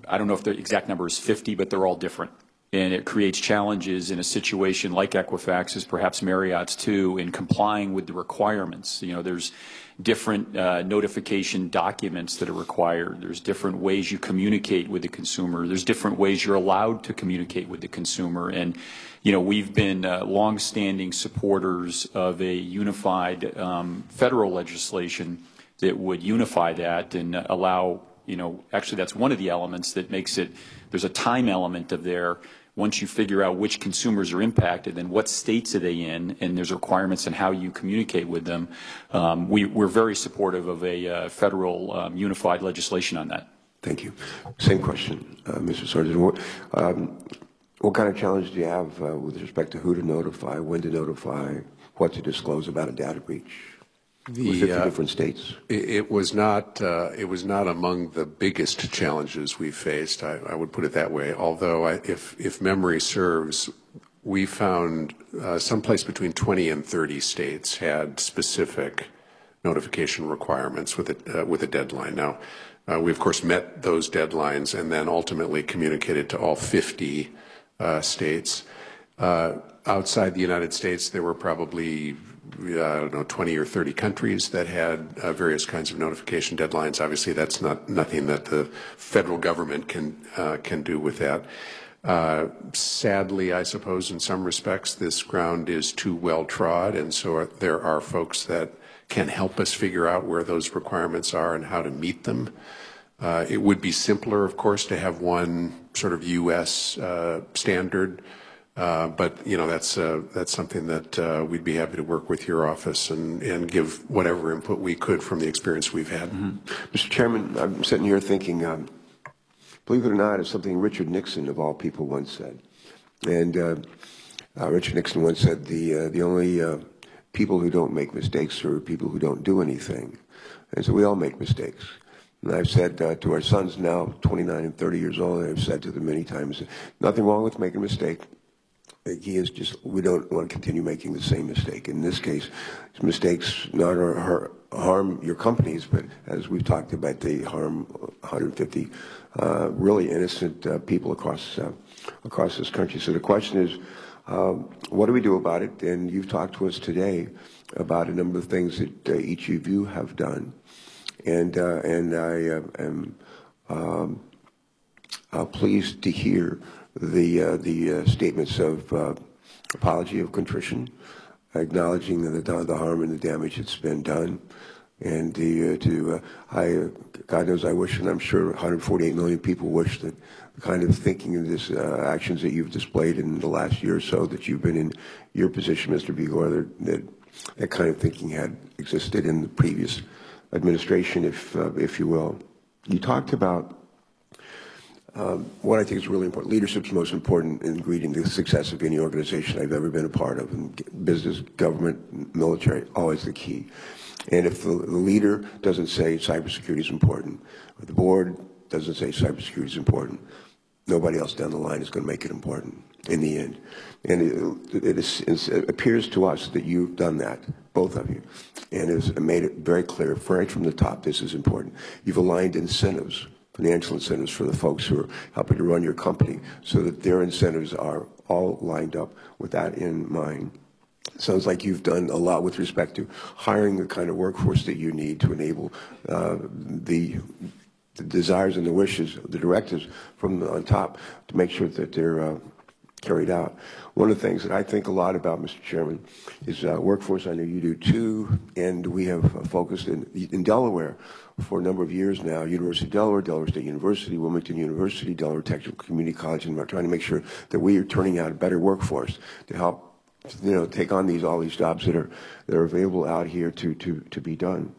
I don't know if the exact number is 50, but they're all different. And it creates challenges in a situation like Equifax's, perhaps Marriott's too, in complying with the requirements. There's different notification documents that are required. There's different ways you communicate with the consumer. There's different ways you're allowed to communicate with the consumer. And, we've been longstanding supporters of a unified federal legislation that would unify that and allow, actually that's one of the elements that makes it, there's a time element of there. Once you figure out which consumers are impacted, then what states are they in, and there's requirements on how you communicate with them. We're very supportive of a federal unified legislation on that. Thank you. Same question, Mr. Sargent. What kind of challenge do you have with respect to who to notify, when to notify, what to disclose about a data breach? With 50 different states. It was not among the biggest challenges we faced. I would put it that way. Although, if memory serves, we found someplace between 20 and 30 states had specific notification requirements with a deadline. Now, we of course met those deadlines and then ultimately communicated to all 50 states. Outside the United States, there were probably, I don't know, 20 or 30 countries that had various kinds of notification deadlines. Obviously, that's nothing that the federal government can do with that. Sadly, I suppose in some respects, this ground is too well trod, and so there are folks that can help us figure out where those requirements are and how to meet them. It would be simpler, of course, to have one sort of U.S. standard. But you know, that's something that we'd be happy to work with your office and give whatever input we could from the experience we've had. Mr. Chairman, I'm sitting here thinking, believe it or not, it's something Richard Nixon, of all people, once said. And Richard Nixon once said, the only people who don't make mistakes are people who don't do anything. And so we all make mistakes. And I've said to our sons now, 29 and 30 years old, and I've said to them many times, nothing wrong with making a mistake. The key is just we don't want to continue making the same mistake. In this case, mistakes not harm your companies, but as we've talked about, they harm 150 really innocent people across this country. So the question is, what do we do about it? And you've talked to us today about a number of things that each of you have done, and I am pleased to hear the statements of apology, of contrition, acknowledging the harm and the damage that's been done, and God knows I wish, and I'm sure 148 million people wish that the kind of thinking and this actions that you've displayed in the last year or so that you've been in your position, Mr. Vigor, that kind of thinking had existed in the previous administration, if you will. You talked about what I think is really important. Leadership's the most important ingredient, the success of any organization I've ever been a part of. And business, government, military, always the key. And if the leader doesn't say cybersecurity is important, or the board doesn't say cybersecurity is important, nobody else down the line is going to make it important in the end. And it appears to us that you've done that, both of you, and has made it very clear, right from the top, this is important. You've aligned incentives, financial incentives for the folks who are helping to run your company so that their incentives are all lined up with that in mind. It sounds like you've done a lot with respect to hiring the kind of workforce that you need to enable the desires and the wishes of the directives from on top to make sure that they're carried out. One of the things that I think a lot about, Mr. Chairman, is workforce. I know you do too, and we have focused in Delaware for a number of years now, University of Delaware, Delaware State University, Wilmington University, Delaware Technical Community College, and we're trying to make sure that we are turning out a better workforce to help, take on all these jobs that are available out here to be done.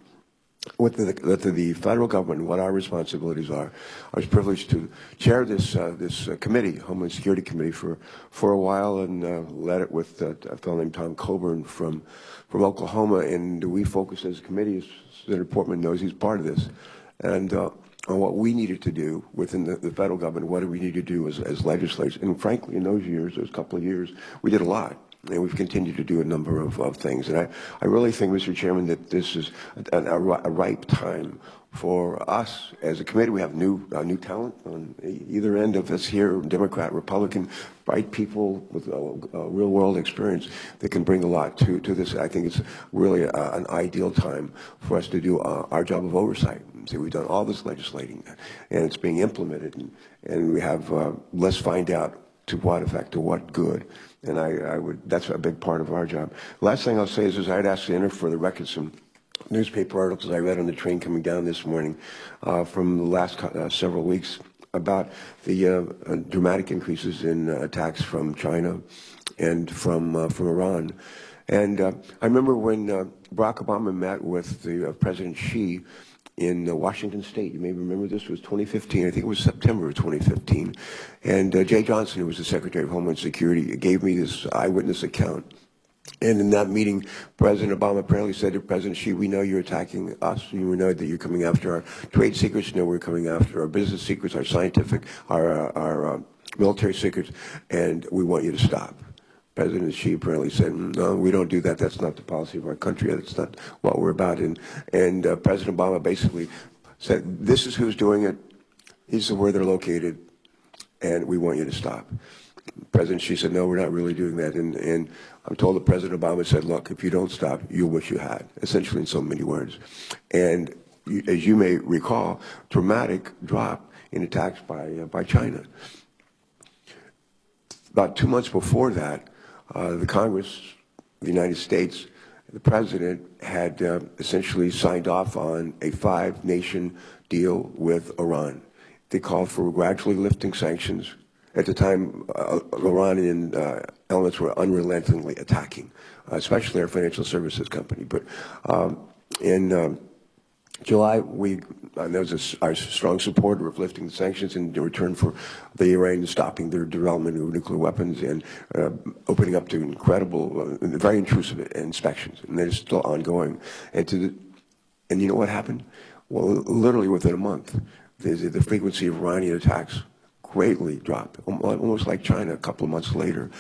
With the federal government, what our responsibilities are, I was privileged to chair this committee, Homeland Security Committee, for a while, and led it with a fellow named Tom Coburn from Oklahoma, and we focused as a committee, as Senator Portman knows, he's part of this, and on what we needed to do within the federal government, what do we need to do as legislators, and frankly, in those couple of years, we did a lot. And we've continued to do a number of things. And I really think, Mr. Chairman, that this is a ripe time for us as a committee. We have new talent on either end of us here, Democrat, Republican, bright people with real-world experience that can bring a lot to this. I think it's really an ideal time for us to do our job of oversight. See, we've done all this legislating, and it's being implemented. And we have, let's find out to what effect, to what good. And that's a big part of our job. Last thing I'll say is I'd ask to enter for the record some newspaper articles I read on the train coming down this morning from the last several weeks about the dramatic increases in attacks from China and from Iran. And I remember when Barack Obama met with President Xi in Washington State. You may remember this was 2015. I think it was September of 2015. And Jay Johnson, who was the Secretary of Homeland Security, gave me this eyewitness account. And in that meeting, President Obama apparently said to President Xi, we know you're attacking us. We know that you're coming after our trade secrets. You know we're coming after our business secrets, our scientific, our military secrets, and we want you to stop. President Xi apparently said, no, we don't do that. That's not the policy of our country. That's not what we're about. And President Obama basically said, this is who's doing it. These are where they're located, and we want you to stop. President Xi said, no, we're not really doing that. And I'm told that President Obama said, look, if you don't stop, you'll wish you had, essentially in so many words. And as you may recall, dramatic drop in attacks by China. About 2 months before that, the Congress of the United States, the President had essentially signed off on a 5-nation deal with Iran. They called for gradually lifting sanctions. At the time, Iranian elements were unrelentingly attacking, especially our financial services company. But in July, there was our strong supporter of lifting the sanctions in return for the Iranians stopping their development of nuclear weapons and opening up to incredible, very intrusive inspections, and they're still ongoing. And you know what happened? Well, literally within a month, the frequency of Iranian attacks greatly dropped, almost like China a couple of months later.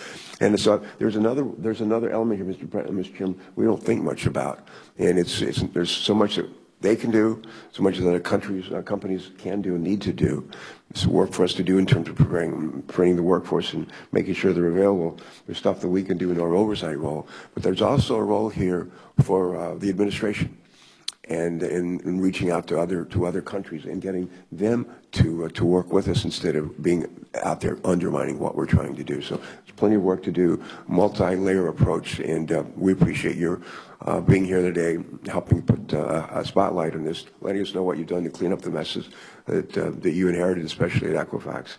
And so there's another element here, Mr. Chairman, we don't think much about, and there's so much that they can do, so much that companies can do and need to do. There's work for us to do in terms of training the workforce and making sure they're available. There's stuff that we can do in our oversight role, but there's also a role here for the administration and in reaching out to other countries and getting them to work with us instead of being out there undermining what we're trying to do. So there's plenty of work to do, multi-layer approach, and we appreciate your being here today, helping put a spotlight on this, letting us know what you've done to clean up the messes that you inherited, especially at Equifax.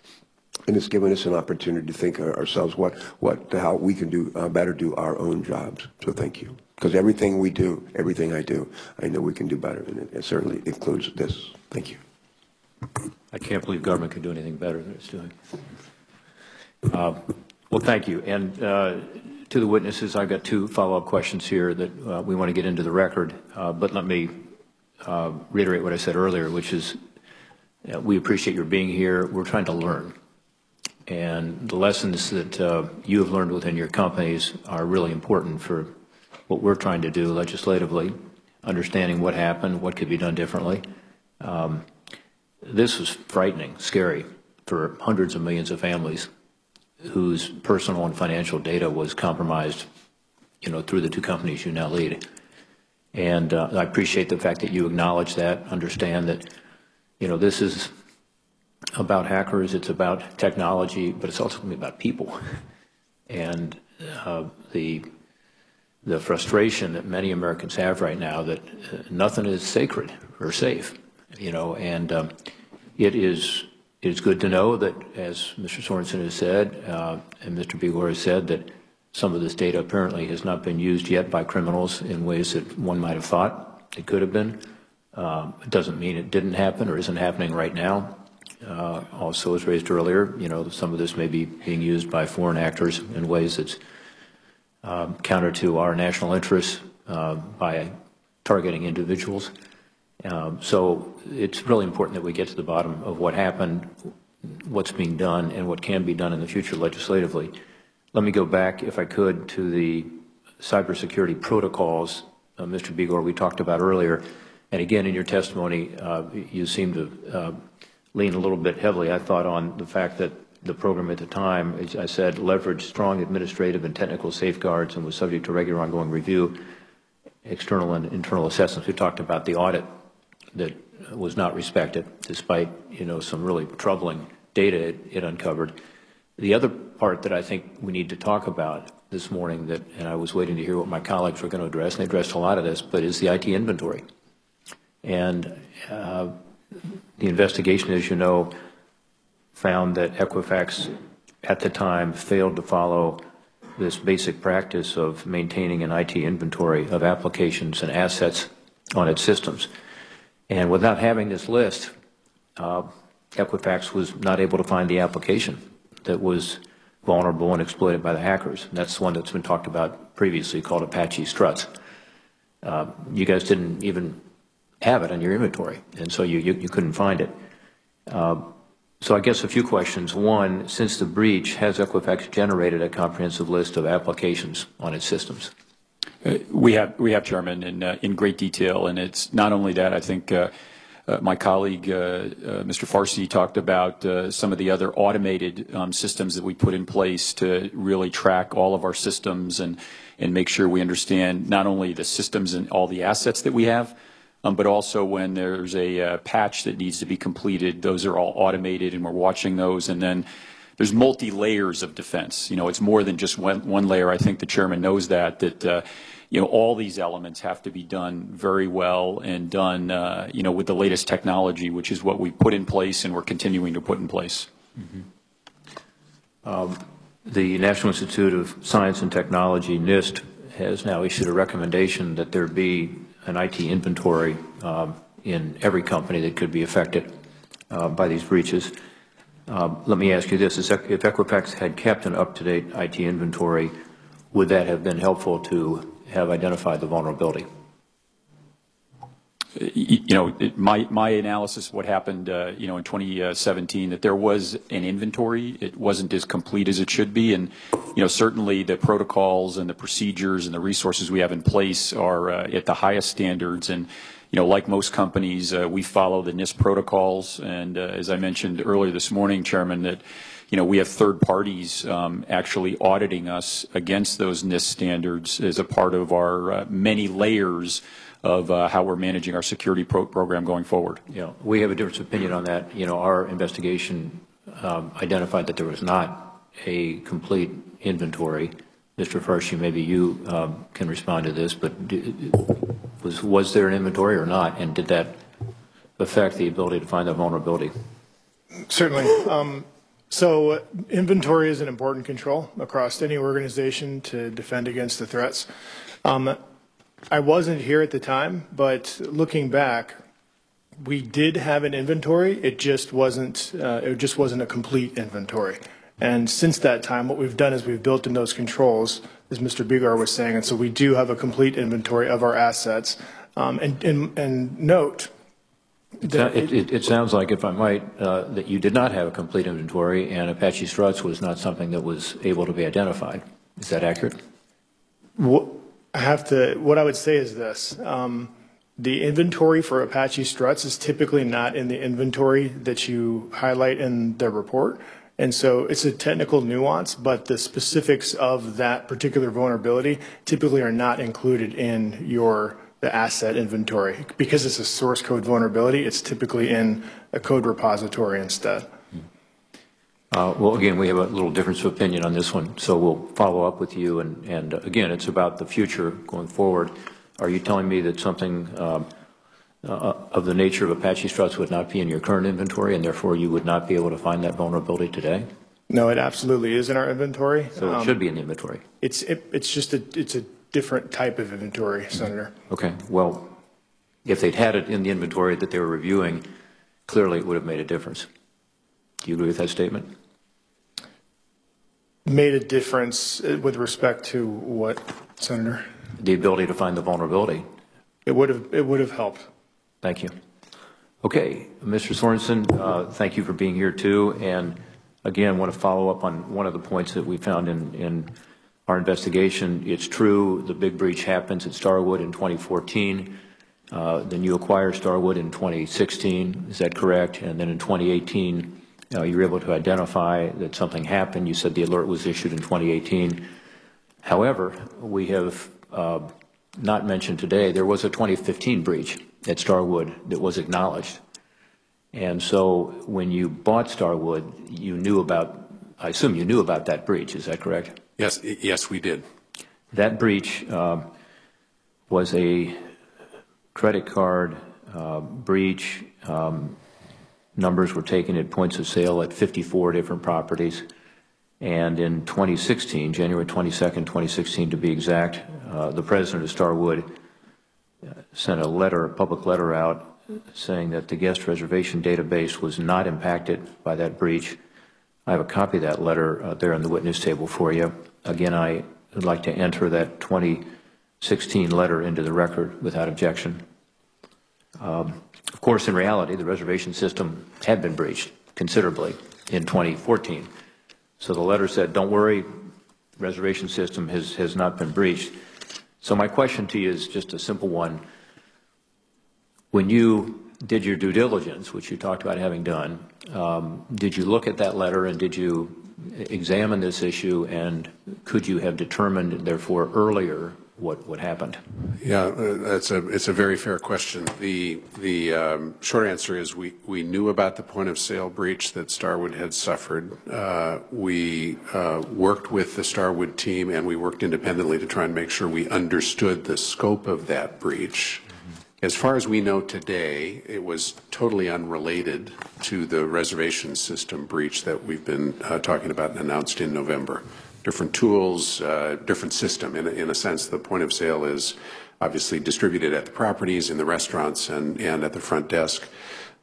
And it's given us an opportunity to think ourselves how we can do better do our own jobs. So thank you. Because everything we do, everything I do, I know we can do better, and it certainly includes this. Thank you. I can't believe government can do anything better than it's doing. Well, thank you. And to the witnesses, I've got 2 follow-up questions here that we want to get into the record. But let me reiterate what I said earlier, which is we appreciate your being here. We're trying to learn. And the lessons that you have learned within your companies are really important for what we're trying to do legislatively, understanding what happened, what could be done differently. This was frightening, scary for hundreds of millions of families whose personal and financial data was compromised, through the 2 companies you now lead. And I appreciate the fact that you acknowledge that, understand that, this is about hackers, it's about technology, but it's also going to be about people. And the frustration that many Americans have right now that nothing is sacred or safe, and it's good to know that, as Mr. Sorensen has said, and Mr. Begor has said, that some of this data apparently has not been used yet by criminals in ways that one might have thought it could have been. It doesn't mean it didn't happen or isn't happening right now. Also, as raised earlier, some of this may be being used by foreign actors in ways that's counter to our national interests by targeting individuals. So it's really important that we get to the bottom of what happened, what's being done, and what can be done in the future legislatively. Let me go back, if I could, to the cybersecurity protocols, Mr. Begor, we talked about earlier. And again, in your testimony, you seem to lean a little bit heavily, I thought, on the fact that the program at the time, as I said, leveraged strong administrative and technical safeguards and was subject to regular ongoing review, external and internal assessments. We talked about the audit that was not respected, despite some really troubling data it uncovered. The other part that I think we need to talk about this morning, and I was waiting to hear what my colleagues were going to address, and they addressed a lot of this, but is the IT inventory. And the investigation, as you know, found that Equifax at the time failed to follow this basic practice of maintaining an IT inventory of applications and assets on its systems. And without having this list, Equifax was not able to find the application that was vulnerable and exploited by the hackers. And that's the one that's been talked about previously, called Apache Struts. You guys didn't even have it in your inventory, and so you couldn't find it. So I guess a few questions. One, since the breach, has Equifax generated a comprehensive list of applications on its systems? We have, Chairman, in great detail, and it's not only that. I think my colleague, Mr. Farsi, talked about some of the other automated systems that we put in place to really track all of our systems and make sure we understand not only the systems and all the assets that we have, but also when there's a patch that needs to be completed, those are all automated, and we're watching those. And then there's multi-layers of defense. It's more than just one layer. I think the chairman knows that all these elements have to be done very well and done, with the latest technology, which is what we put in place and we're continuing to put in place. Mm-hmm. The National Institute of Science and Technology, NIST, has now issued a recommendation that there be an IT inventory in every company that could be affected by these breaches. Let me ask you this. If Equifax had kept an up-to-date IT inventory, would that have been helpful to have identified the vulnerability? My analysis of what happened, in 2017, that there was an inventory. It wasn't as complete as it should be, and certainly the protocols and the procedures and the resources we have in place are at the highest standards. And like most companies, we follow the NIST protocols. And as I mentioned earlier this morning, Chairman, that we have third parties actually auditing us against those NIST standards as a part of our many layers of how we're managing our security program going forward. Yeah, we have a different opinion on that. Our investigation identified that there was not a complete inventory. Mr. Farsi, maybe you can respond to this, but was there an inventory or not, and did that affect the ability to find that vulnerability? Certainly. So inventory is an important control across any organization to defend against the threats. I wasn't here at the time, but looking back, we did have an inventory. It just wasn't a complete inventory. And since that time, what we've done is we've built in those controls, as Mr. Bigar was saying, and so we do have a complete inventory of our assets. And note that it sounds like, if I might, that you did not have a complete inventory, and Apache Struts was not something that was able to be identified. Is that accurate? What I would say is this. The inventory for Apache Struts is typically not in the inventory that you highlight in the report. And so it's a technical nuance, but the specifics of that particular vulnerability typically are not included in the asset inventory. Because it's a source code vulnerability, it's typically in a code repository instead. Well, again, we have a little difference of opinion on this one, so we'll follow up with you. And again, it's about the future going forward. Are you telling me that something of the nature of Apache Struts would not be in your current inventory, and therefore you would not be able to find that vulnerability today? No, it absolutely is in our inventory. So it should be in the inventory. It's a different type of inventory, Senator. Okay. Well, if they'd had it in the inventory that they were reviewing, clearly it would have made a difference. Do you agree with that statement? Made a difference with respect to what, Senator? The ability to find the vulnerability. It would have helped. Thank you. Okay, Mr. Sorensen, thank you for being here too. And again, I want to follow up on one of the points that we found in our investigation. It's true the big breach happens at Starwood in 2014. Then you acquire Starwood in 2016. Is that correct? And then in 2018, you were able to identify that something happened. You said the alert was issued in 2018. However, we have not mentioned today, there was a 2015 breach at Starwood that was acknowledged. And so when you bought Starwood, I assume you knew about that breach. Is that correct? Yes, we did. That breach was a credit card breach. Numbers were taken at points of sale at 54 different properties. And in 2016, January 22nd, 2016 to be exact, the president of Starwood sent a public letter out saying that the guest reservation database was not impacted by that breach. I have a copy of that letter there on the witness table for you. Again, I would like to enter that 2016 letter into the record without objection. Of course, in reality, the reservation system had been breached considerably in 2014. So the letter said, don't worry, reservation system has not been breached. So my question to you is just a simple one. When you did your due diligence, which you talked about having done, did you look at that letter and did you examine this issue, and could you have determined, therefore, earlier what happened? Yeah, it's a very fair question. The short answer is we knew about the point of sale breach that Starwood had suffered. We worked with the Starwood team and we worked independently to try and make sure we understood the scope of that breach. As far as we know today, it was totally unrelated to the reservation system breach that we've been talking about and announced in November. Different tools, different system. In a sense, the point of sale is obviously distributed at the properties, in the restaurants, and at the front desk.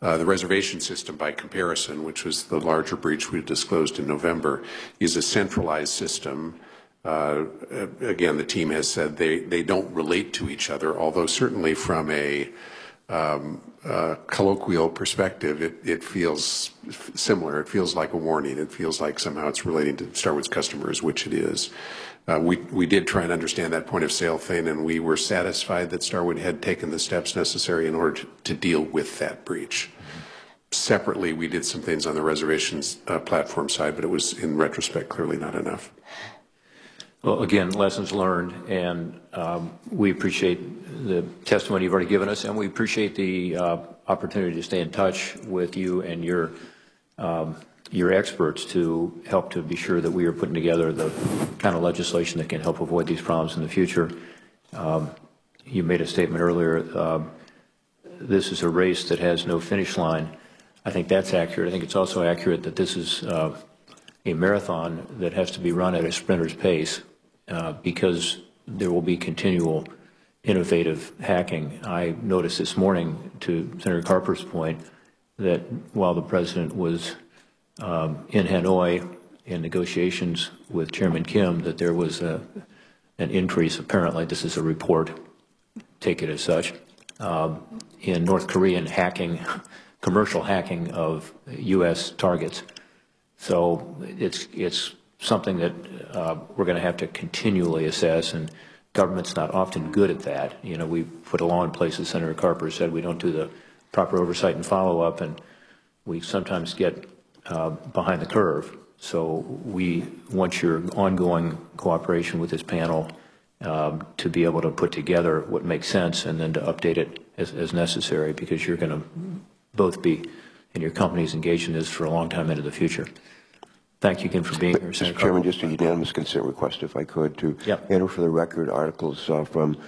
The reservation system, by comparison, which was the larger breach we disclosed in November, is a centralized system. Again, the team has said they don't relate to each other, although certainly from a colloquial perspective, it feels similar. It feels like a warning. It feels like somehow it's relating to Starwood's customers, which it is. We did try and understand that point of sale thing, and we were satisfied that Starwood had taken the steps necessary in order to deal with that breach. Separately, we did some things on the reservations platform side, but it was, in retrospect, clearly not enough. Well, again, lessons learned, and we appreciate the testimony you've already given us, and we appreciate the opportunity to stay in touch with you and your experts to help to be sure that we are putting together the kind of legislation that can help avoid these problems in the future. You made a statement earlier, this is a race that has no finish line. I think that's accurate. I think it's also accurate that this is a marathon that has to be run at a sprinter's pace. Because there will be continual innovative hacking. I noticed this morning, to Senator Carper's point, that while the President was in Hanoi in negotiations with Chairman Kim, that there was an increase, apparently, this is a report, take it as such, in North Korean hacking, commercial hacking of U.S. targets. So it's something that we're going to have to continually assess, and government's not often good at that. You know, we put a law in place, as Senator Carper said, we don't do the proper oversight and follow-up, and we sometimes get behind the curve. So we want your ongoing cooperation with this panel to be able to put together what makes sense and then to update it as necessary, because you're going to both be, and your companies, engaged in this for a long time into the future. Thank you again for being here, Senator Mr. Chairman, just a unanimous consent request, if I could, to enter for the record articles from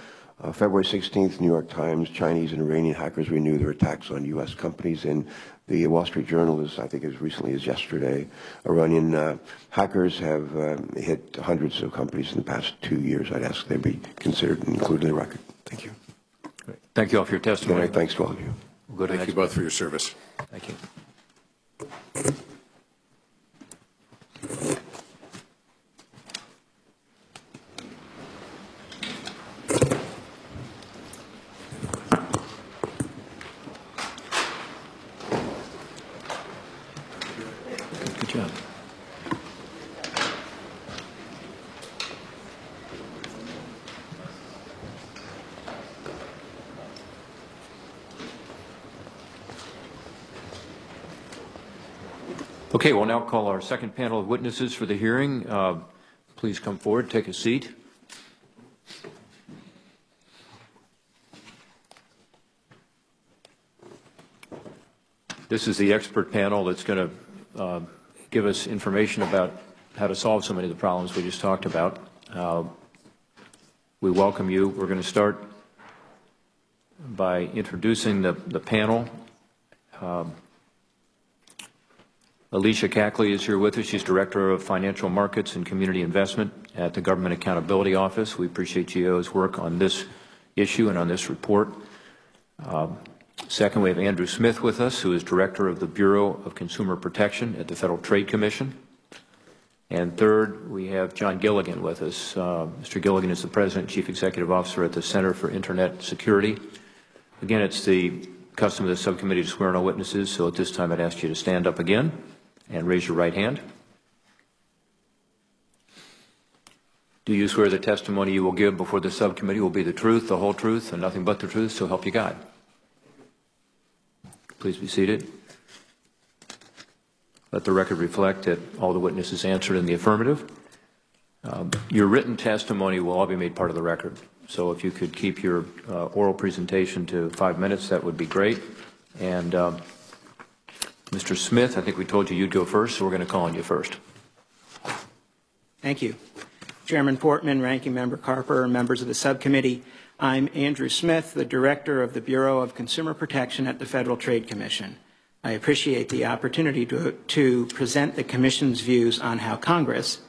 February 16th, New York Times, Chinese and Iranian hackers renew their attacks on U.S. companies. And the Wall Street Journal, is, I think as recently as yesterday, Iranian hackers have hit hundreds of companies in the past 2 years. I'd ask they be considered and included in the record. Thank you. Great. Thank you all for your testimony. Right, thanks to all of you. We'll Thank you both for your service. Thank you. Good job. Okay, we'll now call our second panel of witnesses for the hearing. Please come forward, take a seat. This is the expert panel that's going to give us information about how to solve so many of the problems we just talked about. We welcome you. We're going to start by introducing the panel. Alicia Cackley is here with us. She's Director of Financial Markets and Community Investment at the Government Accountability Office. We appreciate GAO's work on this issue and on this report. Second, we have Andrew Smith with us, who is Director of the Bureau of Consumer Protection at the Federal Trade Commission. And third, we have John Gilligan with us. Mr. Gilligan is the President and Chief Executive Officer at the Center for Internet Security. Again, it's the custom of the subcommittee to swear in all witnesses, so at this time I'd ask you to stand up again and raise your right hand. Do you swear the testimony you will give before the subcommittee will be the truth, the whole truth, and nothing but the truth, so help you God? Please be seated. Let the record reflect that all the witnesses answered in the affirmative. Your written testimony will all be made part of the record. So if you could keep your oral presentation to 5 minutes, that would be great. And Mr. Smith, I think we told you you'd go first, so we're going to call on you first. Thank you. Chairman Portman, Ranking Member Carper, and members of the subcommittee, I'm Andrew Smith, the Director of the Bureau of Consumer Protection at the Federal Trade Commission. I appreciate the opportunity to present the Commission's views on how Congress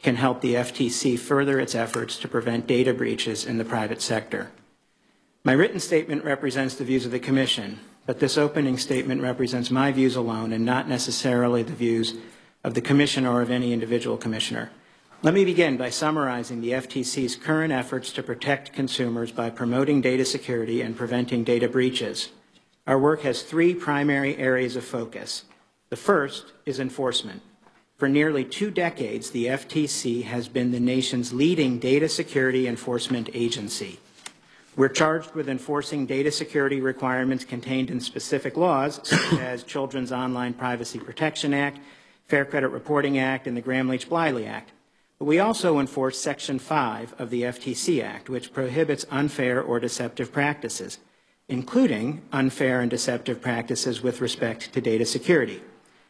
can help the FTC further its efforts to prevent data breaches in the private sector. My written statement represents the views of the Commission, but this opening statement represents my views alone and not necessarily the views of the Commission or of any individual commissioner. Let me begin by summarizing the FTC's current efforts to protect consumers by promoting data security and preventing data breaches. Our work has three primary areas of focus. The first is enforcement. For nearly 2 decades, the FTC has been the nation's leading data security enforcement agency. We're charged with enforcing data security requirements contained in specific laws, such as Children's Online Privacy Protection Act, Fair Credit Reporting Act, and the Gramm-Leach-Bliley Act. But we also enforce Section 5 of the FTC Act, which prohibits unfair or deceptive practices, including unfair and deceptive practices with respect to data security.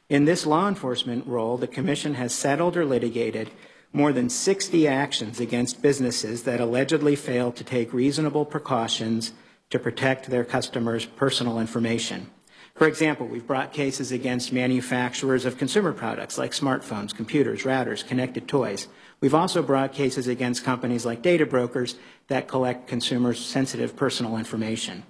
In this law enforcement role, the Commission has settled or litigated more than 60 actions against businesses that allegedly failed to take reasonable precautions to protect their customers' personal information. For example, we've brought cases against manufacturers of consumer products like smartphones, computers, routers, connected toys. We've also brought cases against companies like data brokers that collect consumers' sensitive personal information.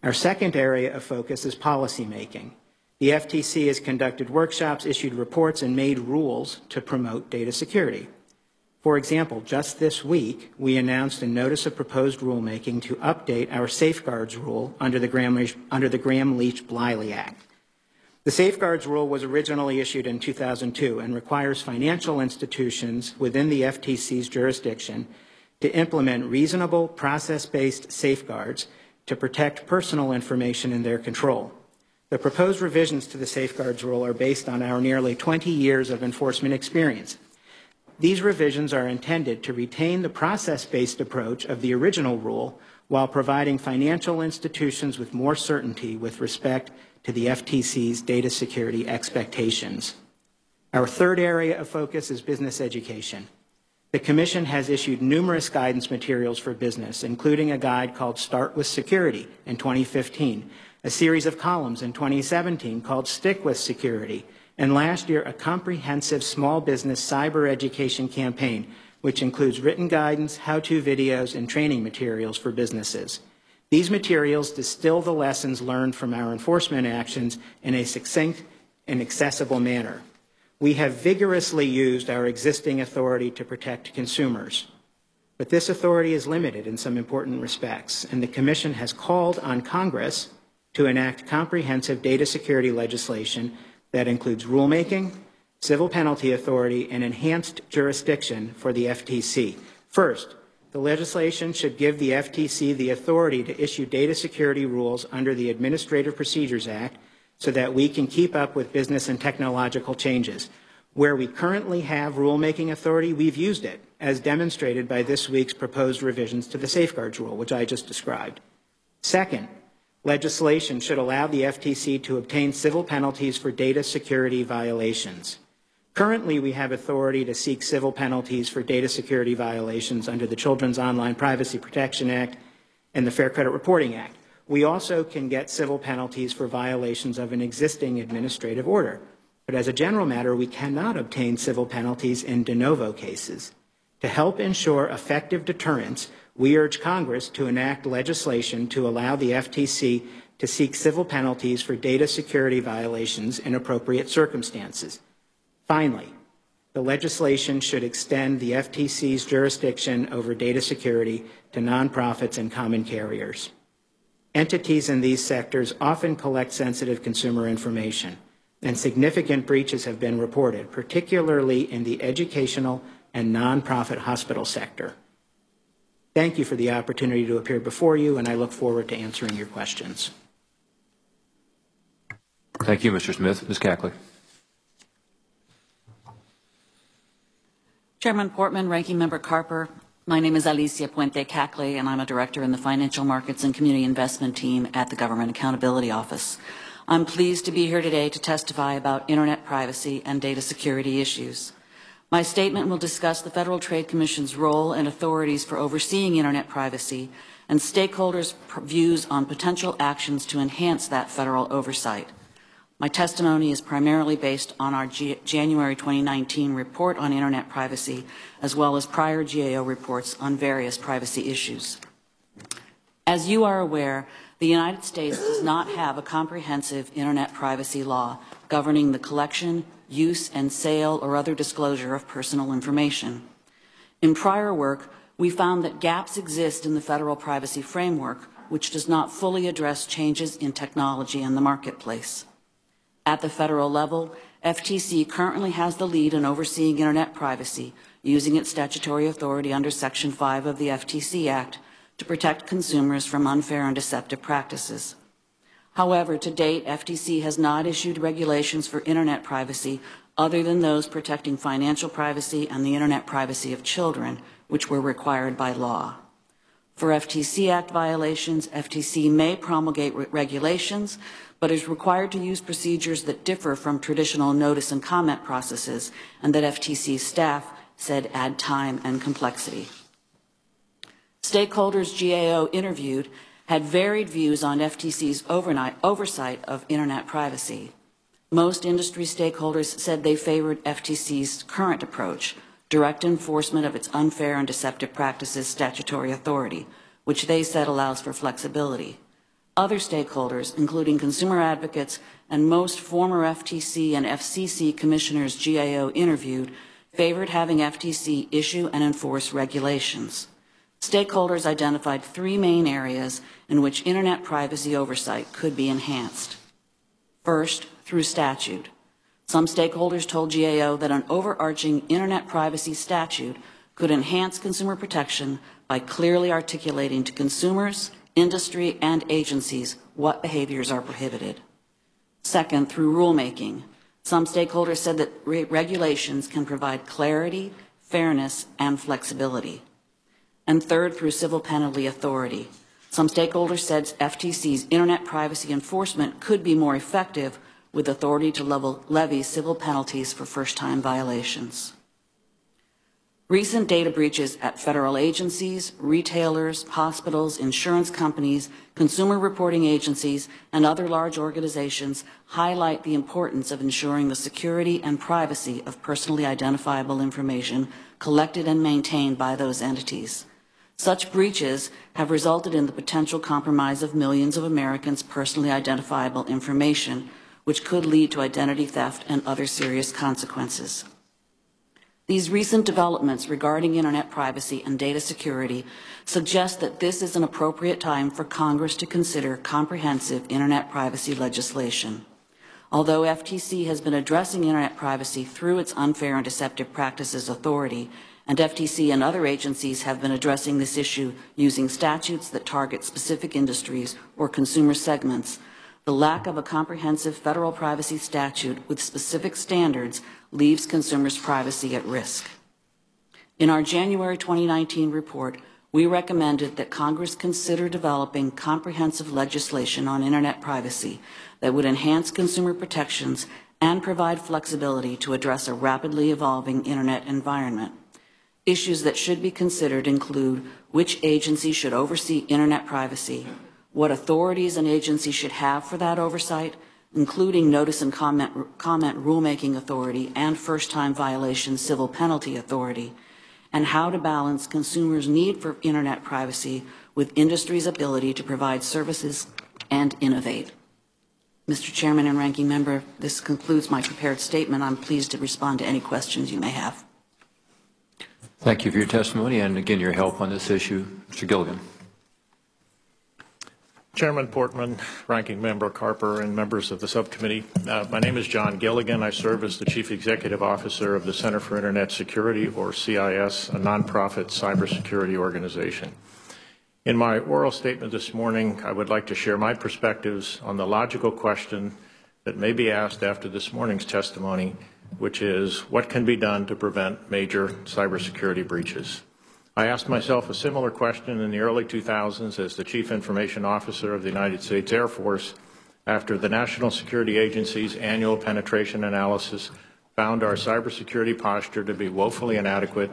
Our second area of focus is policymaking. The FTC has conducted workshops, issued reports, and made rules to promote data security. For example, just this week, we announced a notice of proposed rulemaking to update our safeguards rule under the Gramm-Leach-Bliley Act. The safeguards rule was originally issued in 2002 and requires financial institutions within the FTC's jurisdiction to implement reasonable process-based safeguards to protect personal information in their control. The proposed revisions to the safeguards rule are based on our nearly 20 years of enforcement experience. These revisions are intended to retain the process-based approach of the original rule while providing financial institutions with more certainty with respect to the FTC's data security expectations. Our third area of focus is business education. The Commission has issued numerous guidance materials for business, including a guide called Start with Security in 2015, a series of columns in 2017 called Stick with Security, and last year a comprehensive small business cyber education campaign, which includes written guidance, how-to videos, and training materials for businesses. These materials distill the lessons learned from our enforcement actions in a succinct and accessible manner. We have vigorously used our existing authority to protect consumers, but this authority is limited in some important respects, and the Commission has called on Congress to enact comprehensive data security legislation that includes rulemaking, civil penalty authority, and enhanced jurisdiction for the FTC. First, the legislation should give the FTC the authority to issue data security rules under the Administrative Procedures Act so that we can keep up with business and technological changes. Where we currently have rulemaking authority, we've used it, as demonstrated by this week's proposed revisions to the safeguards rule, which I just described. Second, legislation should allow the FTC to obtain civil penalties for data security violations. Currently, we have authority to seek civil penalties for data security violations under the Children's Online Privacy Protection Act and the Fair Credit Reporting Act. We also can get civil penalties for violations of an existing administrative order. But as a general matter, we cannot obtain civil penalties in de novo cases. To help ensure effective deterrence, we urge Congress to enact legislation to allow the FTC to seek civil penalties for data security violations in appropriate circumstances. Finally, the legislation should extend the FTC's jurisdiction over data security to nonprofits and common carriers. Entities in these sectors often collect sensitive consumer information, and significant breaches have been reported, particularly in the educational and nonprofit hospital sector. Thank you for the opportunity to appear before you, and I look forward to answering your questions. Thank you, Mr. Smith. Ms. Cackley. Chairman Portman, Ranking Member Carper, my name is Alicia Puente Cackley, and I'm a director in the Financial Markets and Community Investment Team at the Government Accountability Office. I'm pleased to be here today to testify about Internet privacy and data security issues. My statement will discuss the Federal Trade Commission's role and authorities for overseeing Internet privacy and stakeholders' views on potential actions to enhance that federal oversight. My testimony is primarily based on our January 2019 report on Internet privacy, as well as prior GAO reports on various privacy issues. As you are aware, the United States does not have a comprehensive Internet privacy law governing the collection, use, and sale or other disclosure of personal information. In prior work, we found that gaps exist in the federal privacy framework, which does not fully address changes in technology in the marketplace. At the federal level, FTC currently has the lead in overseeing Internet privacy, using its statutory authority under Section 5 of the FTC Act to protect consumers from unfair and deceptive practices. However, to date, FTC has not issued regulations for Internet privacy other than those protecting financial privacy and the Internet privacy of children, which were required by law. For FTC Act violations, FTC may promulgate regulations, but is required to use procedures that differ from traditional notice and comment processes, and that FTC staff said add time and complexity. Stakeholders GAO interviewed had varied views on FTC's oversight of Internet privacy. Most industry stakeholders said they favored FTC's current approach, direct enforcement of its unfair and deceptive practices statutory authority, which they said allows for flexibility. Other stakeholders, including consumer advocates and most former FTC and FCC commissioners GAO interviewed, favored having FTC issue and enforce regulations. Stakeholders identified three main areas in which Internet privacy oversight could be enhanced. First, through statute. Some stakeholders told GAO that an overarching Internet privacy statute could enhance consumer protection by clearly articulating to consumers, industry, and agencies what behaviors are prohibited. Second, through rulemaking. Some stakeholders said that regulations can provide clarity, fairness, and flexibility. And third, through civil penalty authority. Some stakeholders said FTC's Internet privacy enforcement could be more effective with authority to levy civil penalties for first-time violations. Recent data breaches at federal agencies, retailers, hospitals, insurance companies, consumer reporting agencies, and other large organizations highlight the importance of ensuring the security and privacy of personally identifiable information collected and maintained by those entities. Such breaches have resulted in the potential compromise of millions of Americans' personally identifiable information, which could lead to identity theft and other serious consequences. These recent developments regarding Internet privacy and data security suggest that this is an appropriate time for Congress to consider comprehensive Internet privacy legislation. Although FTC has been addressing Internet privacy through its Unfair and Deceptive Practices Authority, and FTC and other agencies have been addressing this issue using statutes that target specific industries or consumer segments, the lack of a comprehensive federal privacy statute with specific standards leaves consumers' privacy at risk. In our January 2019 report, we recommended that Congress consider developing comprehensive legislation on Internet privacy that would enhance consumer protections and provide flexibility to address a rapidly evolving Internet environment. Issues that should be considered include which agency should oversee Internet privacy, what authorities an agency should have for that oversight, including notice and comment rulemaking authority and first-time violation civil penalty authority, and how to balance consumers' need for Internet privacy with industry's ability to provide services and innovate. Mr. Chairman and Ranking Member, this concludes my prepared statement. I'm pleased to respond to any questions you may have. Thank you for your testimony and, again, your help on this issue. Mr. Gilligan. Chairman Portman, Ranking Member Carper, and members of the subcommittee. My name is John Gilligan. I serve as the Chief Executive Officer of the Center for Internet Security, or CIS, a nonprofit cybersecurity organization. In my oral statement this morning, I would like to share my perspectives on the logical question that may be asked after this morning's testimony, which is, what can be done to prevent major cybersecurity breaches? I asked myself a similar question in the early 2000s as the Chief Information Officer of the United States Air Force after the National Security Agency's annual penetration analysis found our cybersecurity posture to be woefully inadequate,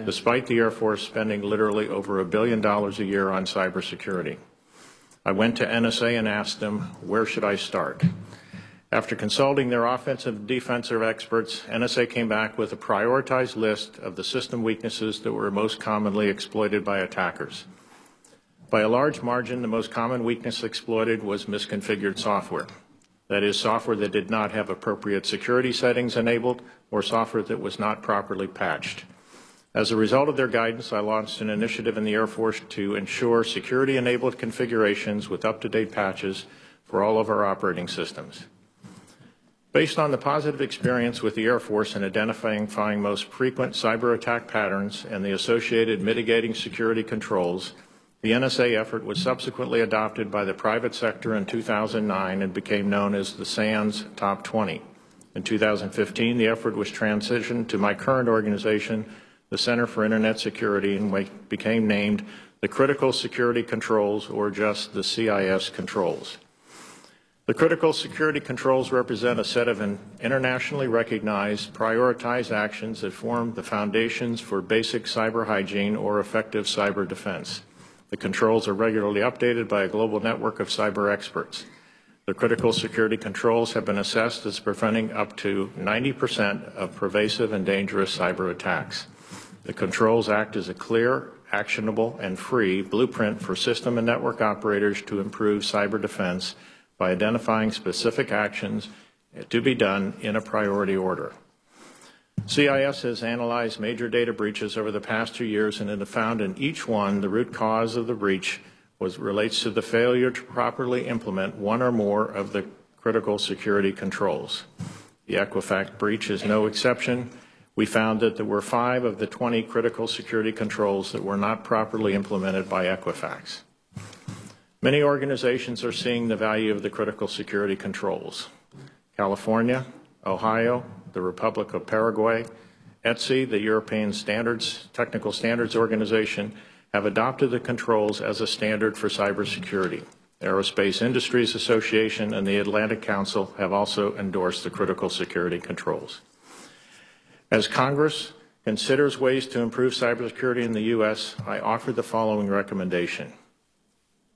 despite the Air Force spending literally over $1 billion a year on cybersecurity. I went to NSA and asked them, where should I start? After consulting their offensive and defensive experts, NSA came back with a prioritized list of the system weaknesses that were most commonly exploited by attackers. By a large margin, the most common weakness exploited was misconfigured software. That is, software that did not have appropriate security settings enabled or software that was not properly patched. As a result of their guidance, I launched an initiative in the Air Force to ensure security-enabled configurations with up-to-date patches for all of our operating systems. Based on the positive experience with the Air Force in identifying most frequent cyber attack patterns and the associated mitigating security controls, the NSA effort was subsequently adopted by the private sector in 2009 and became known as the SANS Top 20. In 2015, the effort was transitioned to my current organization, the Center for Internet Security, and became named the Critical Security Controls, or just the CIS controls. The critical security controls represent a set of internationally recognized, prioritized actions that form the foundations for basic cyber hygiene or effective cyber defense. The controls are regularly updated by a global network of cyber experts. The critical security controls have been assessed as preventing up to 90% of pervasive and dangerous cyber attacks. The controls act as a clear, actionable, and free blueprint for system and network operators to improve cyber defense by identifying specific actions to be done in a priority order. CIS has analyzed major data breaches over the past 2 years and it has found in each one the root cause of the breach relates to the failure to properly implement one or more of the critical security controls. The Equifax breach is no exception. We found that there were 5 of the 20 critical security controls that were not properly implemented by Equifax. Many organizations are seeing the value of the critical security controls. California, Ohio, the Republic of Paraguay, ETSI, the European Technical Standards Organization, have adopted the controls as a standard for cybersecurity. Aerospace Industries Association and the Atlantic Council have also endorsed the critical security controls. As Congress considers ways to improve cybersecurity in the U.S., I offer the following recommendation.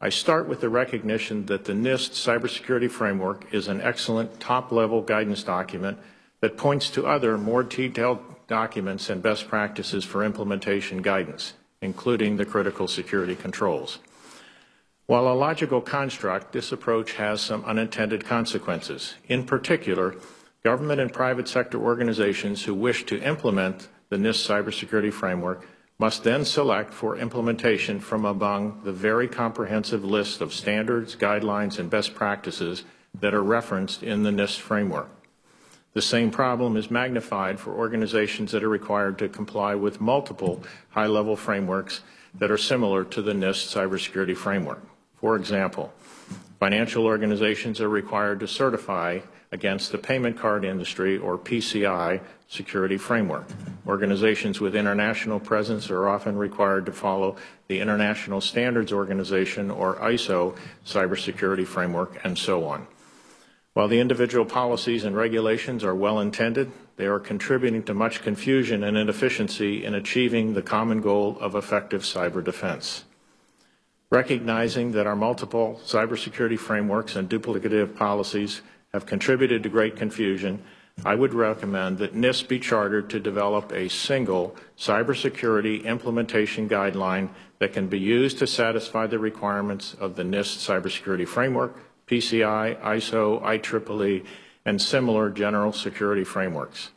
I start with the recognition that the NIST cybersecurity framework is an excellent top-level guidance document that points to other more detailed documents and best practices for implementation guidance, including the critical security controls. While a logical construct, this approach has some unintended consequences. In particular, government and private sector organizations who wish to implement the NIST cybersecurity framework must then select for implementation from among the very comprehensive list of standards, guidelines, and best practices that are referenced in the NIST framework. The same problem is magnified for organizations that are required to comply with multiple high-level frameworks that are similar to the NIST cybersecurity framework. For example, financial organizations are required to certify against the payment card industry, or PCI, security framework. Organizations with international presence are often required to follow the International Standards Organization, or ISO, cybersecurity framework, and so on. While the individual policies and regulations are well intended, they are contributing to much confusion and inefficiency in achieving the common goal of effective cyber defense. Recognizing that our multiple cybersecurity frameworks and duplicative policies have contributed to great confusion, I would recommend that NIST be chartered to develop a single cybersecurity implementation guideline that can be used to satisfy the requirements of the NIST cybersecurity framework, PCI, ISO, IEEE, and similar general security frameworks.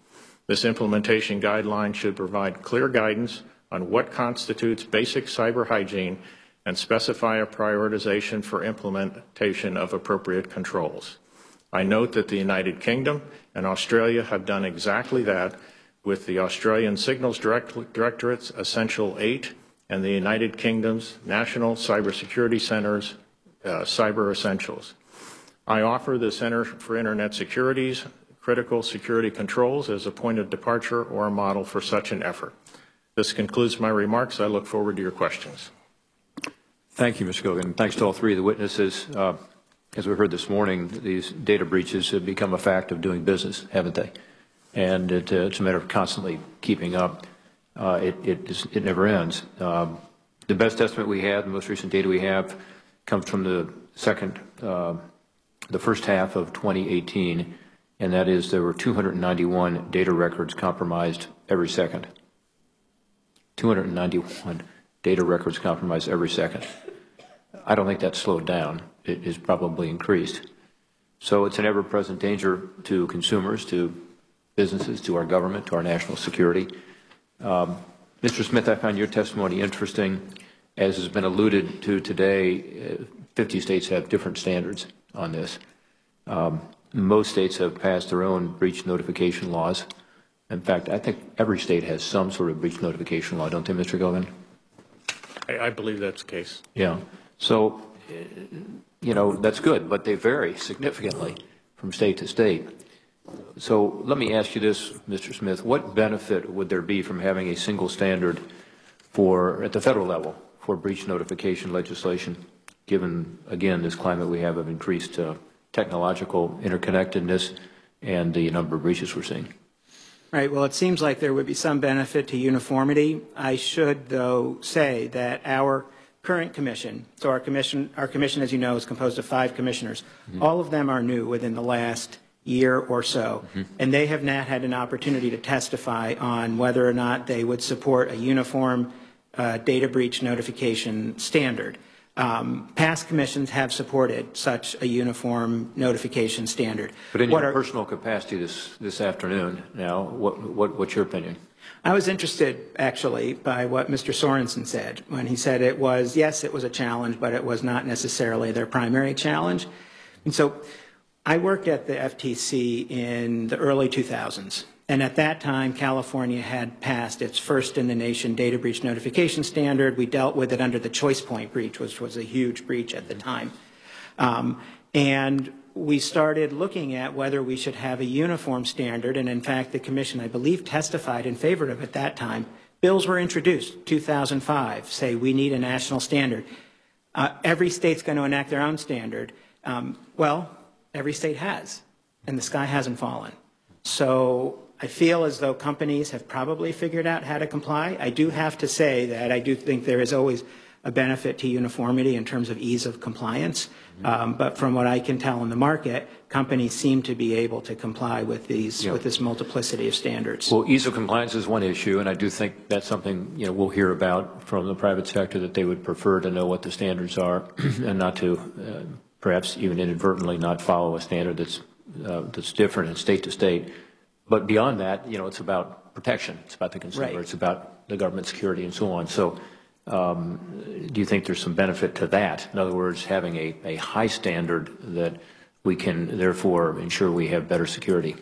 This implementation guideline should provide clear guidance on what constitutes basic cyber hygiene and specify a prioritization for implementation of appropriate controls. I note that the United Kingdom and Australia have done exactly that with the Australian Signals Directorate's Essential 8 and the United Kingdom's National Cybersecurity Center's Cyber Essentials. I offer the Center for Internet Security's critical security controls as a point of departure or a model for such an effort. This concludes my remarks. I look forward to your questions. Thank you, Mr. Gilligan. Thanks to all three of the witnesses. As we heard this morning, these data breaches have become a fact of doing business, haven't they? And it's a matter of constantly keeping up. It never ends. The best estimate we have, the most recent data we have, comes from the first half of 2018, and that is there were 291 data records compromised every second. 291 data records compromised every second. I don't think that's slowed down. It is probably increased. So it's an ever-present danger to consumers, to businesses, to our government, to our national security. Mr. Smith, I found your testimony interesting. As has been alluded to today, 50 states have different standards on this. Most states have passed their own breach notification laws. In fact, I think every state has some sort of breach notification law, don't they, Mr. Gilligan? I believe that's the case. Yeah. So, you know, that's good, but they vary significantly from state to state. So let me ask you this, Mr. Smith. What benefit would there be from having a single standard at the federal level for breach notification legislation, given, again, this climate we have of increased technological interconnectedness and the number of breaches we're seeing? Right. Well, it seems like there would be some benefit to uniformity. I should, though, say that our current commission, so our commission, as you know, is composed of 5 commissioners. Mm-hmm. All of them are new within the last year or so, mm-hmm. and they have not had an opportunity to testify on whether or not they would support a uniform data breach notification standard. Past commissions have supported such a uniform notification standard. But in your personal capacity this afternoon, now, what's your opinion? I was interested, actually, by what Mr. Sorensen said when he said it was, yes, it was a challenge, but it was not necessarily their primary challenge. And so I worked at the FTC in the early 2000s. And at that time, California had passed its first-in-the-nation data breach notification standard. We dealt with it under the choice point breach, which was a huge breach at the time. And we started looking at whether we should have a uniform standard. And in fact, the commission, I believe, testified in favor of it at that time. Bills were introduced, 2005, say we need a national standard. Every state's going to enact their own standard. Well, every state has, and the sky hasn't fallen. So I feel as though companies have probably figured out how to comply. I do have to say that I do think there is always a benefit to uniformity in terms of ease of compliance. But from what I can tell in the market, companies seem to be able to comply with these, with this multiplicity of standards. Well, ease of compliance is one issue, and I do think that's something we'll hear about from the private sector, that they would prefer to know what the standards are and not to perhaps even inadvertently not follow a standard that's different in state to state. But beyond that, it's about protection. It's about the consumer. Right. It's about the government security and so on. So do you think there's some benefit to that? In other words, having a high standard that we can therefore ensure we have better security?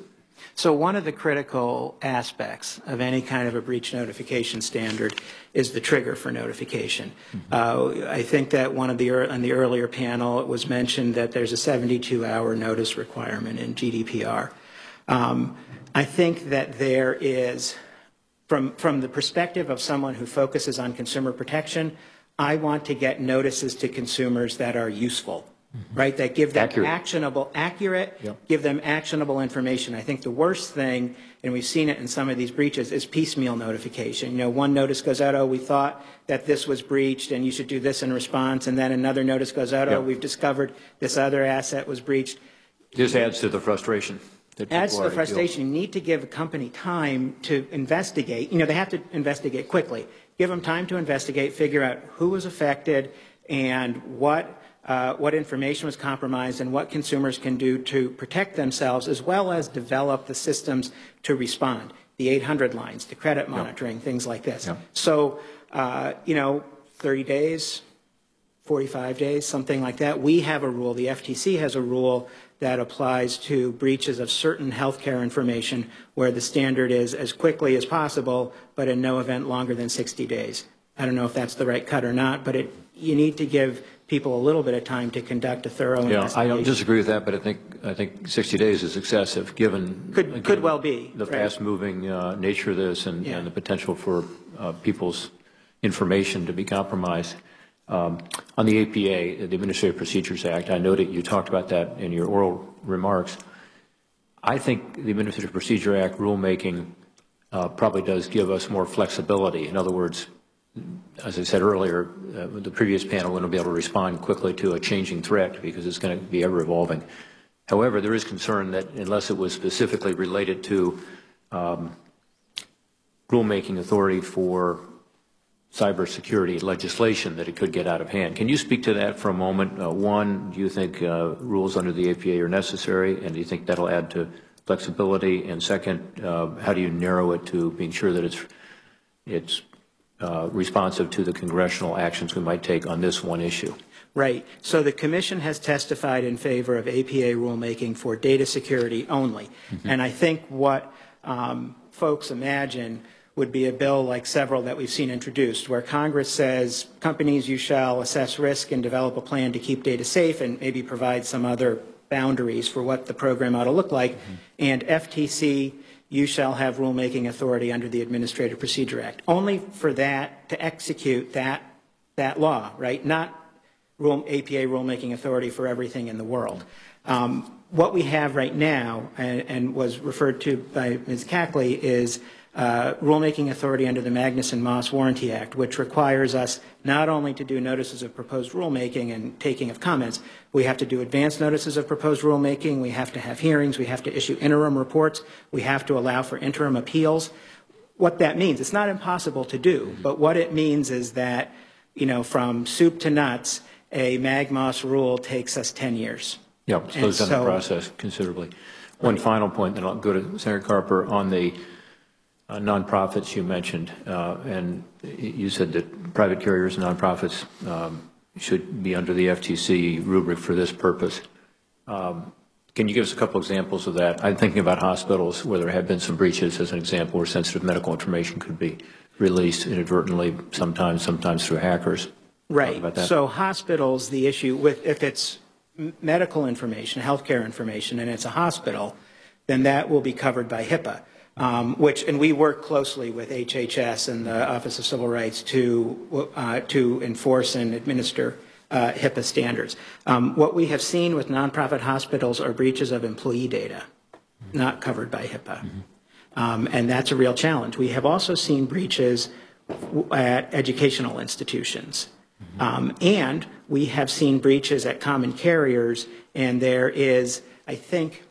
So one of the critical aspects of any kind of a breach notification standard is the trigger for notification. Mm-hmm. I think that on the earlier panel it was mentioned that there's a 72-hour notice requirement in GDPR. I think that there is, from the perspective of someone who focuses on consumer protection, I want to get notices to consumers that are useful, right? That give them accurate, yep. Give them actionable information. I think the worst thing, and we've seen it in some of these breaches, is piecemeal notification. One notice goes out, oh, we thought that this was breached and you should do this in response, and then another notice goes out, oh, we've discovered this other asset was breached. This adds to the frustration. adds to the frustration. You need to give a company time to investigate. You know, they have to investigate quickly. Give them time to investigate, figure out who was affected and what information was compromised and what consumers can do to protect themselves, as well as develop the systems to respond. The 800 lines, the credit monitoring, things like this. So, you know, 30 days, 45 days, something like that. We have a rule, the FTC has a rule that applies to breaches of certain healthcare information where the standard is as quickly as possible, but in no event longer than 60 days. I don't know if that's the right cut or not, but you need to give people a little bit of time to conduct a thorough investigation. I don't disagree with that, but I think 60 days is excessive given could well be the fast-moving nature of this and the potential for people's information to be compromised. On the APA, the Administrative Procedures Act, I noted you talked about that in your oral remarks. I think the Administrative Procedure Act rulemaking probably does give us more flexibility. In other words, as I said earlier, the previous panel wouldn't be able to respond quickly to a changing threat because it's going to be ever evolving. However, there is concern that unless it was specifically related to rulemaking authority for cybersecurity legislation, that it could get out of hand. Can you speak to that for a moment? One, do you think rules under the APA are necessary, and do you think that'll add to flexibility? And second, how do you narrow it to being sure that it's responsive to the congressional actions we might take on this one issue? Right. So the Commission has testified in favor of APA rulemaking for data security only. And I think what folks imagine would be a bill like several that we've seen introduced, where Congress says, companies, you shall assess risk and develop a plan to keep data safe and maybe provide some other boundaries for what the program ought to look like. And FTC, you shall have rulemaking authority under the Administrative Procedure Act. Only for that, to execute that law, right? Not APA rulemaking authority for everything in the world. What we have right now, and was referred to by Ms. Cackley, is rulemaking authority under the Magnuson-Moss Warranty Act, which requires us not only to do notices of proposed rulemaking and taking of comments, we have to do advance notices of proposed rulemaking, we have to have hearings, we have to issue interim reports, we have to allow for interim appeals. What that means, it's not impossible to do, but what it means is that, you know, from soup to nuts, a Mag-Moss rule takes us 10 years. Yeah, it slows down the process considerably. One final point, then I'll go to Senator Carper on the nonprofits you mentioned, and you said that private carriers and nonprofits should be under the FTC rubric for this purpose. Can you give us a couple examples of that? I'm thinking about hospitals where there have been some breaches, as an example, where sensitive medical information could be released inadvertently, sometimes through hackers. Right. So hospitals, the issue with, if it's medical information, healthcare information, and it's a hospital, then that will be covered by HIPAA. And we work closely with HHS and the Office of Civil Rights to enforce and administer HIPAA standards. What we have seen with nonprofit hospitals are breaches of employee data, not covered by HIPAA. And that's a real challenge. We have also seen breaches at educational institutions. And we have seen breaches at common carriers, and there is, I think,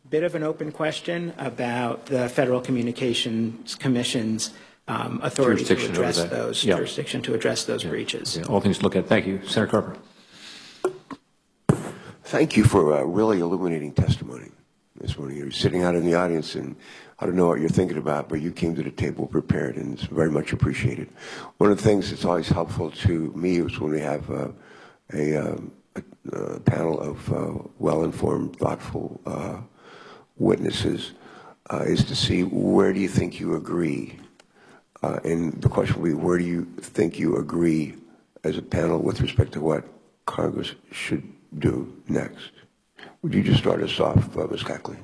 bit of an open question about the Federal Communications Commission's authority to address those jurisdiction to address those breaches. Yeah, all things to look at. Thank you, Senator Carper. Thank you for a really illuminating testimony this morning. You're sitting out in the audience, and I don't know what you're thinking about, but you came to the table prepared, and it's very much appreciated. One of the things that's always helpful to me is when we have a panel of well-informed, thoughtful witnesses, is to see where do you think you agree, and the question will be, where do you think you agree as a panel with respect to what Congress should do next? Would you just start us off, Ms. Cackley?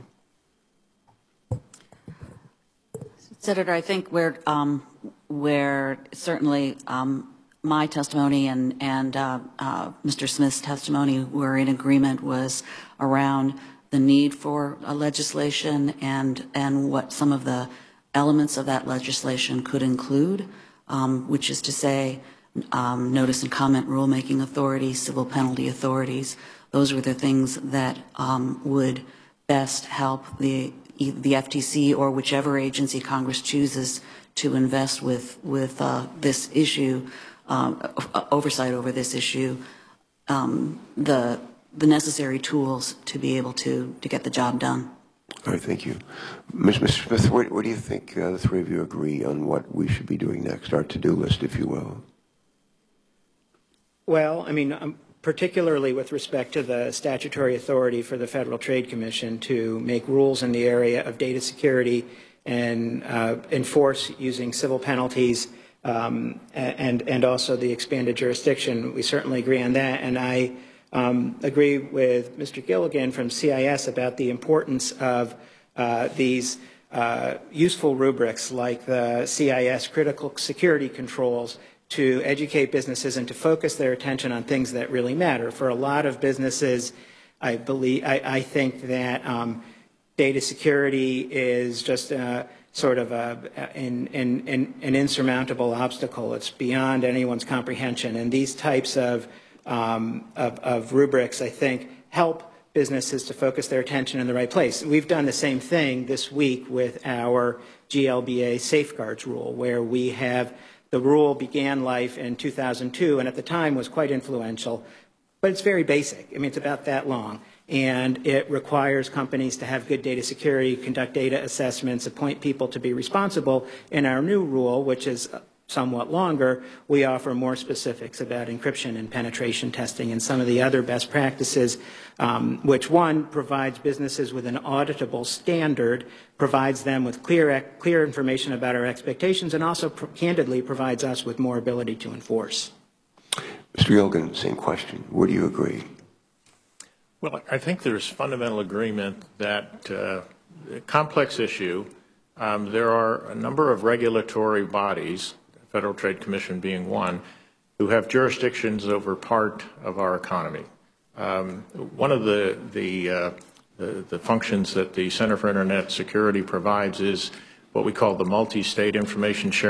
Senator, I think where certainly my testimony and Mr. Smith's testimony were in agreement was around the need for legislation and what some of the elements of that legislation could include, which is to say notice and comment rulemaking authorities, civil penalty authorities. Those were the things that would best help the FTC or whichever agency Congress chooses to invest with this issue, oversight over this issue, the necessary tools to be able to get the job done. All right, thank you. Mr. Smith, what do you think the three of you agree on what we should be doing next, our to-do list, if you will? Well, I mean, particularly with respect to the statutory authority for the Federal Trade Commission to make rules in the area of data security and enforce using civil penalties and also the expanded jurisdiction, we certainly agree on that. And I agree with Mr. Gilligan from CIS about the importance of these useful rubrics like the CIS critical security controls to educate businesses and to focus their attention on things that really matter. For a lot of businesses, I think that data security is just sort of an insurmountable obstacle. It's beyond anyone's comprehension. And these types of rubrics, I think, help businesses to focus their attention in the right place. We've done the same thing this week with our GLBA safeguards rule, where we have the rule began life in 2002 and at the time was quite influential, but it's very basic. I mean, it's about that long. And it requires companies to have good data security, conduct data assessments, appoint people to be responsible. In our new rule, which is somewhat longer, we offer more specifics about encryption and penetration testing and some of the other best practices, which one provides businesses with an auditable standard, provides them with clear information about our expectations, and also candidly provides us with more ability to enforce. Mr. Gilligan, same question. Where do you agree? Well, I think there's fundamental agreement that complex issue. There are a number of regulatory bodies, Federal Trade Commission being one, who have jurisdictions over part of our economy. One of the functions that the Center for Internet Security provides is what we call the multi-state information sharing